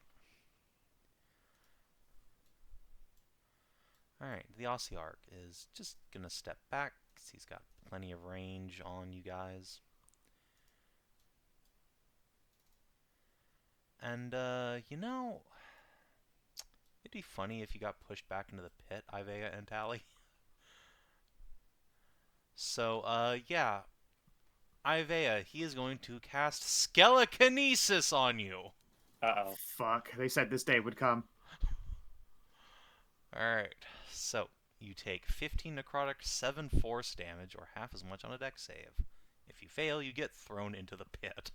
Alright, the Ossiarch is just going to step back because he's got plenty of range on you guys. And, you know, it'd be funny if you got pushed back into the pit, Aiveah and Tally. So, yeah. Aiveah, he is going to cast Skelekinesis on you. Uh-oh. Fuck. They said this day would come. Alright, so you take 15 necrotic, 7 force damage, or half as much on a dex save. If you fail, you get thrown into the pit.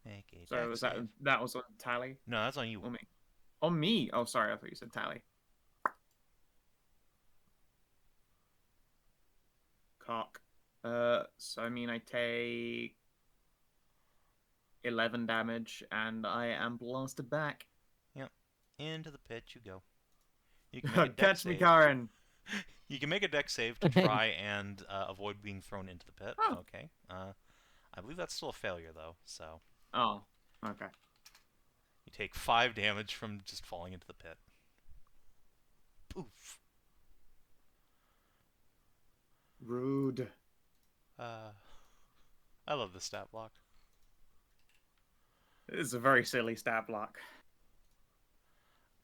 Make a So dex was save. that was on Tally? No, that's on you. On me. On me? Oh, sorry. I thought you said Tally. Cock. So I mean I take 11 damage and I am blasted back. Yep. Into the pit you go. You can make a dex Catch me, save. Karin. You can make a dex save to try and avoid being thrown into the pit. Oh. Okay. I believe that's still a failure, though, so... Oh, okay. You take 5 damage from just falling into the pit. Poof. Rude. I love the stat block. This is a very silly stat block.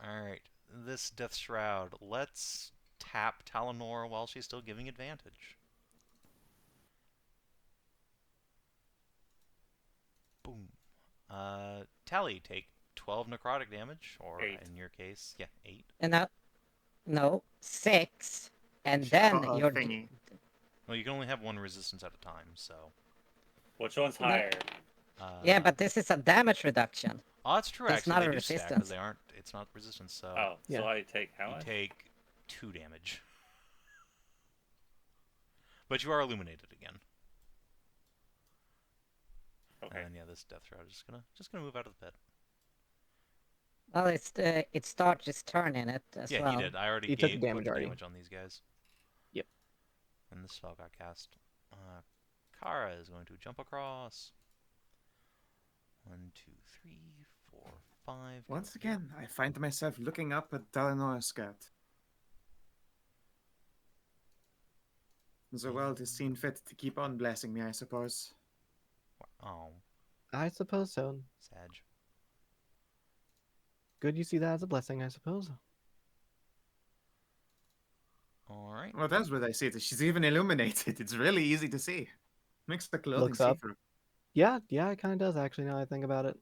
Alright, this Death Shroud. Let's tap Talanora while she's still giving advantage. Boom. Tally, take 12 necrotic damage, or 8. in your case, yeah, 8. And no, 6. And then Uh-oh, you're thingy. Well, you can only have 1 resistance at a time, so... Which one's That- higher? yeah, but this is a damage reduction. Oh, that's true, It's actually. not They a do stack, 'cause resistance. they aren't... It's not resistance, so... Oh, Yeah. so I take how You much? take 2 damage. But you are illuminated again. Okay. And yeah, this Death Shroud is just gonna move out of the pit. Well, it starts its turn in it as Yeah, well. he did. I already He took gave damage put already. damage on these guys. Yep. And this spell got cast. Kara is going to jump across. 1, 2, 3, 4, 5. Once go here. again, I find myself looking up at Talanora's skirt. The world has seen fit to keep on blessing me, I suppose. Oh, I suppose so. Sag. Good you see that as a blessing, I suppose. Alright. Well, that's what I see. She's even illuminated. It's really easy to see. Makes the clothing Looks up. see-through. Yeah, it kind of does actually. Now I think about it.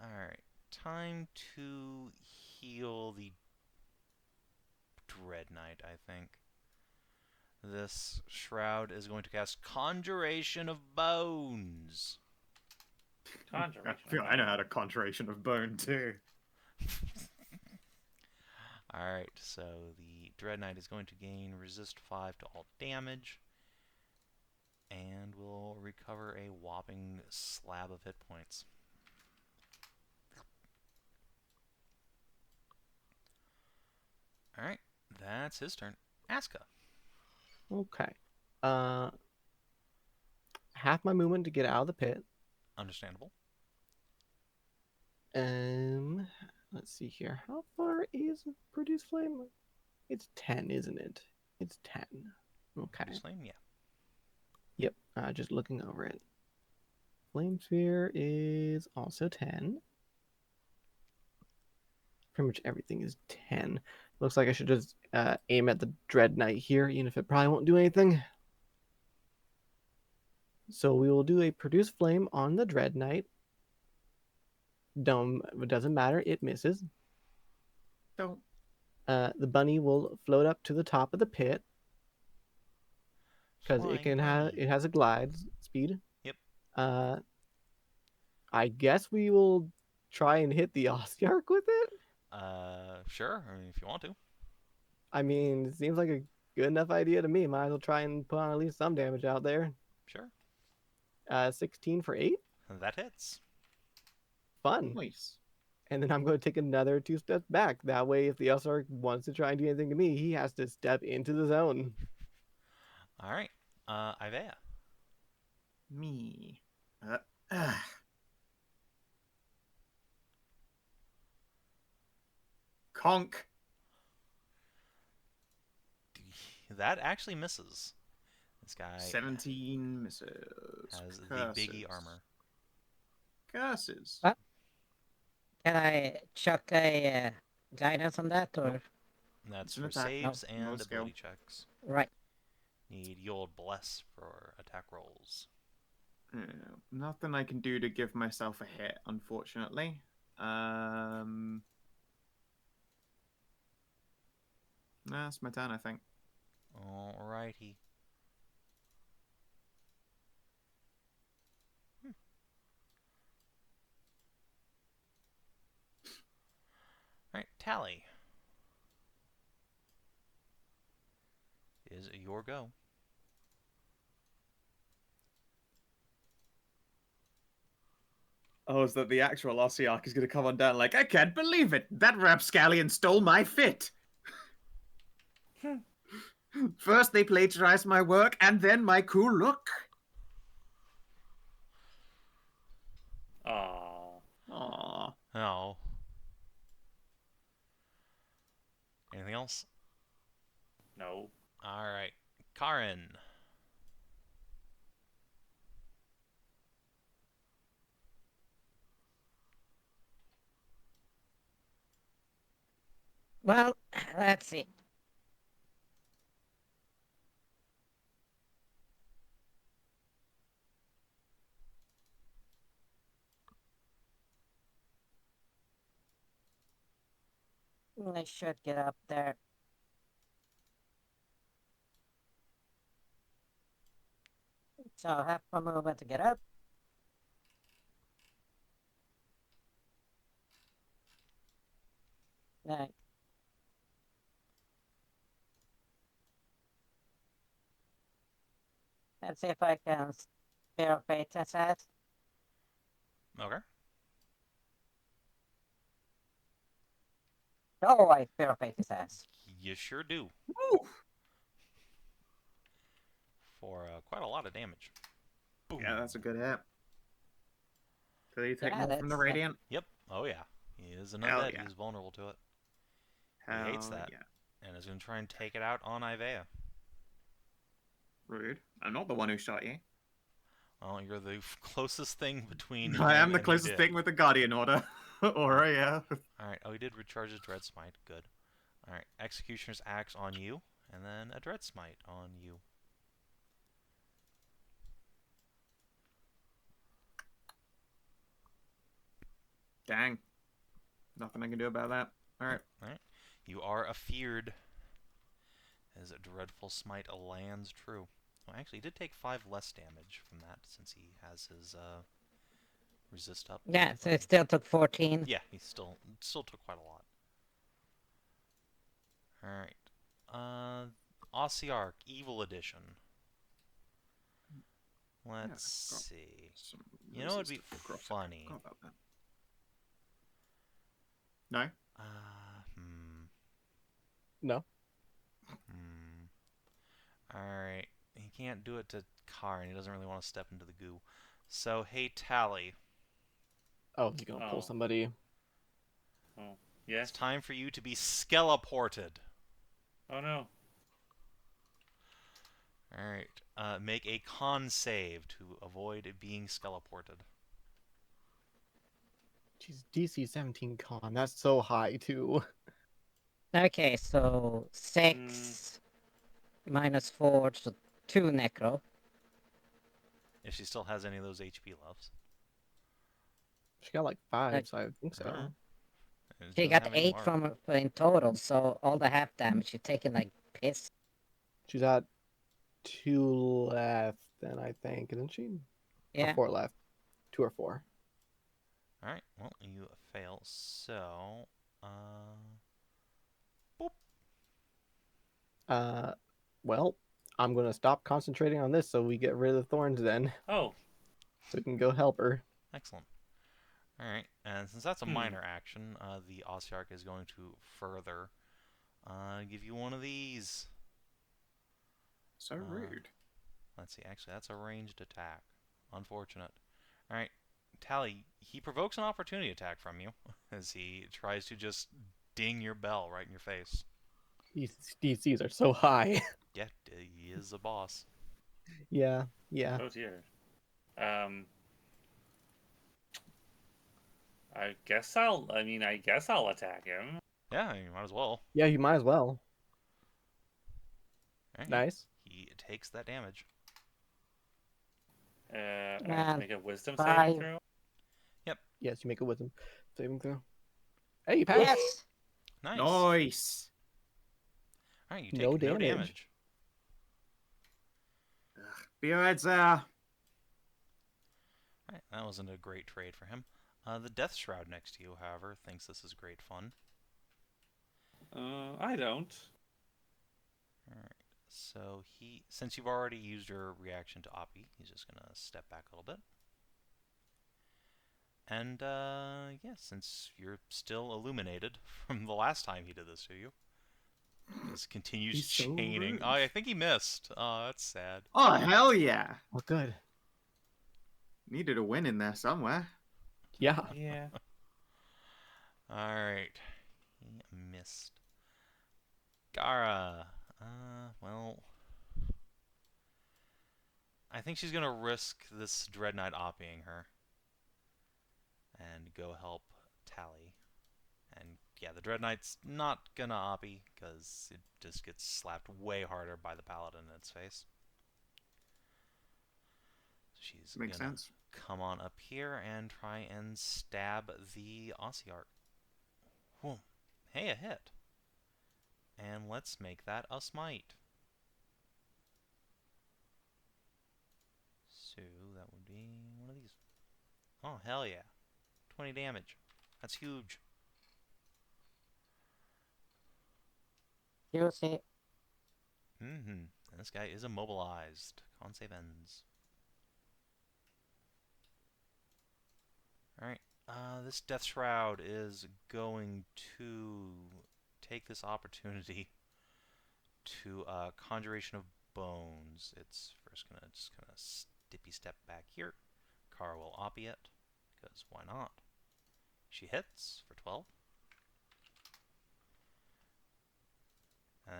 Alright. Time to heal the Dread Knight, I think. This Shroud is going to cast Conjuration of Bones. Conjuration. I know how to Conjuration of Bone, too. Alright, so the Dread Knight is going to gain resist 5 to all damage. And will recover a whopping slab of hit points. Alright, that's his turn. Aska. Okay. Half my movement to get out of the pit. Understandable. Let's see here. How far is Produce Flame? It's 10, isn't it? It's 10. Okay. Produce Flame, yeah. Yep. Just looking over it. Flame Sphere is also 10. Pretty much everything is 10. Looks like I should just aim at the Dread Knight here, even if it probably won't do anything. So we will do a Produce Flame on the Dread Knight. Don't, it doesn't matter. It misses. Don't. The bunny will float up to the top of the pit because it Flying bunny. it has a glide speed. Yep. I guess we will try and hit the Ossiarch with it. Sure. I mean, if you want to. I mean, it seems like a good enough idea to me. Might as well try and put on at least some damage out there. Sure. 16 for 8. That hits. Fun. Nice. And then I'm going to take another 2 steps back. That way, if the Ossiarch wants to try and do anything to me, he has to step into the zone. All right. Aiveah. Me. Conk. That actually misses. This guy 17 misses. has the Curses. biggie armor. Curses. What? Can I chuck a guidance on that, or That's It's an for attack. saves No, no and skill. ability checks. right? Need Yold Bless for attack rolls. Nothing I can do to give myself a hit, unfortunately. That's my turn, I think. Alrighty. Alright, Tally. Is your go. Oh, is that the actual Ossiarch is going to come on down like, I can't believe it! That rapscallion stole my fit! First they plagiarized my work, and then my cool look. Aww. Aww. Oh. Anything else? No. Alright. Karin. Well, let's see. I should get up there. So half a movement to get up. Right. Let's see if I can spare fate assess. Okay. Oh, I spare fate assess. You sure do. Woo! For quite a lot of damage. Boom. Yeah, that's a good hit. Do you take Yeah, more from the that's- Radiant? Yep. Oh, yeah. He is an Hell undead. yeah. He's vulnerable to it. Hell He hates that. yeah. And is going to try and take it out on Aiveah. Rude. I'm not the one who shot you. Well, you're the closest thing between I him am the and closest dead. thing with the Guardian Order. Aura, yeah. Alright, oh, he did recharge his Dread Smite. Good. Alright, Executioner's Axe on you, and then a Dread Smite on you. Dang. Nothing I can do about that. Alright. Alright. You are afeared. As a Dreadful Smite lands true. Well, actually, he did take 5 less damage from that, since he has his, resist up. Yeah, so it still took 14. Yeah, he still took quite a lot. Alright. Ossiarch, Evil Edition. Let's see. You know what would be funny? No? No. Alright. He can't do it to Karin. He doesn't really want to step into the goo. So, hey, Tally. Oh, he's going to pull somebody. Oh, yes. It's time for you to be skeleported. Oh no. Alright. Make a con save to avoid being skeleported. Jeez, DC 17 con. That's so high, too. Okay, so 6 minus 4, so 2 necro. If she still has any of those HP lefts. She got like 5, Like- so I think so. Alright. It She doesn't got have any 8 mark. from in total, so all the half damage you're taking like piss. She's at 2 left, then I think, isn't she? Or Yeah. 4 left. 2 or 4. Alright, well, you fail, so... boop. Well, I'm gonna stop concentrating on this so we get rid of the thorns then. Oh, So we can go help her. Excellent. Alright, and since that's a Hmm. minor action, the Ossiarch is going to further give you one of these. So rude. Let's see, actually, that's a ranged attack. Unfortunate. Alright, Tally, he provokes an opportunity attack from you as he tries to just ding your bell right in your face. These DCs are so high. Yeah, he is a boss. Yeah. oh dear. I guess I'll attack him. Yeah, you might as well. Yeah, you might as well. Alright, Nice. He takes that damage. I have to Man, make a wisdom 5. saving throw. Yes, you make a wisdom saving throw. Hey, you passed. Yes. Nice. Nice. Alright, you take No no damage. damage. Be alright, sir. Alright, that wasn't a great trade for him. The Death Shroud next to you, however, thinks this is great fun. I don't. Alright, so since you've already used your reaction to Oppie, he's just gonna step back a little bit. And, yeah, since you're still illuminated from the last time he did this to you, he just continues He's so chaining. rude. Oh, I think he missed. Oh, that's sad. Oh, hell yeah. Oh, good. Needed a win in there somewhere. Yeah. Yeah. Alright, he missed. Gara. Well, I think she's gonna risk this Dread Knight oppieing her and go help Tally. And yeah, the Dread Knight's not gonna oppie because it just gets slapped way harder by the Paladin in its face. She's Makes gonna sense. come on up here and try and stab the Ossiarch. Whoa. Hey, a hit. And let's make that a smite. So that would be one of these. Oh, hell yeah. 20 damage. That's huge. You see. And this guy is immobilized. Con save ends. Alright. This Death Shroud is going to take this opportunity to Conjuration of Bones. It's first gonna just kind of stippy step back here. Kara will oppie it, because why not? She hits for 12.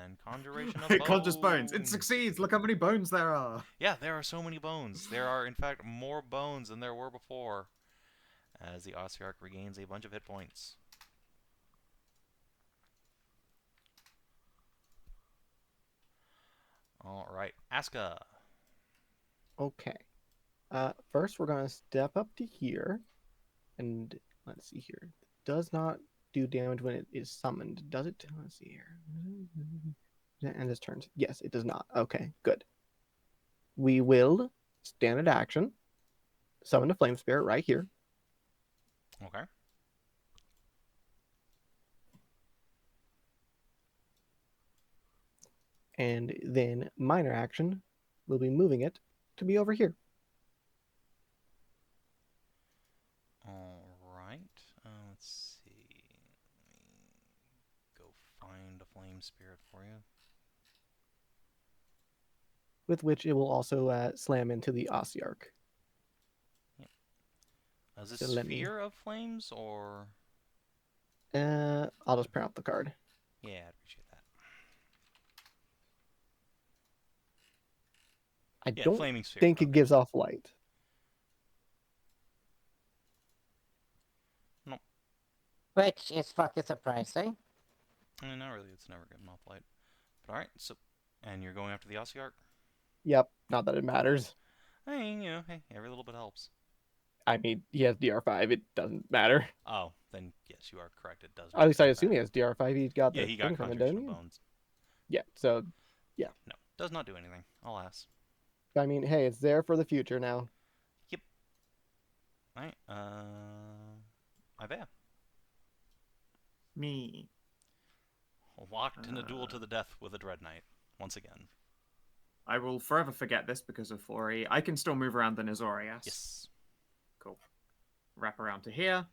And Conjuration of It Bones. conjures bones. It succeeds. Look how many bones there are. Yeah, there are so many bones. There are, in fact, more bones than there were before. As the Ossiarch regains a bunch of hit points. Alright, Aska. Okay. First we're gonna step up to here, and let's see here. It does not do damage when it is summoned, does it? Let's see here. And this turns. Yes, it does not. Okay, good. We will standard action summon a flame spirit right here. Okay. And then minor action, we'll be moving it to be over here. Alright. Let's see. Let me go find a flame spirit for you. With which it will also slam into the Ossiarch. Is it So let me- Sphere of Flames or? I'll just print out the card. Yeah, I'd appreciate that. I Yeah, don't Flaming Sphere. think it okay. gives off light. Which is fucking surprising. Not really. It's never getting off light. But alright, so. And you're going after the Ossiarch? Yep, not that it matters. Hey, hey, every little bit helps. I mean, he has DR5. It doesn't matter. Oh, then yes, you are correct. It does. At least I make assume he that. has DR5. He got Yeah, the he got thing from it, contribution doesn't of he? bones. Yeah. So, No, does not do anything. Alas. I mean, hey, it's there for the future now. Yep. All right. Aiveah. Me. Locked in a duel to the death with a Dread Knight once again. I will forever forget this because of Flori. I can still move around the Nizorias. Yes. Cool. Wrap around to here.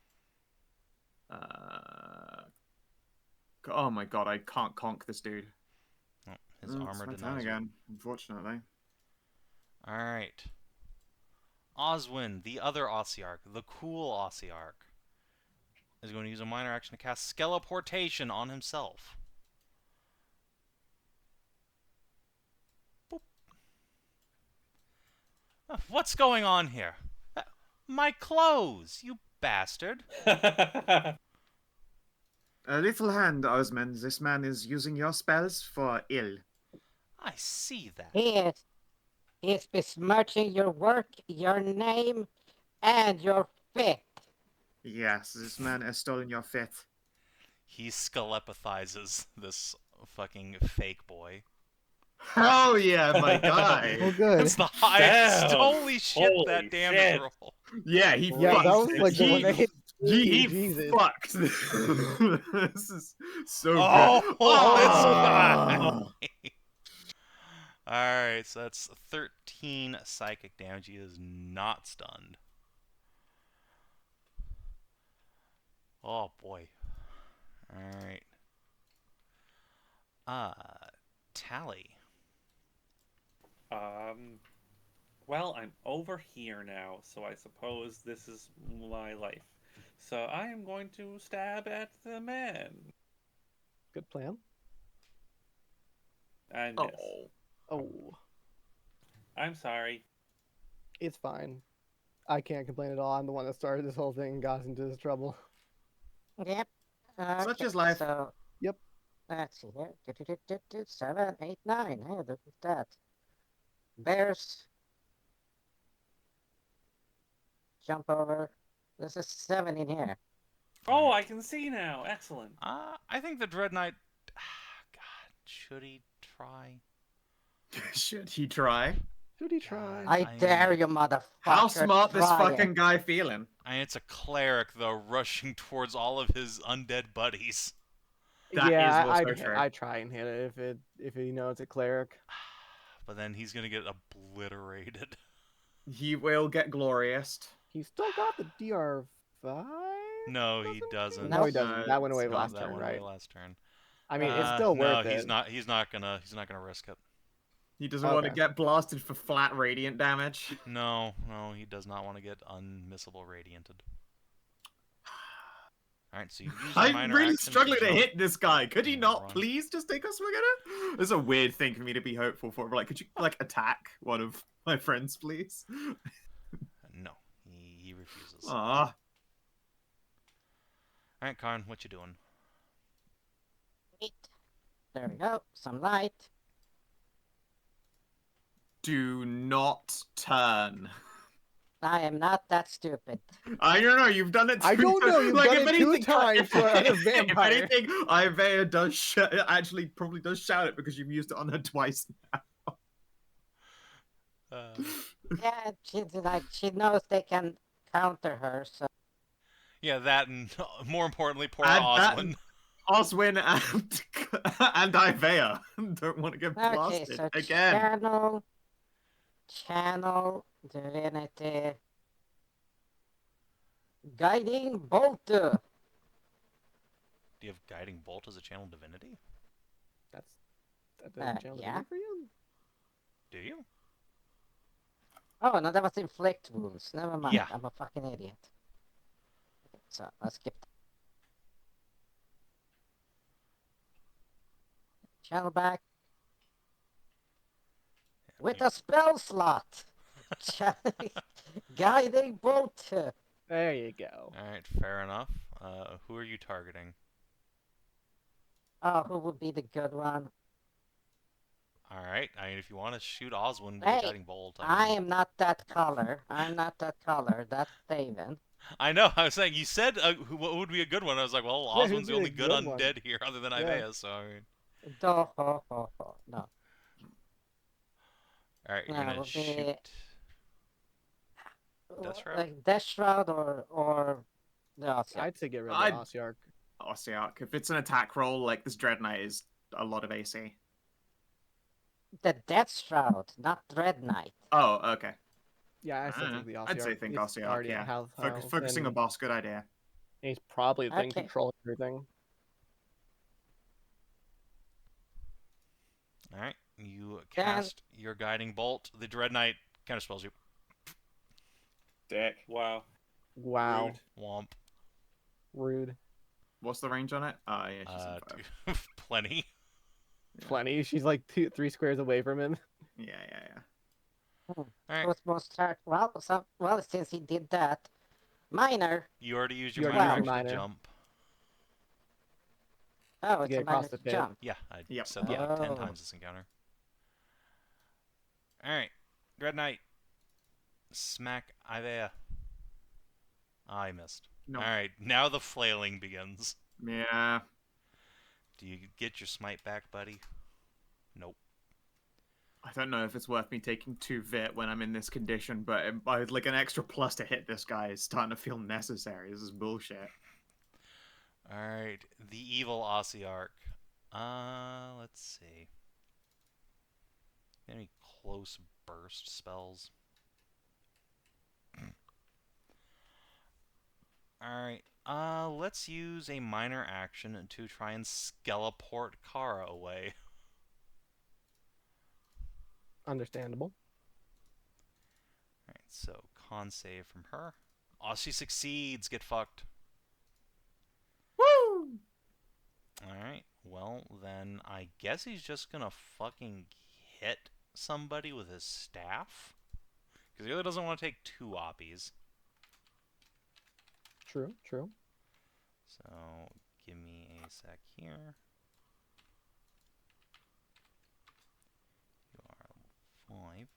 Oh my god, I can't conk this dude. Oh, his armor it's my denies turn you. again, unfortunately. All right. Oswin, the other Ossiarch, the cool Ossiarch, is going to use a minor action to cast Skeleportation on himself. Boop. What's going on here? My clothes, you bastard. A little hand, Osmond. This man is using your spells for ill. I see that. He is besmirching your work, your name, and your fit. Yes, this man has stolen your fit. He skelepathizes this fucking fake boy. Oh yeah, my guy. Oh, good. It's the highest. Damn. Holy shit, Holy that damage shit. roll. Yeah, he Yeah, fucked that was it. like the one that hit. He Jesus. fucked. This is so Oh, good. it's Oh! fine. Alright, so that's 13 psychic damage. He is not stunned. Oh boy. Alright. Tally. Well, I'm over here now, so I suppose this is my life. So I am going to stab at the man. Good plan. And yes. Oh, I'm sorry. it's fine. I can't complain at all. I'm the one that started this whole thing and got us into this trouble. Yep. Such is life. So, Yep. let's see here. 7, 8, 9. Hey, look at that. Bears. Jump over. There's a 7 in here. Oh, I can see now. Excellent. I think the Dread Knight... God, should he try? Should he try? Should he try? I dare you, motherfucker. How smart this try fucking it. guy feeling? And it's a cleric, though, rushing towards all of his undead buddies. That yeah, is also I'd true. I'd try and hit it if you know it's a cleric. But then he's gonna get obliterated. He will get glorious. He's still got the DR5. No, he doesn't. No, he doesn't. No, That went away it's last that turn, went right? away last turn. I mean, it's still worth no, it. he's not gonna risk it. He doesn't want to Okay. get blasted for flat radiant damage. No, he does not want to get unmissable radianted. Alright, so you use your I'm minor really action struggling to jump. hit this guy. Could he and not run. please just take a swing at it? It's a weird thing for me to be hopeful for. But like, could you like attack one of my friends, please? No, he refuses. Ah, Alright, Karin, what you doing? Wait. There we go. Some light. do not turn. I am not that stupid. I don't know. You've done it. I don't know, you've done it two times for a vampire. If anything, Aiveah does actually probably does shout it because you've used it on her twice. Yeah, she knows they can counter her, so Yeah, that and more importantly, poor And Oswin. Oswin and Aiveah don't want to get okay, blasted so again. channel divinity guiding bolt. Do you have Guiding Bolt as a channel divinity? That doesn't challenge yeah. for you. Do you? Oh no, that was inflict wounds. Never mind. Yeah. I'm a fucking idiot. Okay, so let's skip that. Channel back with a spell slot. Guiding bolt. There you go. Alright, fair enough. Who are you targeting? Oh, who would be the good one? Alright, I mean, if you want to shoot Oswin with a Hey, guiding bolt, I mean... am not that color. I'm not that color. That's Savin. I know, I was saying, you said what would be a good one. I was like, well, Yeah, who'd Oswin's the be a only good good one? undead here other than Yeah. Aiveah, so I mean... No. Alright, you're No, it gonna would shoot... be Death Shroud? like Death Shroud or the Ossiarch. I'd say get rid of I'd- the Ossiarch. Ossiarch. If it's an attack roll, like this Dread Knight is a lot of AC. The Death Shroud, not Dread Knight. Oh, okay. Yeah, I still I think the Ossiarch. I'd say think He's Ossiarch, already at yeah. health, Focusing on and boss, good idea. he's probably the thing Okay. controlling everything. Alright, you Then- cast your guiding bolt. The Dread Knight counterspells you. Dick. Wow. Wow, Rude. Womp. rude. What's the range on it? Oh, yeah, she's in 5. Plenty. Yeah. Plenty. She's like 3 squares away from him. Yeah. Alright, What's most hard? Well, since he did that, minor. you already used You your already minor used your action to minor. jump. Oh, it's get a across minor the pit. jump. Yeah, I Yep. said that like 10 Oh. times this encounter. Alright, Dread Knight. Smack Aiveah. I missed. No. Alright, now the flailing begins. Yeah. Do you get your smite back, buddy? Nope. I don't know if it's worth me taking 2 vit when I'm in this condition, but like an extra plus to hit this guy is starting to feel necessary. This is bullshit. Alright, the evil Ossiarch. Let's see. Any close burst spells? Alright, let's use a minor action to try and skeleport Kara away. Understandable. Alright, so con save from her. Ossie succeeds, get fucked. Woo! Alright, well then I guess he's just gonna fucking hit somebody with his staff. Because he really doesn't want to take 2 oppies. True. So, give me a sec here. You are level 5.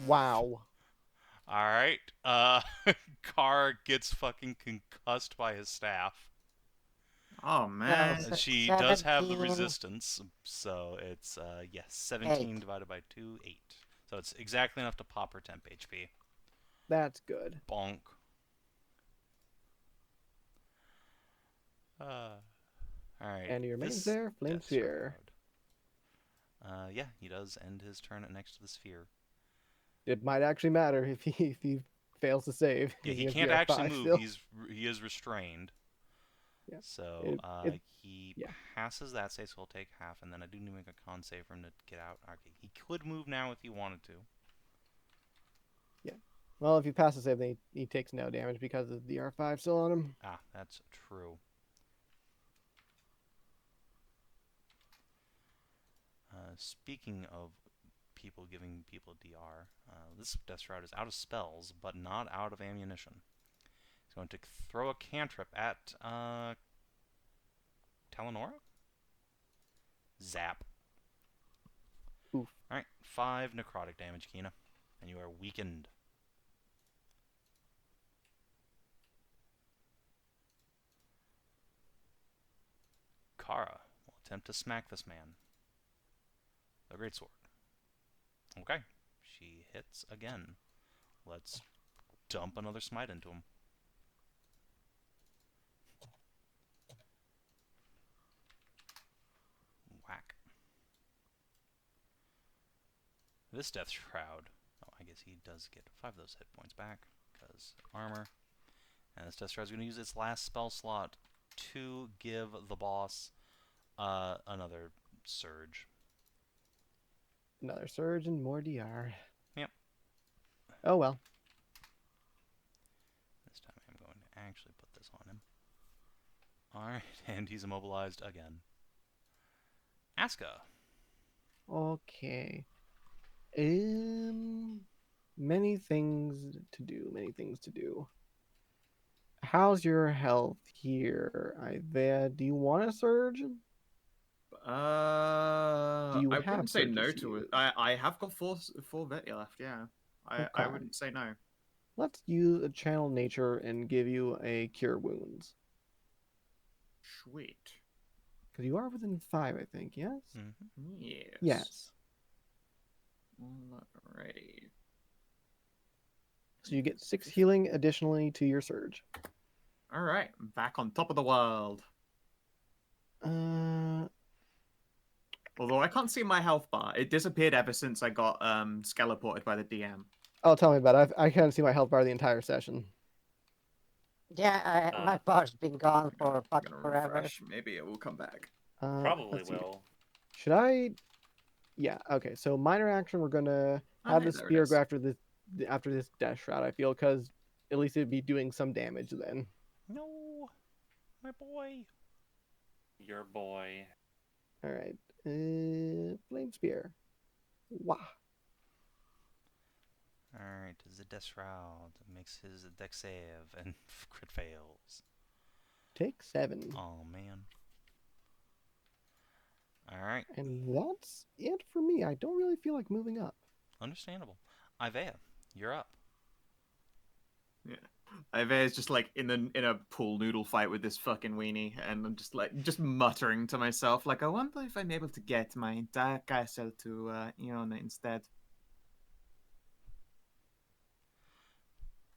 Wow. Alright, Car gets fucking concussed by his staff. Oh, man. Yes. And she does have the 17. resistance, so it's, yes, 17 divided by 2, 8. So it's exactly enough to pop her temp HP. That's good. Bonk. Alright. And he remains this there, Flame Death Sphere. Shroud. Yeah, he does end his turn next to the sphere. It might actually matter if he fails to save. Yeah, he has can't DR5 actually move. still. He is restrained. Yeah. So he yeah. passes that save, so he'll take half, and then I do need to make a con save for him to get out. Okay, he could move now if he wanted to. Well, if he passes save, then he takes no damage because of the DR5 still on him. Ah, that's true. Speaking of people giving people DR, this Death Shroud is out of spells, but not out of ammunition. He's going to throw a cantrip at Talanora? Zap. Oof. Alright, 5 necrotic damage, Kina. And you are weakened. Kara will attempt to smack this man. The greatsword. Okay, she hits again. Let's dump another smite into him. Whack. This Death Shroud. Oh, I guess he does get 5 of those hit points back, because armor. And this Death Shroud is going to use its last spell slot to give the boss another surge. Another surge and more DR. Yep. Oh well. This time I'm going to actually put this on him. Alright, and he's immobilized again. Aska. Okay. Many things to do. Many things to do. How's your health here, Aiveah? Do you want a surge? Do you I have wouldn't say no surges to to it. use? I have got four Veti left. Yeah, I Okay. wouldn't say no. Let's use a channel nature and give you a cure wounds. Sweet. Because you are within 5, I think, yes? Mm-hmm. Yes. Yes. Alrighty. So you get 6 healing additionally to your surge. All right, I'm back on top of the world. Although I can't see my health bar. It disappeared ever since I got skeleported by the DM. Oh, tell me about it. I can't see my health bar the entire session. Yeah, my bar's been gone for I'm fucking gonna forever. refresh. Maybe it will come back. Probably Let's see. will. Should I? Yeah. Okay. So minor action, we're gonna have the There it spear is. go after this death shroud. I feel because at least it'd be doing some damage then. No, my boy. Your boy. All right. Flame spear. Wah. Alright, does the Death Shroud makes his dex save and crit fails. Take 7. Oh man. Alright, And that's it for me. I don't really feel like moving up. understandable. Aiveah, you're up. Yeah. Aiveah is just like in a pool noodle fight with this fucking weenie, and I'm just muttering to myself, like, I wonder if I'm able to get my entire castle to Iona instead.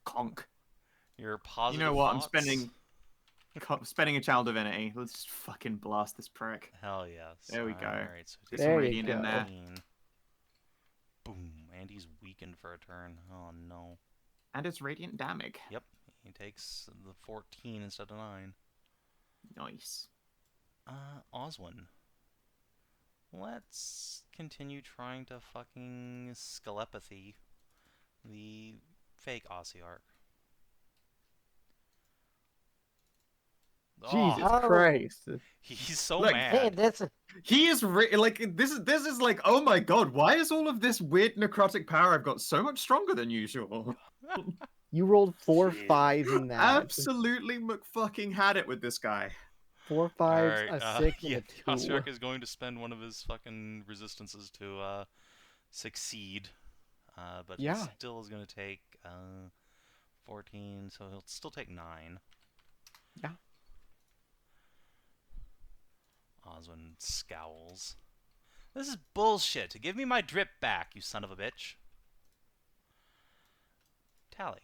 Conk. Your positive You know what? thoughts? I'm spending a child divinity. Let's just fucking blast this prick. Hell yes. There we go. Alright, so Get he's some There you radiant in go. there. Boom, and he's weakened for a turn. Oh no. And it's radiant damage. Yep, he takes the 14 instead of 9. Nice. Oswin. Let's continue trying to fucking skelepathy the fake Ossiarch. Jesus Oh. Christ. He's so Look, Hey, mad. this He is this is like, oh my god, why is all of this weird necrotic power I've got so much stronger than usual? You rolled 4 Jeez. 5s in that. Absolutely McFucking had it with this guy. 4 5s, Alright, a 6, yeah, and the a 2. Ossiarch is going to spend one of his fucking resistances to succeed. But he Yeah. still is going to take 14, so he'll still take 9. Yeah. Oswin scowls. This is bullshit. Give me my drip back, you son of a bitch. Tally.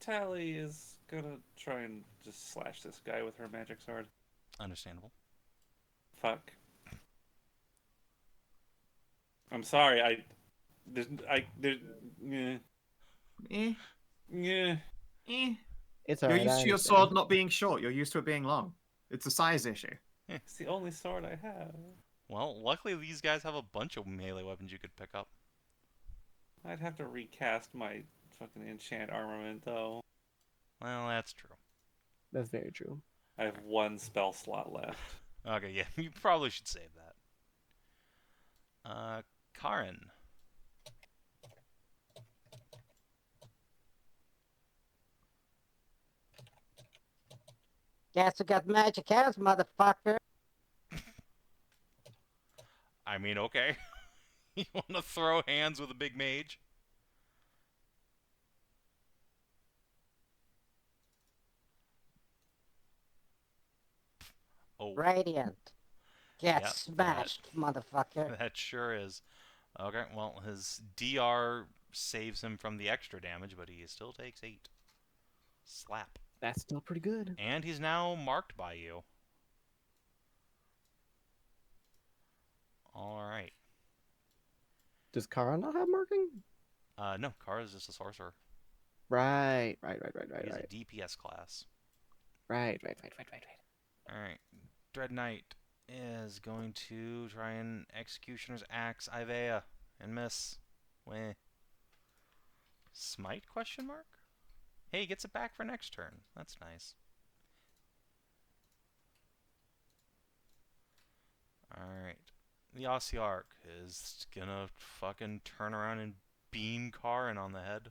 Tally is gonna try and just slash this guy with her magic sword. Understandable. Fuck. I'm sorry. Yeah. Eh, Yeah. eh. It's You're alright. used I to your understand. sword not being short. You're used to it being long. It's a size issue. It's the only sword I have. Well, luckily these guys have a bunch of melee weapons you could pick up. I'd have to recast my fucking enchant armament though. Well, that's true. That's very true. I have 1 spell slot left. Okay, yeah, you probably should save that. Karin. guess you got magic hands, motherfucker. I mean, okay. You want to throw hands with a big mage? Oh, Radiant. Get Yep, smashed, motherfucker. that sure is. Okay, well, his DR saves him from the extra damage, but he still takes 8. Slap. That's still pretty good. And he's now marked by you. Alright. Does Kara not have marking? No, Kara's just a sorcerer. Right. He's a DPS class. Right. Alright. Dread Knight is going to try and Executioner's Axe Aiveah and miss. Weh. Smite, question mark? Hey, he gets it back for next turn. That's nice. Alright. The Ossiarch is gonna fucking turn around and beam Karin on the head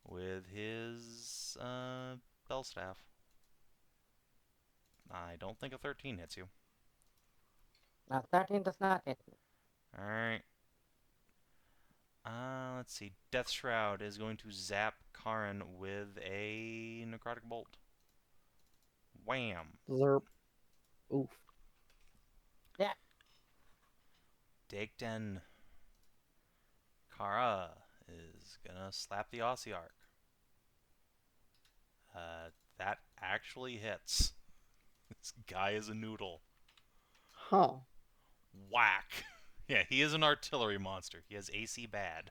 with his bell staff. I don't think a 13 hits you. No, 13 does not hit me. Alright. Let's see. Death Shroud is going to zap Karin with a Necrotic Bolt. Wham! Zerp. Oof. Yeah. Daikten. Kara is gonna slap the Ossiarch. That actually hits. This guy is a noodle. Huh. Whack! Yeah, he is an artillery monster. He has AC bad.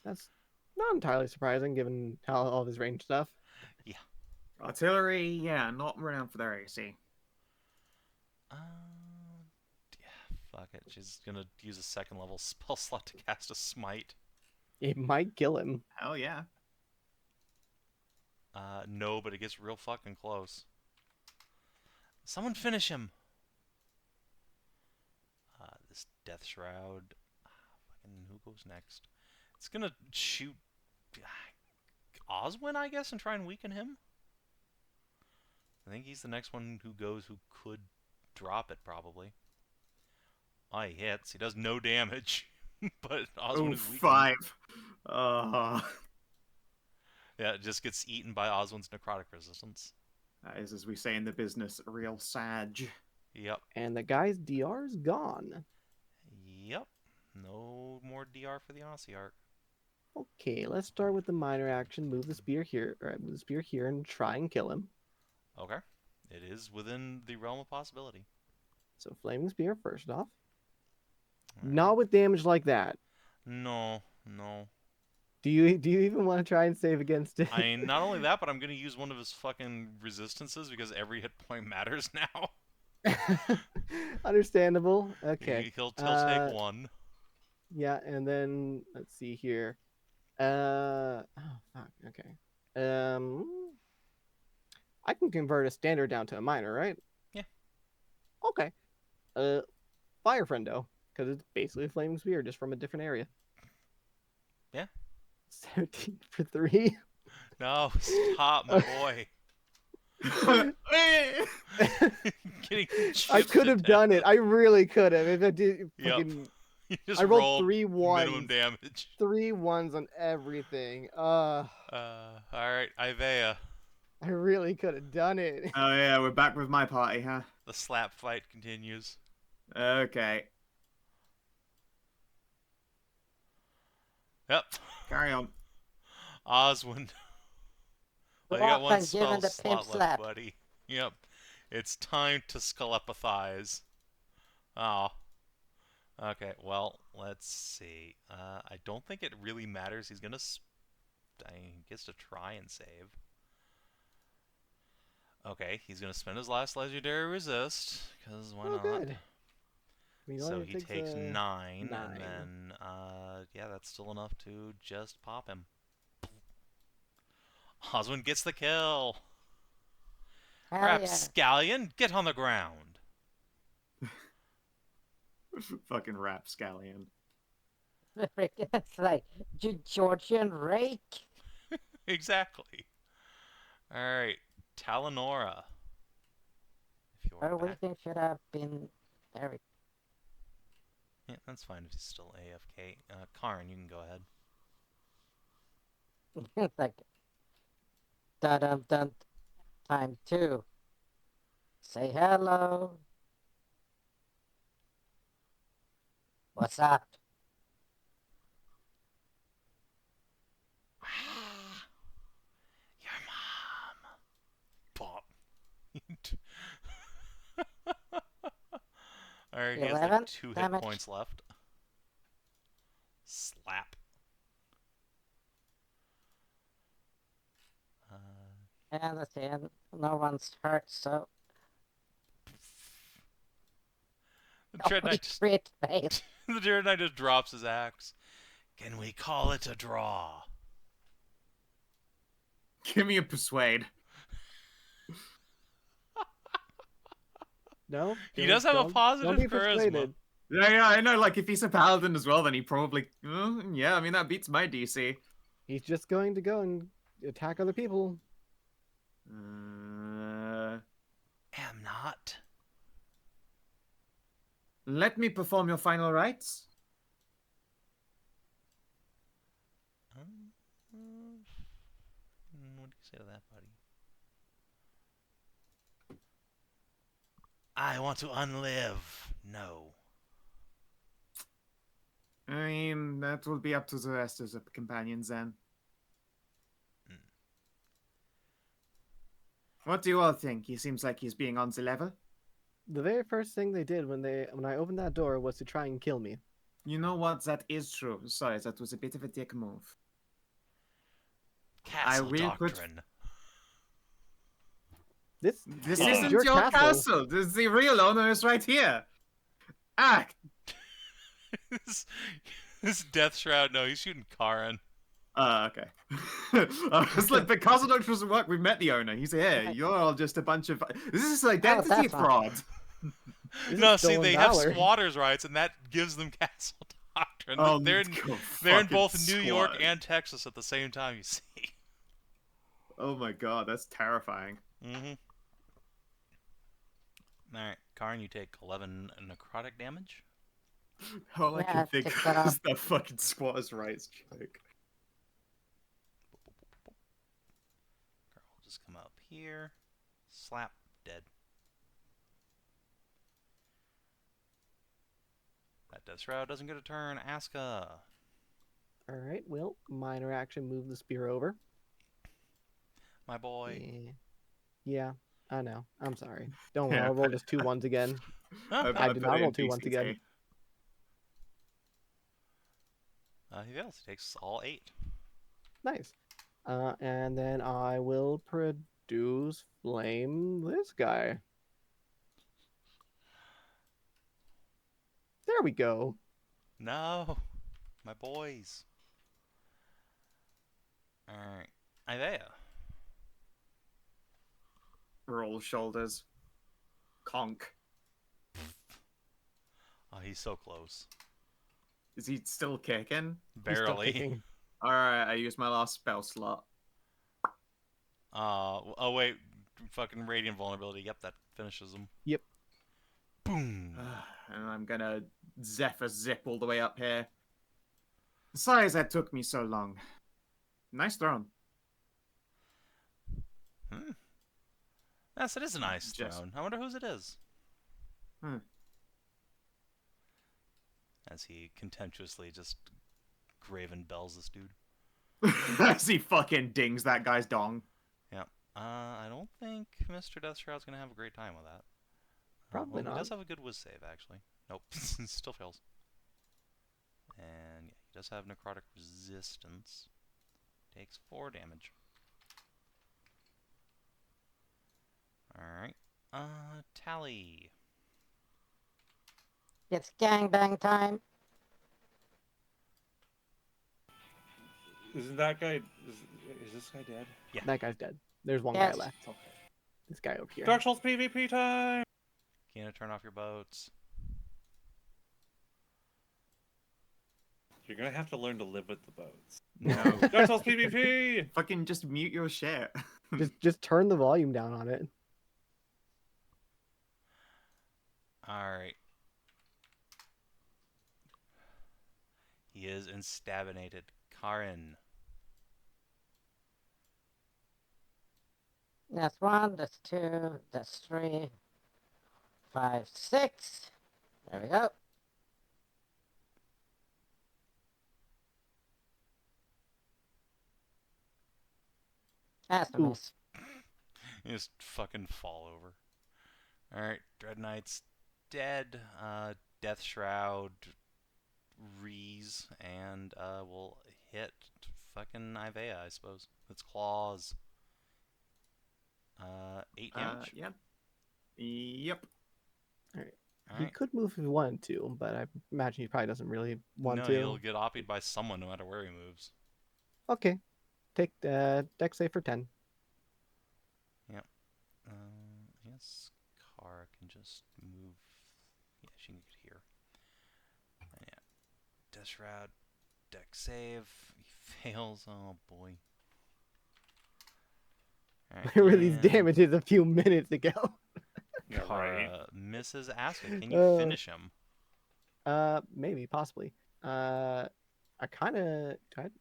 That's not entirely surprising given how all of his range stuff. Artillery, yeah, not renowned for their AC. Yeah, fuck it. She's gonna use a second level spell slot to cast a smite. It might kill him. Hell yeah. No, but it gets real fucking close. Someone finish him! This Death Shroud. Fucking who goes next? It's gonna shoot Oswin, I guess, and try and weaken him. I think he's the next one who goes who could drop it, probably. Oh, he hits. He does no damage. But Oswin is weakened. 5. Yeah, it just gets eaten by Oswin's necrotic resistance. That is, as we say in the business, real sag. Yep. And the guy's DR's gone. Yep. No more DR for the Ossiarch. Okay, let's start with the minor action. Move the spear here, move the spear here, and try and kill him. Okay. It is within the realm of possibility. So flaming spear first off. Alright. Not with damage like that. No. Do you even want to try and save against it? I mean, not only that, but I'm gonna use one of his fucking resistances because every hit point matters now. Understandable. Okay. He'll take one. Yeah, and then let's see here. Oh fuck. Okay. I can convert a standard down to a minor, right? Yeah. Okay. Fire friendo, because it's basically a flaming spear, just from a different area. Yeah. 17 for 3. No, stop, my boy. Getting I chipped could to have death. done it. I really could have. If I did, Yep. fucking, You just I rolled rolled 3 ones. minimum damage. 3 ones on everything. Alright, Aiveah. I really could have done it. Oh yeah, we're back with my party, huh? The slap fight continues. Okay, Yep. carry on. Oswin. Well, you Walk got one and give spell him the pimp slot slap. left, buddy. Yep. It's time to skullempathize. Oh. Okay, well, let's see. I don't think it really matters. He's gonna... he gets to try and save. Okay, he's gonna spend his last legendary resist, because why not? Good. I mean, So only he takes takes 9, 9. and then, yeah, that's still enough to just pop him. Oswin gets the kill! Hell yeah. Rapscallion, get on the ground! Fucking rapscallion. It's like Georgian rake. Exactly. Alright, Talanora. If you're Our back. weakling should have been Eric. Yeah, that's fine if he's still AFK. Karin, you can go ahead. It's like dun time 2. Say hello. What's up? Your mom. Pop. Alright, he has 11 like 2 hit damage. points left. Slap. And let's see, and no one's hurt, so The Dread holy Knight just, crit fail. the Dread Knight just drops his axe. Can we call it a draw? Give me a persuade. No, He does have a don't positive be charisma. persuaded. Yeah, I know. Like, if he's a paladin as well, then he probably. Yeah, I mean that beats my DC. He's just going to go and attack other people. Am not. Let me perform your final rites. What do you say to that, buddy? I want to unlive. No. I mean, that will be up to the rest of the companions then. What do you all think? He seems like he's being on the level. The very first thing they did when I opened that door was to try and kill me. You know what? That is true. Sorry, that was a bit of a dick move. Castle will put- doctrine. This isn't your your castle. castle. The real owner is right here. Act. this Death Shroud, no, he's shooting Karin. Okay. I was like, but Castle Doctor doesn't work. We met the owner. He's here. You're all just a bunch of. This is identity that's fine. fraud. This No, is see, stolen they valor. have squatters' rights, and that gives them Castle Doctrine. Oh, they're in go they're in fucking both New York squat. and Texas at the same time, you see. Oh my god, that's terrifying. Mm-hmm. Alright, Karin, you take 11 necrotic damage. All I Yeah, can think pick that of up. is that fucking squatter's rights joke. Girl will just come up here. Slap. Dead. That Death Shroud doesn't get a turn. Aska. Alright, well, minor action, move the spear over. My boy. Yeah, I know. I'm sorry. Don't worry, Yeah. I'll roll just 2 1s again. Huh? I did put not it roll in 2 1s again. DCT. He fails. He takes all 8. Nice. And then I will produce flame this guy. There we go. No. My boys. Alright. Aiveah. Roll shoulders. Conk. Oh, he's so close. Is he still kicking? He's still Barely. kicking. Alright, I used my last spell slot. Oh wait. Fucking Radiant Vulnerability. Yep, that finishes him. Yep. Boom. And I'm gonna Zephyr zip all the way up here. Sorry that took me so long. Nice throne. Yes, it is a nice Just- throne. I wonder whose it is. Hmm. As he contemptuously just Graven bells this dude. As he fucking dings that guy's dong. Yeah. I don't think Mr. Death Shroud's gonna have a great time with that. Probably He not. does have a good whiz save, actually. Nope. Still fails. And yeah, he does have necrotic resistance. Takes 4 damage. Alright. Tally. It's gangbang time. Isn't that guy? Is this guy dead? That guy's dead. There's one Yes. guy left. Okay. This guy over here. Dark Souls PvP time. Kina, turn off your boats. You're gonna have to learn to live with the boats. No. Dark Souls PvP. Fucking just mute your shit. Just turn the volume down on it. Alright. He is instabinated. Karin. That's 1, that's 2, that's 3, 5, 6. There we go. That's a Ooh. miss. You just fucking fall over. Alright, Dread Knight's dead. Death Shroud, Rees, and will hit fucking Aiveah, I suppose. Its claws. 8 damage. Yep. Yep. He Alright. could move if he wanted to, but I imagine he probably doesn't really want No, to. he'll get oppied by someone no matter where he moves. Okay. Take deck save for 10. Yes. Tara can just move. Yeah, she can get here. And yeah, Death Shroud, deck save. He fails. Oh boy. Alright, Where were these and damages a few minutes ago? Yeah, right. Kara misses Aska. Can you finish him? Maybe, possibly. I kind of,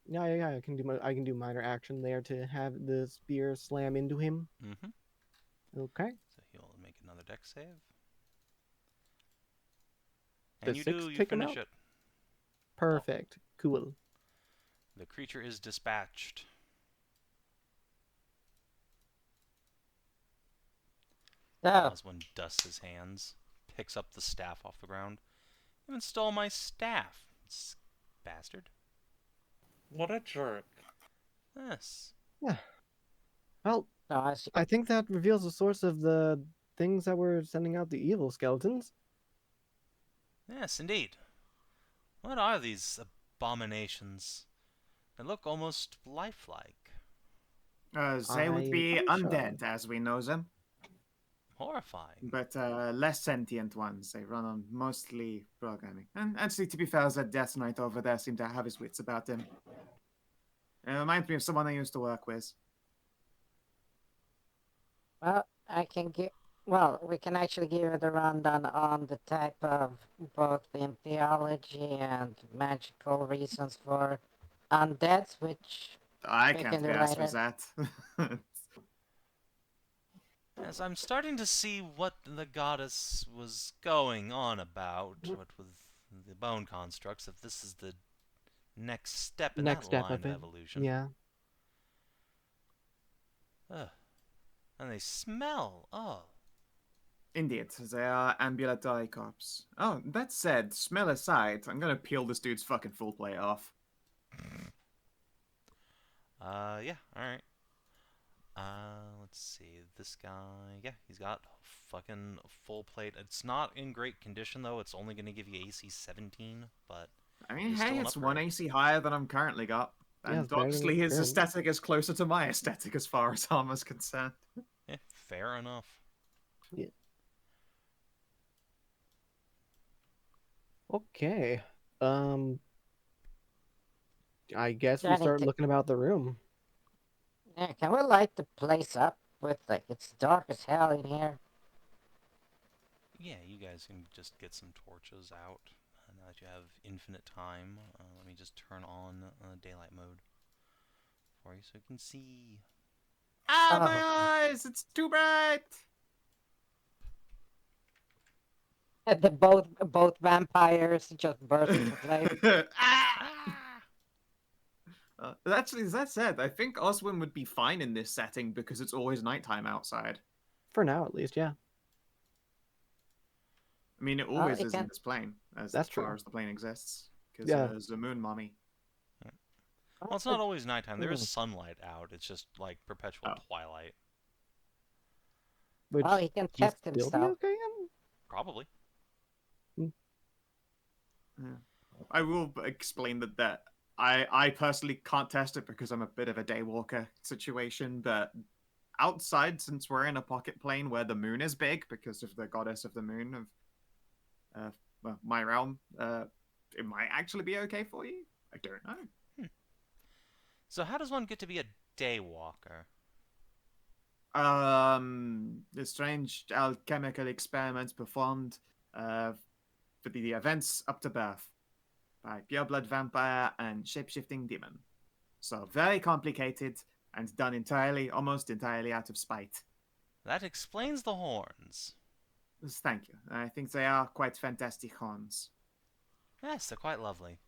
yeah, I can do minor action there to have the spear slam into him. Mm-hmm. Okay. So he'll make another deck save. Does And you 6 do, you take him finish out? it. Perfect. Cool. The creature is dispatched. So, Oswin dusts his hands, picks up the staff off the ground. Even stole my staff, bastard. What a jerk. Yes. Yeah. Well, so I see. I think that reveals the source of the things that were sending out the evil skeletons. Yes, indeed. What are these abominations? They look almost lifelike. They would I'm be unsure. undead as we know them, Horrifying. but less sentient ones. They run on mostly programming. And actually, to be fair, that Death Knight over there seemed to have his wits about him. It reminds me of someone I used to work with. Well, I can give. Well, we can actually give it a rundown on the type of both in theology and magical reasons for undead, which I we can't can be do asked with later. that. Yes, I'm starting to see what the goddess was going on about. What with the bone constructs, if this is the next step in Next that step line of of it. evolution. Yeah. Ugh. And they smell. Oh. Indeed, they are ambulatory corpse. Oh, that said, smell aside, I'm gonna peel this dude's fucking full plate off. Yeah, alright. Let's see. This guy, yeah, he's got fucking full plate. It's not in great condition, though. It's only going to give you AC 17, but I mean, It's still hey, an it's one upgrade. AC higher than I'm currently got. Yeah, And it's better than obviously the his current. aesthetic is closer to my aesthetic as far as armor's concerned. yeah, fair enough. Okay. Um, I guess we Trying start to. looking about the room. Yeah, can we light the place up with like it's dark as hell in here? Yeah, you guys can just get some torches out. Now that you have infinite time, let me just turn on daylight mode for you so you can see. Ah, Oh, my eyes! It's too bright! the both vampires just burst into flame. Ah! Ah! Actually, that said, I think Oswin would be fine in this setting because it's always nighttime outside. For now, at least, yeah. I mean, it Well, always you is in can. this plane, as That's far true. as the plane exists. Because Yeah. there's a moon mommy. Well, it's not always nighttime. There is Hmm. sunlight out. It's just like perpetual Oh. twilight. Which Well, he can he'd test still be himself. okay in? Probably. Yeah. I will explain that I personally can't test it because I'm a bit of a daywalker situation, but outside, since we're in a pocket plane where the moon is big because of the goddess of the moon of well, my realm, it might actually be okay for you. I don't know. So how does one get to be a daywalker? The strange alchemical experiments performed for the events up to birth by pureblood vampire and shapeshifting demon. So very complicated and done entirely, almost entirely out of spite. That explains the horns. Yes, thank you. I think they are quite fantastic horns. Yes, they're quite lovely.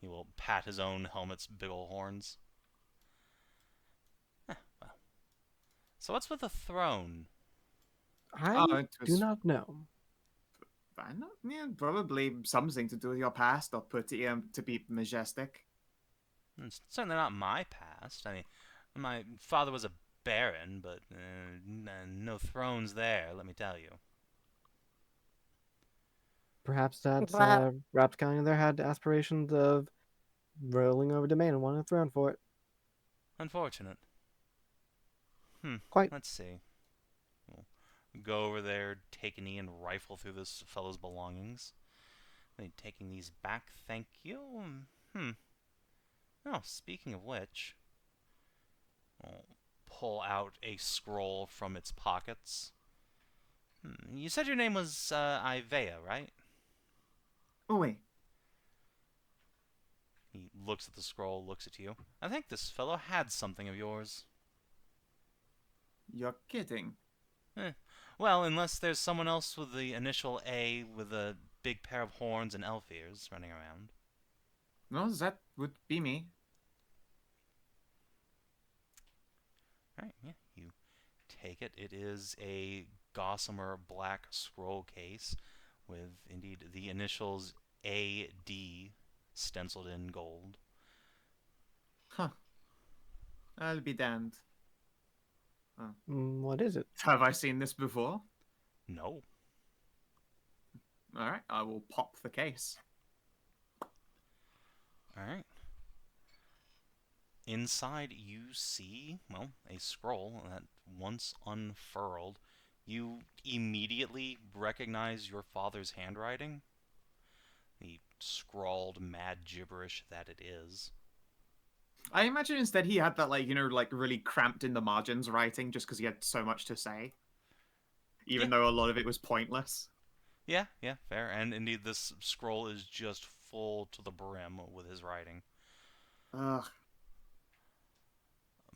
He will pat his own helmet's big ol' horns. Well. So what's with the throne? I Oh, it do was not know. yeah, probably something to do with your past or put it to be majestic. It's certainly not my past. I mean, my father was a baron, but no thrones there, let me tell you. Perhaps that Well, Rapscallion there had aspirations of rolling over domain and wanting a throne for it. Unfortunate. Quite. Let's see. We'll go over there, take a knee, and rifle through this fellow's belongings. Taking these back, thank you. Oh, speaking of which, I'll pull out a scroll from its pockets. You said your name was Aiveah, right? Oh, wait. He looks at the scroll, looks at you. I think this fellow had something of yours. You're kidding. Well, unless there's someone else with the initial A with a big pair of horns and elf ears running around. No, that would be me. Alright, yeah, you take it. It is a gossamer black scroll case with, indeed, the initials A.D. stenciled in gold. Huh. I'll be damned. What is it? Have I seen this before? No. Alright, I will pop the case. Alright. Inside you see, well, a scroll that once unfurled. You immediately recognize your father's handwriting. The scrawled mad gibberish that it is. I imagine instead he had that, like, you know, like really cramped in the margins writing just because he had so much to say. Even though a lot of it was pointless. Yeah, fair. And indeed, this scroll is just full to the brim with his writing. Ugh.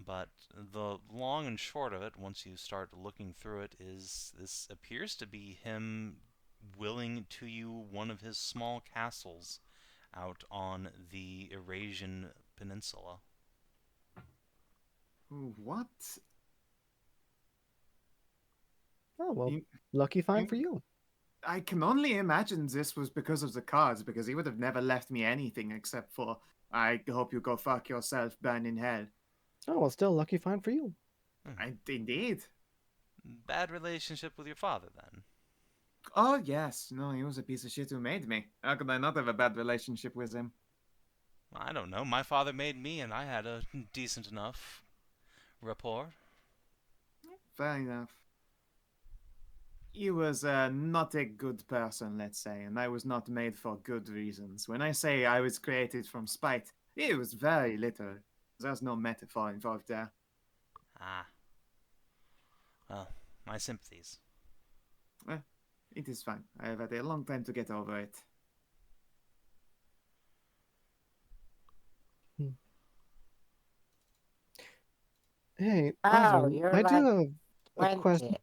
But the long and short of it, once you start looking through it, is this appears to be him willing to you one of his small castles out on the Iraysian Peninsula. What? Oh, well, You- lucky find for you. I can only imagine this was because of the cards, because he would have never left me anything except for, I hope you go fuck yourself, burn in hell. Oh, well, still lucky find for you. Indeed. Bad relationship with your father, then? Oh, yes. No, he was a piece of shit who made me. How could I not have a bad relationship with him? I don't know. My father made me, and I had a decent enough rapport. Fair enough. He was not a good person, let's say, and I was not made for good reasons. When I say I was created from spite, it was very literal. There's no metaphor involved there. Ah. Well, my sympathies. It is fine. I have had a long time to get over it. Hey, Oh, Oswald, you're I like do have a 20. question.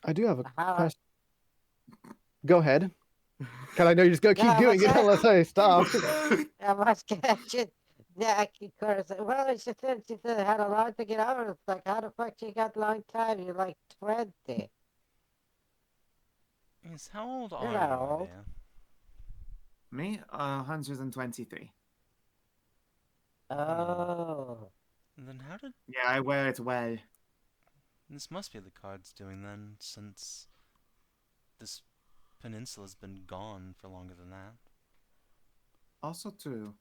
I do have a How- question. Go ahead. Because I know you're just going to keep Yeah, doing what's it that? unless I stop. I must catch it. Yeah, of course. Well, it's just that she said had a lot to get over. It's like, how the fuck you got a long time? You're like 20. Yes, how old You're are not you, old. Aiveah? Me, 123. Oh. Then how did... Yeah, I wear it well. This must be the cards doing then, since this peninsula's been gone for longer than that. Also true.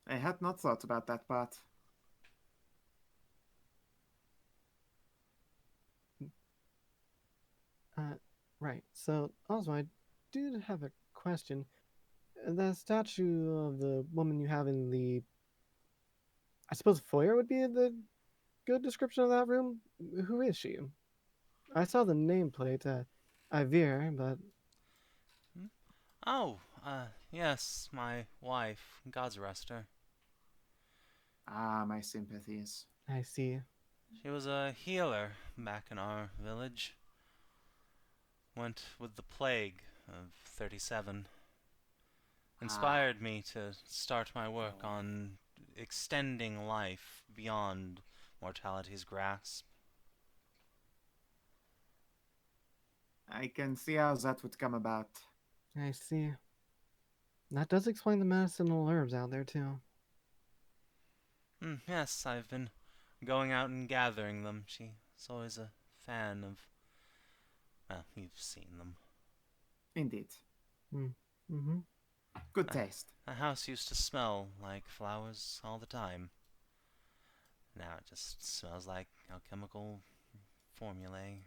I had not thought about that part. Right. So, Oswald, I do have a question. The statue of the woman you have in the, I suppose, foyer would be the good description of that room. Who is she? I saw the nameplate, Aiveah, but Oh, yes, my wife. God's rest her. Ah, my sympathies. I see. She was a healer back in our village. Went with the plague of 37. Inspired me to start my work on extending life beyond mortality's grasp. I can see how that would come about. I see. That does explain the medicinal herbs out there, too. Yes, I've been going out and gathering them. She's always a fan of... Well, you've seen them. Indeed. Mm-hmm. Good taste. The house used to smell like flowers all the time. Now it just smells like alchemical formulae.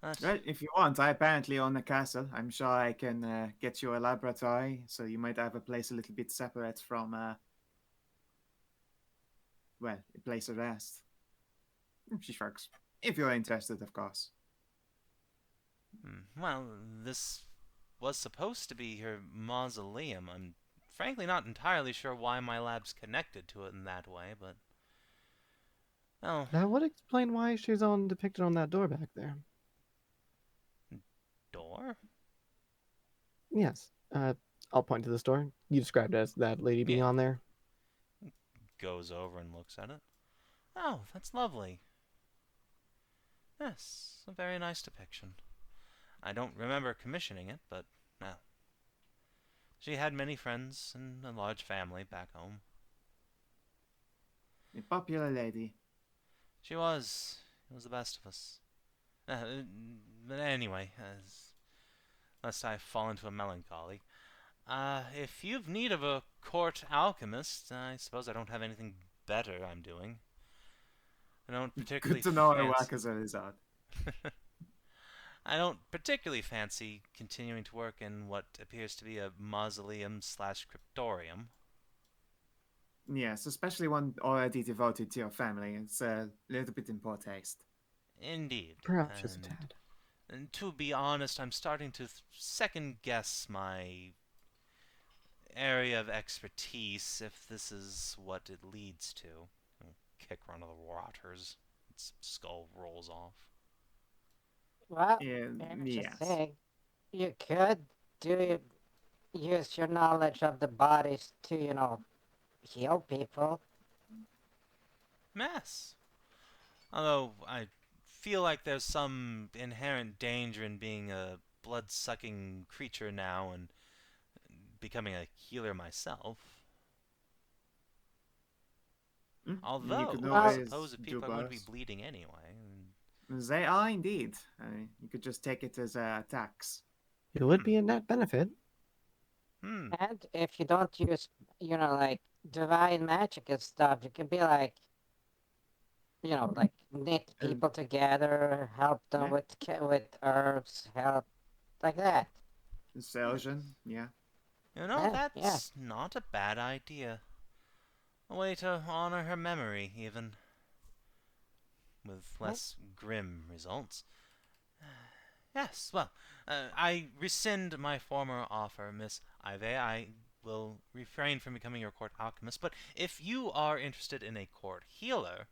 Well, if you want, I apparently own a castle. I'm sure I can get you a laboratory, so you might have a place a little bit separate from, well, a place of rest. She shrugs. If you're interested, of course. Well, this was supposed to be her mausoleum. I'm frankly not entirely sure why my lab's connected to it in that way, but... Oh, That would explain why she's depicted on that door back there. door? Yes. I'll point to this door. You described it as that lady being Yeah. on there. Goes over and looks at it. Oh, that's lovely. Yes, a very nice depiction. I don't remember commissioning it, but, well. She had many friends and a large family back home. A popular lady. She was. It was the best of us. But anyway, lest I fall into a melancholy. If you've need of a court alchemist, I suppose I don't have anything better I'm doing. I don't particularly Good to know I fancy... work as a wizard. I don't particularly fancy continuing to work in what appears to be a mausoleum/cryptorium. Yes, especially one already devoted to your family. It's a little bit in poor taste. Indeed. Perhaps just a tad. And to be honest, I'm starting to second guess my area of expertise if this is what it leads to. I'll kick one of the rotters. Its skull rolls off. Well, Yeah, I'm just yes. saying, you could use your knowledge of the bodies to, heal people. Mess. Although I feel like there's some inherent danger in being a blood-sucking creature now and becoming a healer myself. You Although, could I always suppose if do people are going to be both. bleeding anyway. They are indeed. You could just take it as a tax. It would be a net benefit. And if you don't use, like divine magic and stuff, you can be like, like knit people together, help them Yeah. with herbs, help like that. Seljan, yeah. You know, Yeah, that's not a bad idea. A way to honor her memory, even. With less grim results. Yes, well, I rescind my former offer, Miss Aiveah. I will refrain from becoming your court alchemist, but if you are interested in a court healer,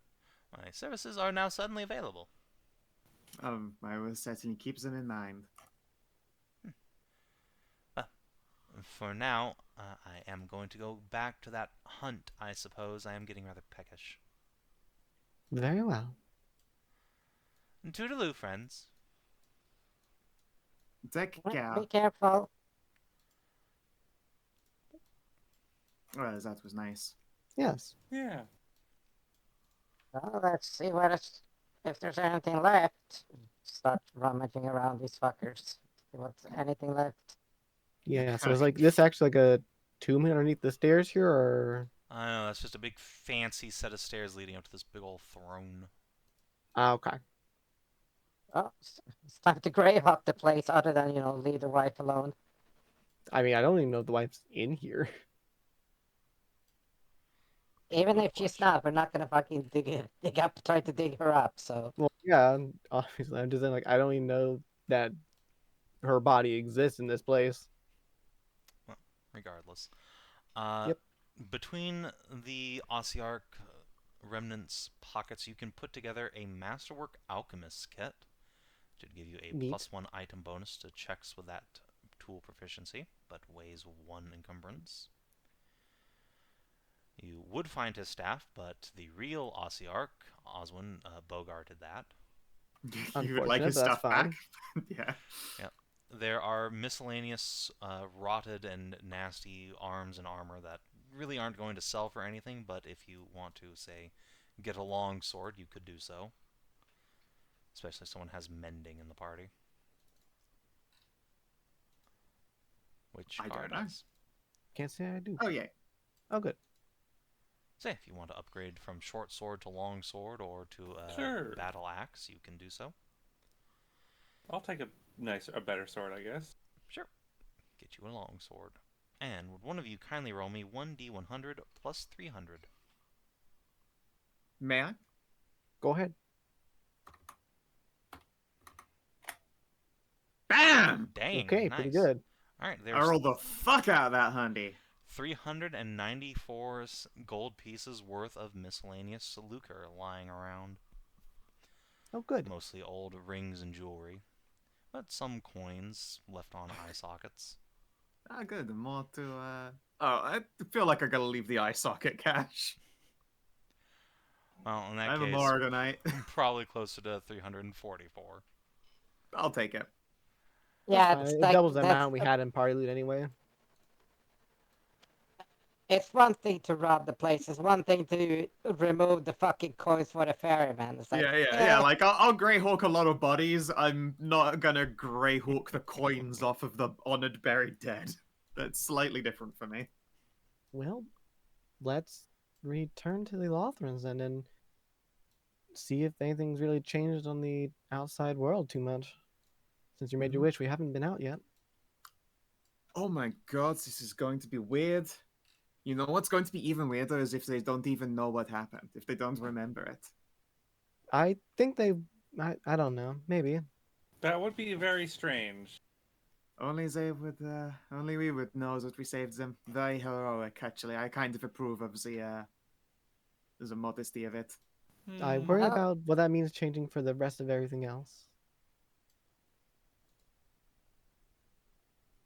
my services are now suddenly available. I will certainly keep them in mind. Well, for now, I am going to go back to that hunt, I suppose. I am getting rather peckish. Very well. Toodaloo, friends. Take care. Be careful. Well, that was nice. Yes. Yeah. Well, let's see if there's anything left. Start rummaging around these fuckers. See what's anything left. Yeah, so it's like this actually like a tomb underneath the stairs here, or... I know, that's just a big fancy set of stairs leading up to this big old throne. Okay. Oh, it's time to grave up the place other than, leave the wife alone. I mean, I don't even know if the wife's in here. Even if she's not, we're not gonna fucking try to dig her up, so. Well, yeah, obviously. I'm just saying, like, I don't even know that her body exists in this place. Well, regardless. Yep. Between the Ossiarch remnants pockets, you can put together a Masterwork Alchemist kit. Should give you a Neat. +1 item bonus to checks with that tool proficiency, but weighs 1 encumbrance. You would find his staff, but the real Ossiarch, Oswin, bogarted that. You would like his Unfortunate, stuff but back? that's Yeah. Yep. There are miscellaneous rotted and nasty arms and armor that really aren't going to sell for anything, but if you want to, say, get a long sword, you could do so. Especially if someone has mending in the party. Which I card don't know. does. Can't say I do. Oh yeah. Oh, good. Say, if you want to upgrade from short sword to long sword or to Sure. battle axe, you can do so. I'll take a better sword, I guess. Sure. Get you a long sword. And would one of you kindly roll me 1d100 plus 300? May I? Go ahead. Bam! Dang, Okay, nice. pretty good. Alright, I there's rolled the fuck out of that handy. 394 gold pieces worth of miscellaneous lucre lying around. Oh, good. Mostly old rings and jewelry, but some coins left on eye sockets. Ah, good. More to, Oh, I feel like I gotta leave the eye socket cash. Well, in I that have a case, Morganite. probably closer to 344. I'll take it. Yeah, Fine. it's It like doubles the that's amount we had in party loot anyway. it's one thing to rob the place. It's one thing to remove the fucking coins for the ferryman. It's like, Yeah. Like, I'll Greyhawk a lot of bodies. I'm not gonna Greyhawk the coins off of the honored buried dead. That's slightly different for me. Well, let's return to the Lothrans and then see if anything's really changed on the outside world too much. Since you made your wish, we haven't been out yet. Oh my god, this is going to be weird. You know what's going to be even weirder is if they don't even know what happened, if they don't remember it. I think they. I don't know. Maybe. That would be very strange. Only they would, only we would know that we saved them. Very heroic, actually. I kind of approve of the modesty of it. I Hmm. worry Well- about what that means changing for the rest of everything else.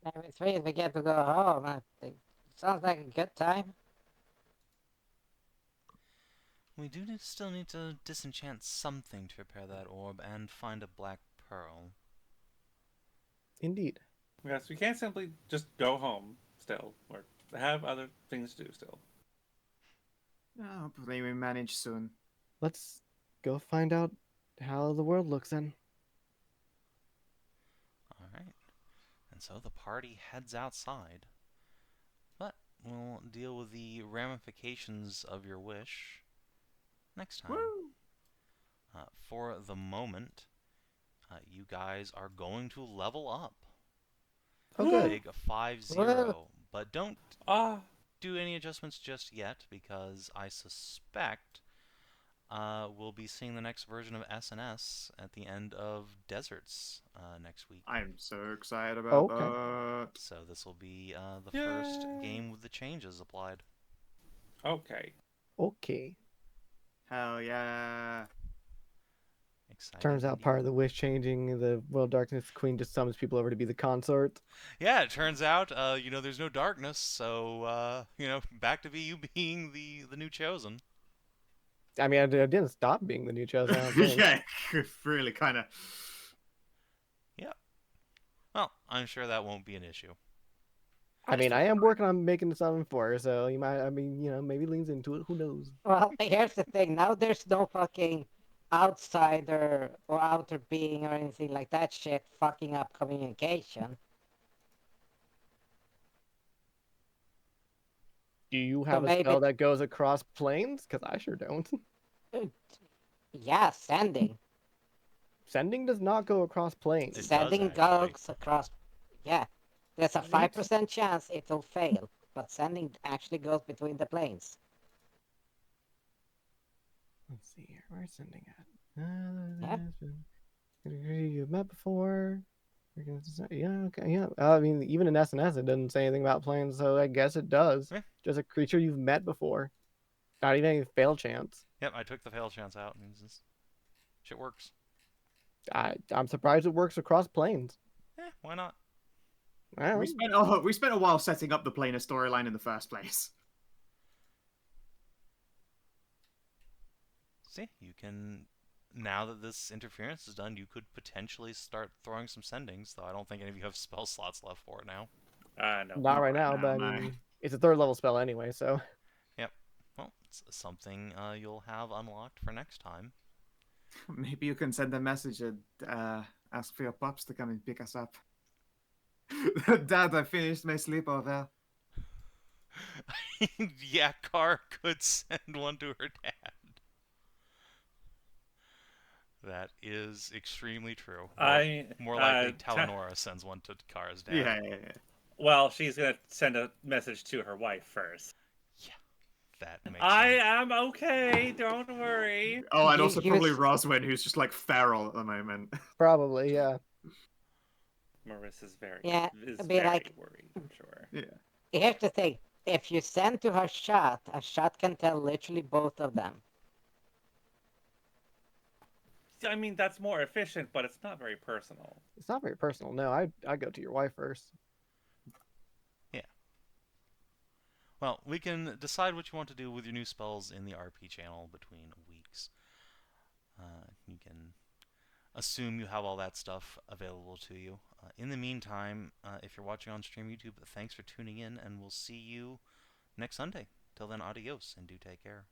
maybe it's we get to go home. I think sounds like a good time. We do still need to disenchant something to repair that orb and find a black pearl. Indeed. Yes, we can't simply just go home still, or have other things to do still. Oh, hopefully we manage soon. Let's go find out how the world looks then. Alright. And so the party heads outside. But we'll deal with the ramifications of your wish next time. Woo! For the moment, you guys are going to level up. Oh, good. Big 5-0. But don't Ah, do any adjustments just yet, because I suspect we'll be seeing the next version of SNS at the end of Deserts next week. I'm so excited about Okay. that. So this will be the first game with the changes applied. okay. Okay. Hell yeah. Exciting Turns out indeed. part of the wish changing the World Darkness Queen just summons people over to be the consort. Yeah, it turns out, there's no darkness, so, back to you being the new chosen. I mean, I didn't stop being the new chosen. I don't think. Yeah, really kind of. Yep. Well, I'm sure that won't be an issue. I mean, I am working on making something for her, so you might. I mean, maybe leans into it. Who knows? Well, here's the thing. Now there's no fucking outsider or outer being or anything like that shit fucking up communication. Do you have a maybe- spell that goes across planes? Because I sure don't. Yeah, sending. Sending does not go across planes. It does, Sending actually. goes across. Yeah, there's a 5% chance it'll fail, but sending actually goes between the planes. Let's see here. Where's sending at? Yeah. You've met before. Yeah, okay, yeah. I mean, even in SNS, it doesn't say anything about planes, so I guess it does. Yeah. Just a creature you've met before. Not even any fail chance. Yep, I took the fail chance out, and shit works. I'm surprised it works across planes. Why not? Well, We spent a while setting up the planar storyline in the first place. See, you can, now that this interference is done, you could potentially start throwing some sendings, though I don't think any of you have spell slots left for it now. No. not right now, but I no. mean, it's a 3rd level spell anyway, so. Well, it's something you'll have unlocked for next time. Maybe you can send a message and ask for your pups to come and pick us up. Dad, I finished my sleepover. Yeah, Car could send one to her dad. That is extremely true. More likely, Talanora sends one to Kara's dad. Yeah. Well, she's gonna send a message to her wife first. Yeah, that makes I sense. am okay. Don't worry. Oh, and You- also you probably s- Roswin, who's just like feral at the moment. Probably, yeah. Marissa's very Yeah, is it'd be very like- worried. I'm sure. Yeah. You have to think, if you send to her a shot can tell literally both of them. I mean, that's more efficient, but it's not very personal. It's not very personal. No, I go to your wife first. Well, we can decide what you want to do with your new spells in the RP channel between weeks. You can assume you have all that stuff available to you. In the meantime, if you're watching on stream YouTube, thanks for tuning in, and we'll see you next Sunday. Till then, adios, and do take care.